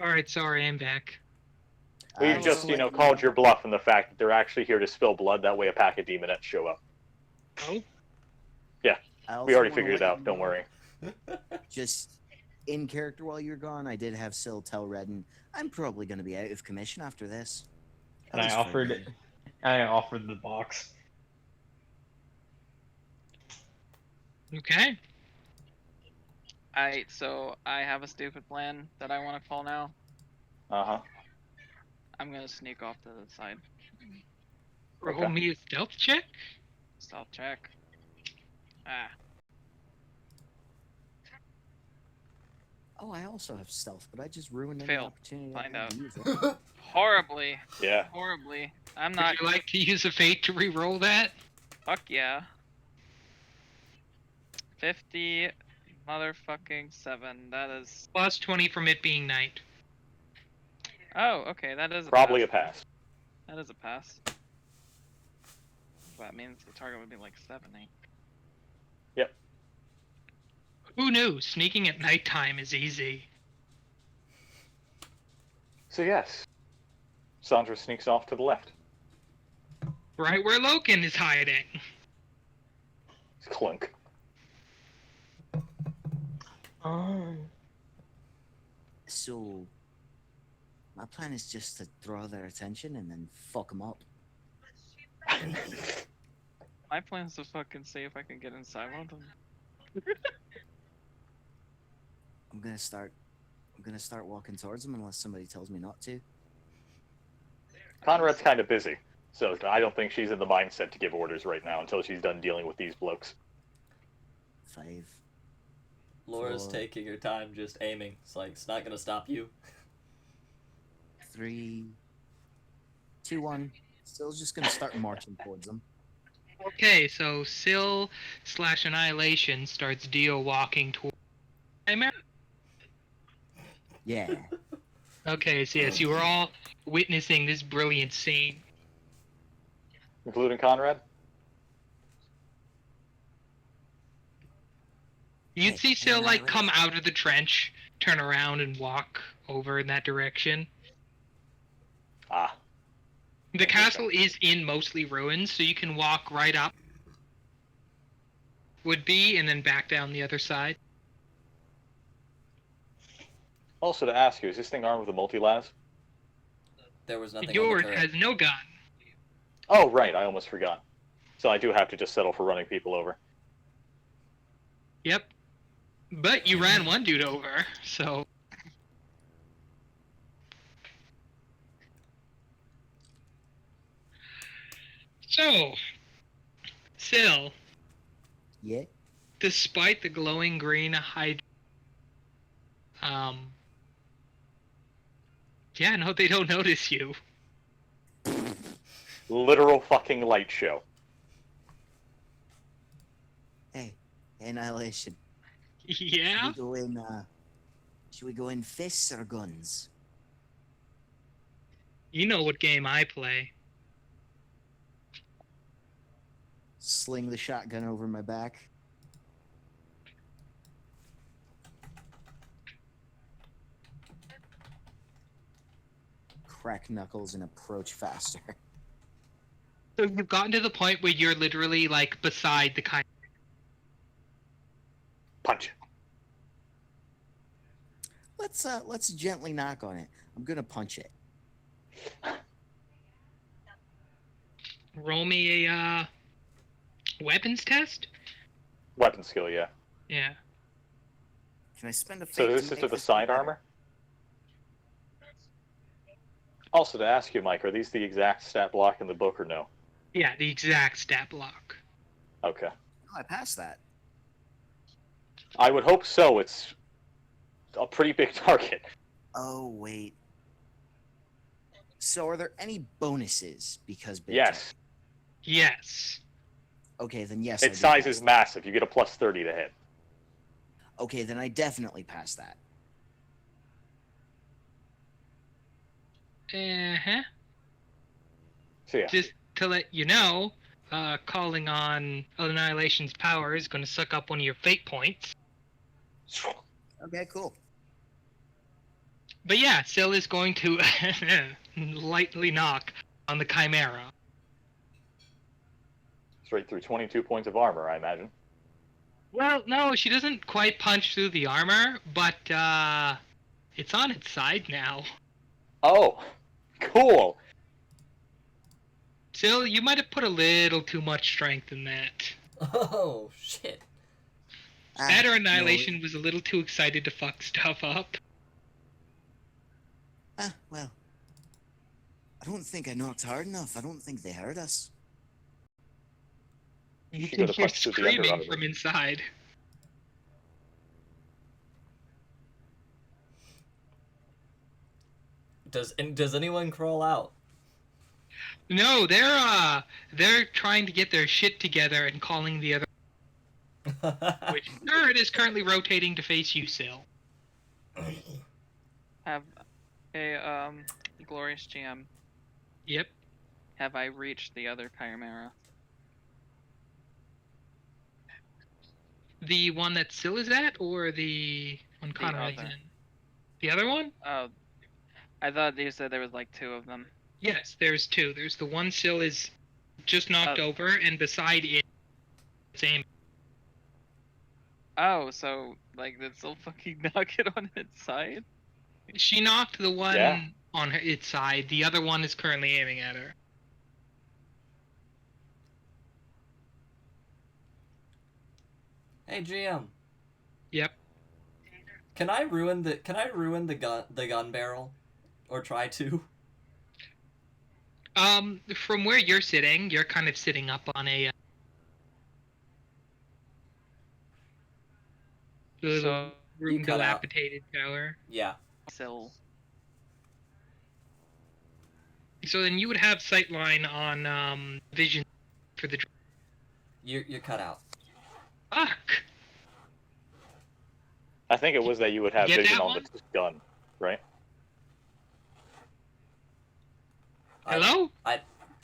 Alright, sorry, I'm back. We've I just, also you know, let called your bluff in the fact that they're actually here to spill blood, that way a pack of demonettes show up. Oh? I also We already wanna figured it let out, you don't know, worry. Just in character while you're gone, I did have Syl tell Redden, I'm probably going to be out of commission after this. At And I least for a offered day. the box. Okay. So I have a stupid plan that I want to call now. Uh-huh. I'm gonna sneak off to the side. Roll Okay. me a stealth check? Stealth check. Ah. Oh, I also have stealth, but I just ruined any Failed. opportunity. I Find had out. to use it. Horribly. Yeah. Horribly. I'm not. Would you like to use a fate to re-roll that? Fuck yeah. 50 motherfucking 7. That is. Plus 20 from it being night. Oh, okay. That is a Probably a pass. pass. That is a pass. That means the target would be like 70. Who knew? Sneaking at nighttime is easy. So yes, Sandra sneaks off to the left. Right where Loken is hiding. Clunk. So, my plan is just to draw their attention and then fuck them up. My plan is to fucking see if I can get inside one of them. I'm gonna start walking towards them unless somebody tells me not to. Conrad's kind of busy, so I don't think she's in the mindset to give orders right now until she's done dealing with these blokes. 5. Laura's 4, taking her time just aiming. It's like, it's not gonna stop you. 3, 2, 1. Still just gonna start marching towards them. Okay, so Syl / Annihilation starts Dio walking toward Chimera. Yeah. Okay, so yes, you were all witnessing this brilliant scene. Including Conrad? You'd Hey, see Syl like come Annihilation. out of the trench, turn around and walk over in that direction. Ah. The castle is in mostly ruins, so you can walk right up. Would be, and then back down the other side. Also to ask you, is this thing armed with a multi-las? There was nothing on Yours the turret. has no gun. Oh, right, I almost forgot. So I do have to just settle for running people over. Yep. But you ran one dude over, so... So, Sil, Yeah. despite the glowing green yeah, no, they don't notice you. Literal fucking light show. Hey, Annihilation. Yeah? Should we go in fists or guns? You know what game I play. Sling the shotgun over my back. Crack knuckles and approach faster. So you've gotten to the point where you're literally, like, beside the kind. Punch. Let's gently knock on it. I'm gonna punch it. Roll me a, weapons test? Weapon skill, yeah. Yeah. Can I spend a fate So to this is make to the this side better? armor? Also, to ask you, Mike, are these the exact stat block in the book or no? Yeah, the exact stat block. Okay. Oh, I passed that. I would hope so. It's a pretty big target. Oh wait. So are there any bonuses because big Yes. target? Yes. Okay, then yes. I Its do size pass is that. massive. You get a plus 30 to hit. Okay, then I definitely pass that. Uh-huh. So yeah. Just to let you know, calling on Annihilation's power is going to suck up one of your fate points. Okay, cool. But yeah, Sil is going to lightly knock on the Chimera. Straight through 22 points of armor, I imagine. Well, no, she doesn't quite punch through the armor, but it's on its side now. Oh, cool. Sil, you might have put a little too much strength in that. Oh, shit. That or no, Annihilation was a little too excited to fuck stuff up. well. I don't think I knocked hard enough. I don't think they heard us. You She can got a hear punch through the screaming underarm. from inside. Does anyone crawl out? No, they're trying to get their shit together and calling the other. Which third is currently rotating to face you, Sil. Have a glorious GM. Yep. Have I reached the other Chimera? The one that Sil is at, or the one Conrad's other. in? The other one? Oh, I thought you said there was like two of them. Yes, there's two. There's the one Sil is just knocked over, and beside it, it's aiming. Oh, so like did still fucking knock it on its side? She knocked the one Yeah. on its side. The other one is currently aiming at her. Hey, GM. Yep. Can I ruin the gun barrel, or try to? From where you're sitting, you're kind of sitting up on a little So room you cut out. dilapidated tower. Yeah. still So then you would have sightline on vision for the. You cut out. Fuck. I think it was that you would have Get vision that on one? the gun, right? Hello?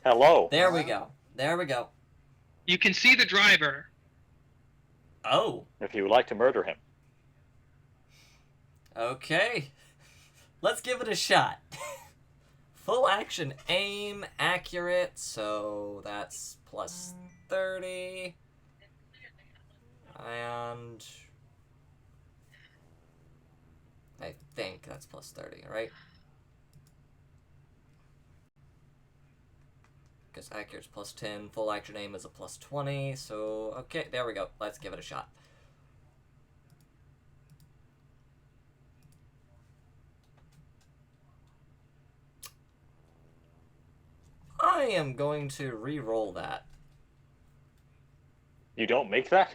Hello. There we go. There we go. You can see the driver. Oh. If you would like to murder him. Okay. Let's give it a shot. Full action aim, accurate, so that's plus 30. And I think that's plus 30, right? because accurate's plus 10. Full action aim is a plus 20. So, okay, there we go. Let's give it a shot. I am going to re-roll that. You don't make that?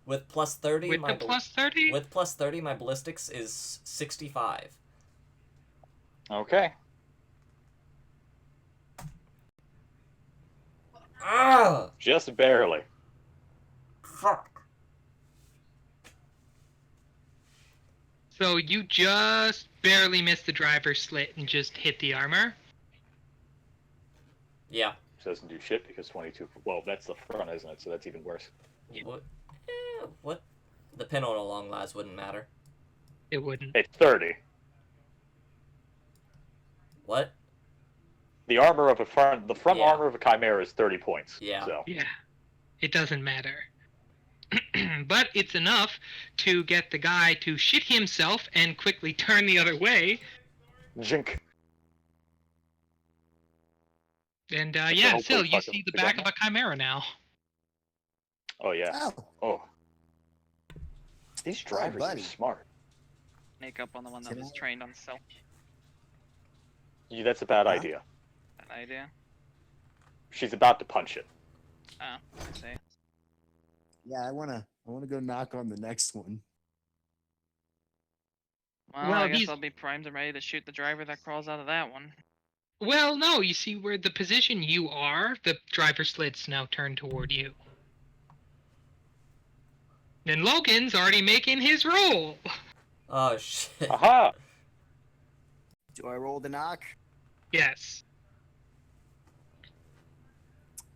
With plus 30, With the plus 30? with plus 30, my ballistics is 65. Okay. Ah! Just barely. Fuck. So you just barely missed the driver's slit and just hit the armor? Yeah. Doesn't do shit because 22. Well, that's the front, isn't it? So that's even worse. What? What? The pin on a long last wouldn't matter. It wouldn't. It's 30. What? The armor of the front Yeah. armor of a chimera is 30 points. Yeah. So. Yeah. It doesn't matter. But it's enough to get the guy to shit himself and quickly turn the other way. Jink. And So yeah, hopefully Sil, you fuck see him the to back death. of a chimera now. Oh yeah. Oh, Oh. These drivers are buddy. smart. Make up on the one that was trained on stealth. Yeah, that's a bad Huh? idea. An idea? She's about to punch it. Oh, I see. yeah. I wanna go knock on the next one. Well, Well, I guess these- I'll be primed and ready to shoot the driver that crawls out of that one. Well, no, you see where the position you are, the driver slit's now turned toward you. And Logan's already making his roll. Oh, shit. Aha! Do I roll the knock? Yes.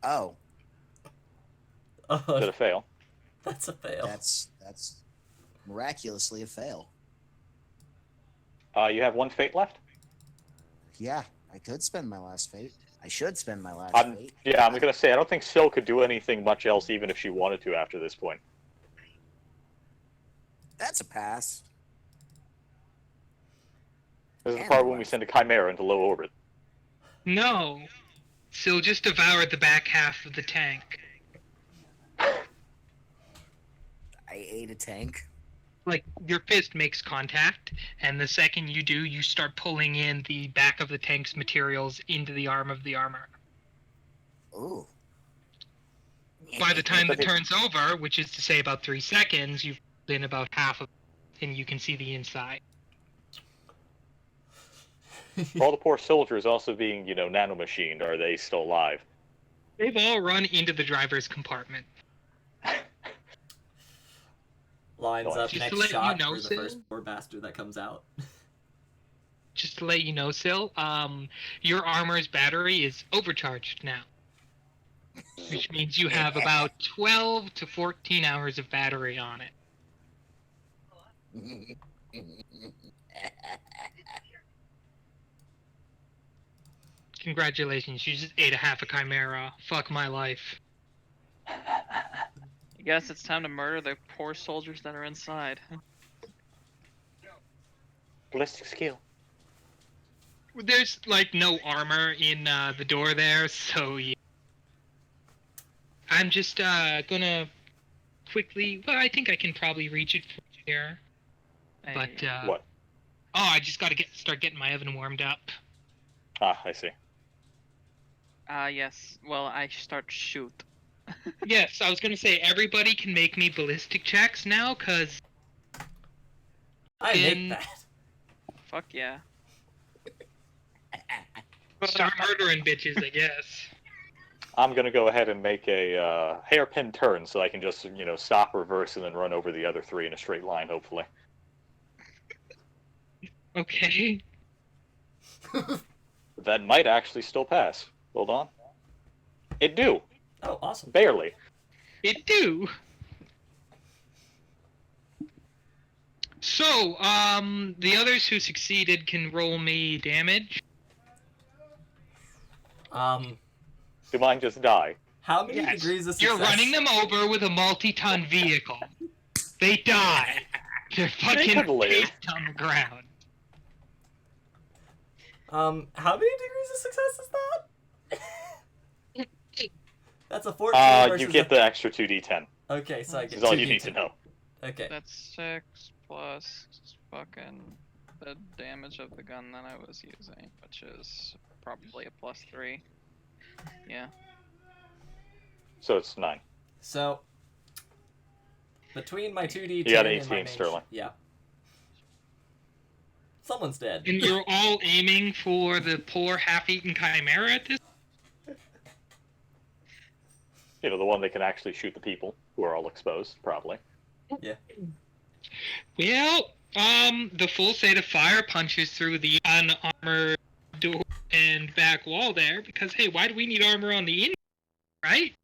Oh, Did Oh, it fail? that's a fail. that's miraculously a fail. You have one fate left? Yeah, I could spend my last fate. I should spend my last I'm fate. gonna say I don't think Sil could do anything much else even if she wanted to after this point. That's a pass. This is the And part when we left. send a chimera into low orbit. No. Sil just devoured the back half of the tank. I ate a tank. Like, your fist makes contact, and the second you do, you start pulling in the back of the tank's materials into the arm of the armor. Ooh. By the time it turns over, which is to say about 3 seconds, you've been about half of it, and you can see the inside. All the poor soldiers also being, nanomachined, are they still alive? They've all run into the driver's compartment. Lines Just up to next let you shot know, for the Sil. first poor bastard that comes out. Just to let you know, Sil, your armor's battery is overcharged now. Which means you have about 12 to 14 hours of battery on it. Congratulations, you just ate a half a chimera. Fuck my life. I guess it's time to murder the poor soldiers that are inside. Ballistic skill. There's, like, no armor in the door there, so yeah. I'm just gonna quickly... Well, I think I can probably reach it from here. But, Hey, What? Oh, I just gotta start getting my oven warmed up. Ah, I see. yes. Well, I start to shoot. Yes, I was gonna say, everybody can make me ballistic checks now, cause... I In- make that. Fuck yeah. Start murdering bitches, I guess. I'm gonna go ahead and make a hairpin turn so I can just, stop, reverse, and then run over the other three in a straight line, hopefully. Okay. That might actually still pass. Hold on. It do. Oh, awesome. Barely. It do. So, the others who succeeded can roll me damage. Do mine just die? How many Yes. degrees of You're success? running them over with a multi-ton vehicle. They die. They're fucking could live. pissed on the ground. How many degrees of success is that? That's a 14 versus You get the extra 2d10. Okay, so I get This is all 2d10. you need to know. Okay. That's 6 plus fucking the damage of the gun that I was using, which is probably a +3. Yeah. So it's 9. So, between my 2d10 You got and my 18, mage... Sterling. Yeah. Someone's dead. And you're all aiming for the poor half-eaten chimera at this. You know, the one that can actually shoot the people who are all exposed, probably. Yeah. Well, the full set of fire punches through the unarmored door and back wall there, because hey, why do we need armor on the inside, right?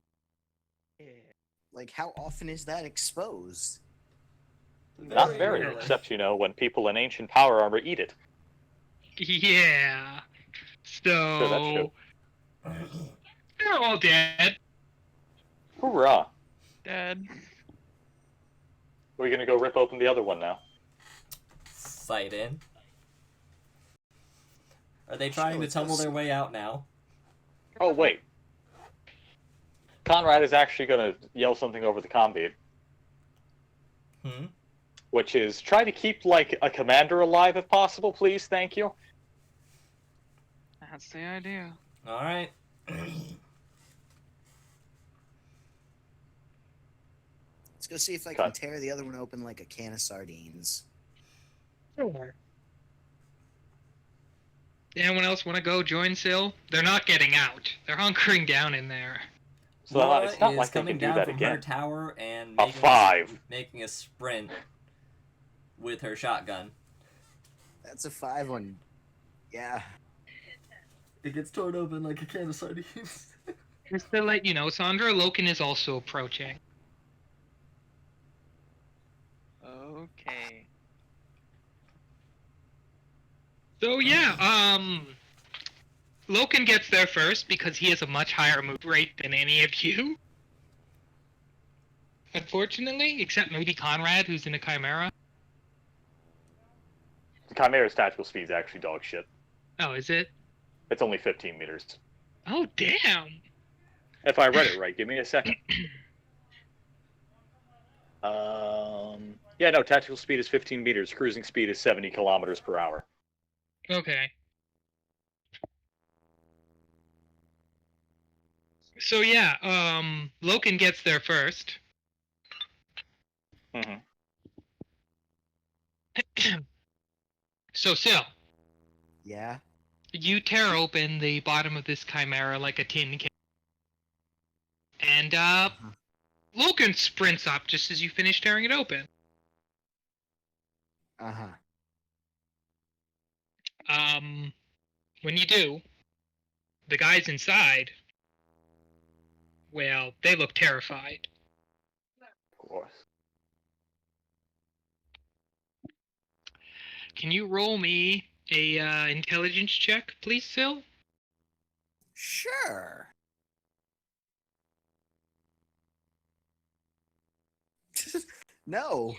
Like, how often is that exposed? Not very, rarely. except, you know, when people in ancient power armor eat it. Yeah. Sure, that's true. They're all dead. Hoorah! Dead. We're gonna go rip open the other one now. Sight in. Are they trying to tumble their way out now? Oh, wait. Conrad is actually gonna yell something over the comm. Hmm? Which is, try to keep, like, a commander alive if possible, please, thank you. That's the idea. Alright. Let's go see if I can Cut. tear the other one open like a can of sardines. Sure. Anyone else want to go join Syl? They're not getting out. They're hunkering down in there. So Laura it's not is like they coming can do down that from her again. tower and A 5. making a sprint with her shotgun. That's a 5 on... Yeah. It gets torn open like a can of sardines. Just to let you know, Sandra Loken is also approaching. Okay. So yeah, Loken gets there first because he has a much higher move rate than any of you. Unfortunately, except maybe Conrad, who's in a Chimera. The Chimera's tactical speed is actually dog shit. Oh, is it? It's only 15 meters. Oh, damn! If I read it right, give me a second. Yeah, no, tactical speed is 15 meters. Cruising speed is 70 kilometers per hour. Okay. So yeah, Loken gets there first. Mm-hmm. So Syl, Yeah? you tear open the bottom of this Chimera like a tin can. And, Loken sprints up just as you finish tearing it open. Uh-huh. When you do, the guys inside, well, they look terrified. Of course. Can you roll me a intelligence check, please, Syl? Sure. No.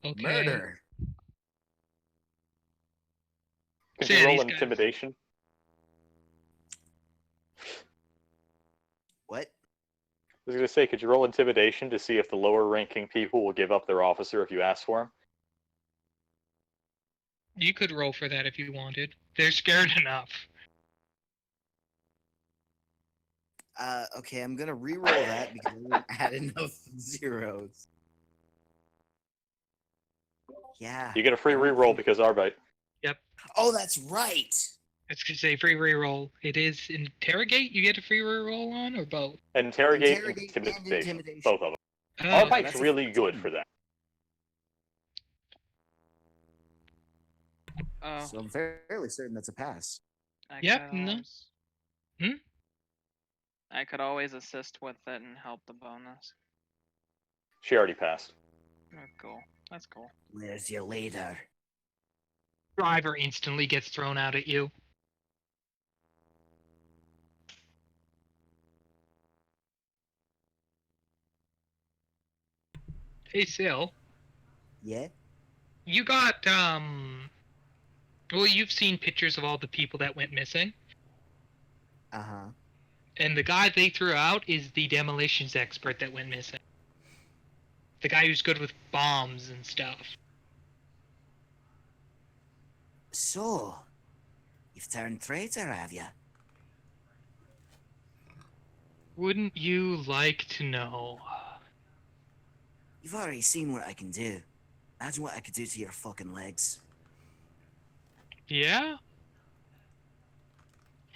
Okay. Murder. Could Say you roll these guys. intimidation? What? I was going to say, could you roll intimidation to see if the lower ranking people will give up their officer if you ask for him? You could roll for that if you wanted. They're scared enough. Okay, I'm gonna re-roll that because I didn't add enough zeros. Yeah. You get a free reroll because Arbite. Oh, that's right! It's gonna say free reroll. It is interrogate. You get a free reroll on, or both? Interrogate and Interrogate and intimidation. intimidation. Both of them. Oh, Arbite's that's a really 15. good for that. Oh. So I'm fairly certain that's a pass. I Yep, could no. always- Hmm? I could always assist with it and help the bonus. She already passed. Oh, cool. That's cool. Where's your leader? driver instantly gets thrown out at you. Hey, Sil. Yeah? You got, Well, you've seen pictures of all the people that went missing, Uh-huh. and the guy they threw out is the demolitions expert that went missing. The guy who's good with bombs and stuff. So, you've turned traitor, have you? Wouldn't you like to know? You've already seen what I can do. Imagine what I could do to your fucking legs. Yeah?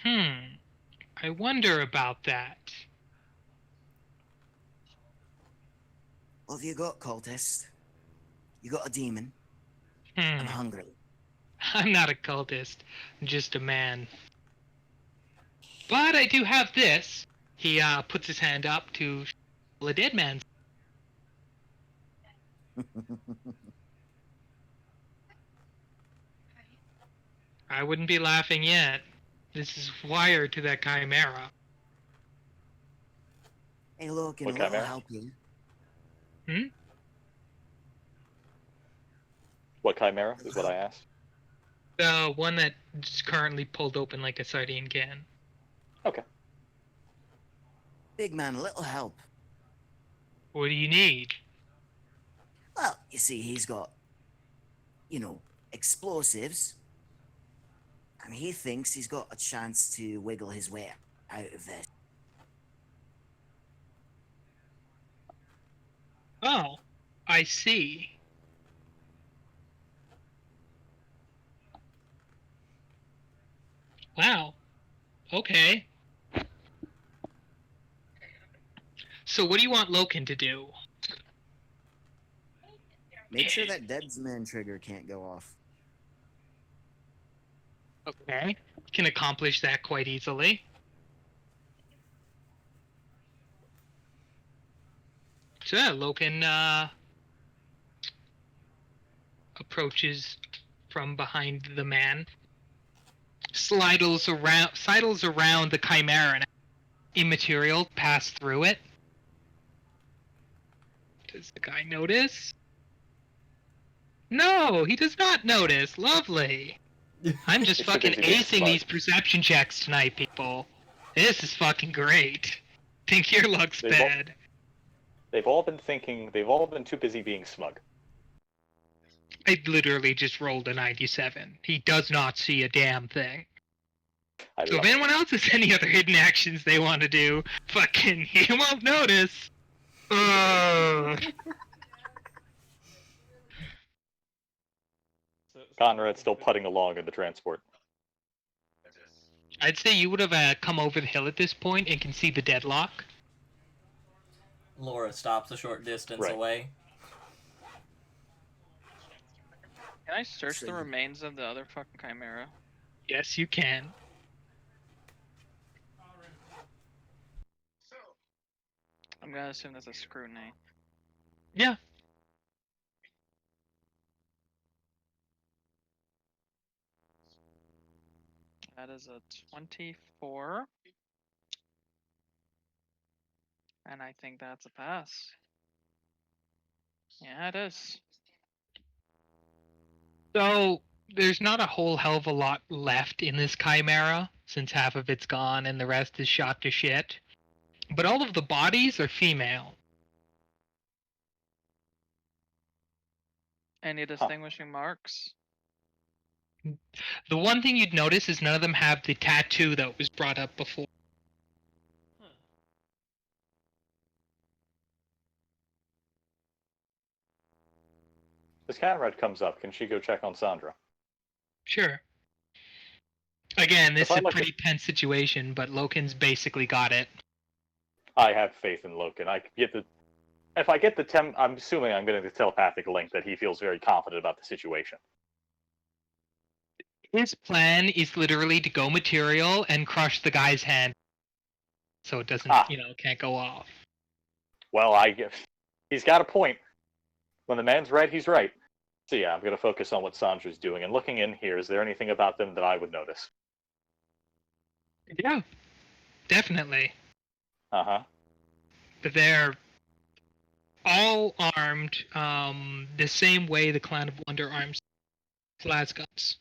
I wonder about that. What have you got, cultist? You got a demon? Hmm. I'm hungry. I'm not a cultist, I'm just a man. But I do have this. He puts his hand up to a dead man's. I wouldn't be laughing yet. This is wired to that chimera. Hey, look, What a little chimera? help you. What chimera is what I asked? The one that's currently pulled open like a sardine can. Okay. Big man, a little help. What do you need? Well, you see, he's got, explosives. And he thinks he's got a chance to wiggle his way out of this. Oh, I see. Wow. Okay. So what do you want Loken to do? Make sure that Deadsman trigger can't go off. Okay. Can accomplish that quite easily. So yeah, Loken approaches from behind the man, sidles around the chimera, and immaterial pass through it. Does the guy notice? No, he does not notice. Lovely. I'm just He's too fucking busy being acing smart. these perception checks tonight, people. This is fucking great. Think your luck's They've all- bad. They've all been too busy being smug. I literally just rolled a 97. He does not see a damn thing. I So if love it. anyone else has any other hidden actions they want to do, fucking he won't notice. Conrad's still putting along in the transport. I'd say you would have come over the hill at this point and can see the deadlock. Laura stops a short distance Right. away. Can I search the So- remains of the other fucking chimera? Yes, you can. I'm gonna assume that's a scrutiny. Yeah. That is a 24. And I think that's a pass. Yeah, it is. So there's not a whole hell of a lot left in this chimera, since half of it's gone and the rest is shot to shit. But all of the bodies are female. Any distinguishing marks? The one thing you'd notice is none of them have the tattoo that was brought up before. As Conrad comes up, can she go check on Sandra? Sure. Again, this If is I a look pretty tense situation, but Loken's basically got it. I have faith in Loken. If I get the I'm assuming I'm getting the telepathic link that he feels very confident about the situation. His plan is literally to go material and crush the guy's hand, so it doesn't, can't go off. Well, he's got a point. When the man's right, he's right. So yeah, I'm going to focus on what Sandra's doing. And looking in here, is there anything about them that I would notice? Yeah, definitely. Uh-huh. But they're all armed the same way the Clan of Wonder arms las guns.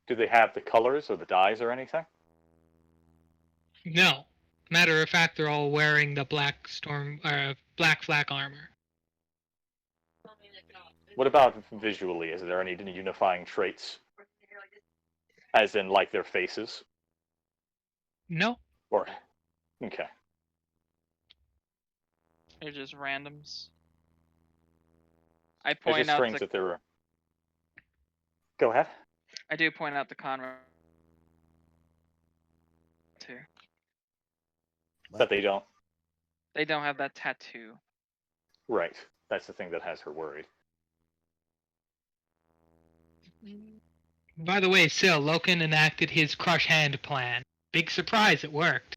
Do they have the colors or the dyes or anything? No. Matter of fact, they're all wearing the black flak armor. What about visually? Is there any unifying traits? As in, like, their faces? No. Or... Okay. They're just randoms. I It's point just out strange the. that there were... Go ahead. I do point out the Conrad too. That they don't. They don't have that tattoo. Right. That's the thing that has her worried. By the way, Sil, Loken enacted his crush hand plan. Big surprise, it worked.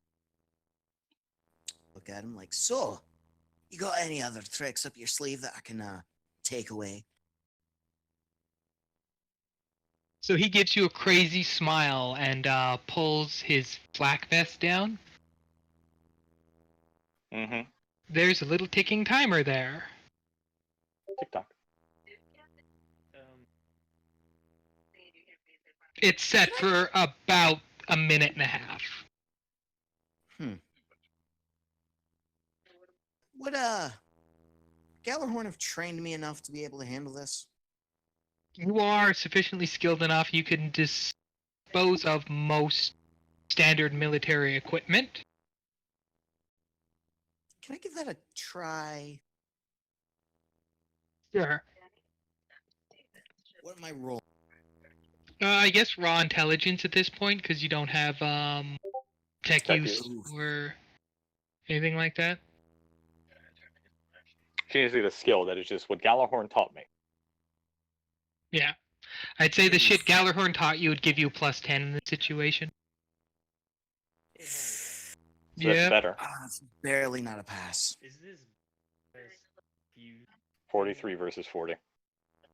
Look at him like, so, you got any other tricks up your sleeve that I can take away? So he gives you a crazy smile and pulls his flak vest down. Mm-hmm. There's a little ticking timer there. TikTok. It's set for about a minute and a half. Would Gallarhorn have trained me enough to be able to handle this? You are sufficiently skilled enough you can dispose of most standard military equipment. Can I give that a try? Sure. What am I rolling? I guess raw intelligence at this point, because you don't have tech Tech use use. or anything like that. She needs to get a skill that is just what Galahorn taught me. Yeah. I'd say the Oof. shit Gallarhorn taught you would give you a plus 10 in this situation. So Yeah. that's better. It's barely not a pass. Is this best fuse? 43 versus 40.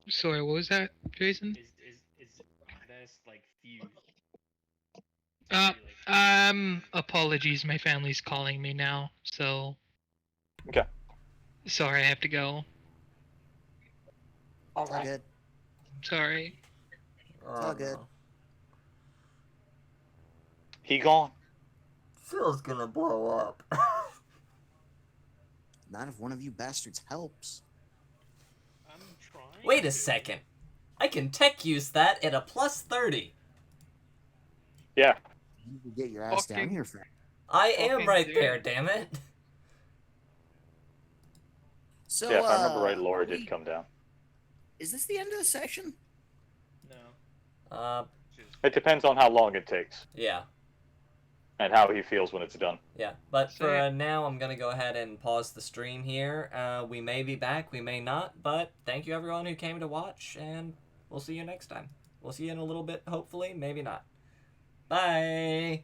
Sorry, what was that, Jason? Is best like fuse? Apologies, my family's calling me now, so... Okay. Sorry, I have to go. All It's all good. Sorry. Oh, all good. no. He gone. Phil's gonna blow up. Not if one of you bastards helps. I'm trying. Wait a second. I can tech use that at a plus 30. Yeah. You can get your ass down Fucking- here, friend. I am Fucking right dude. there, damn it. So, Yeah, if I remember right, are Laura we- did come down. Is this the end of the session? No. It depends on how long it takes Yeah. and how he feels when it's done. Yeah, but for So- now, I'm gonna go ahead and pause the stream here. We may be back, we may not, but thank you everyone who came to watch, and we'll see you next time. We'll see you in a little bit, hopefully, maybe not. Bye!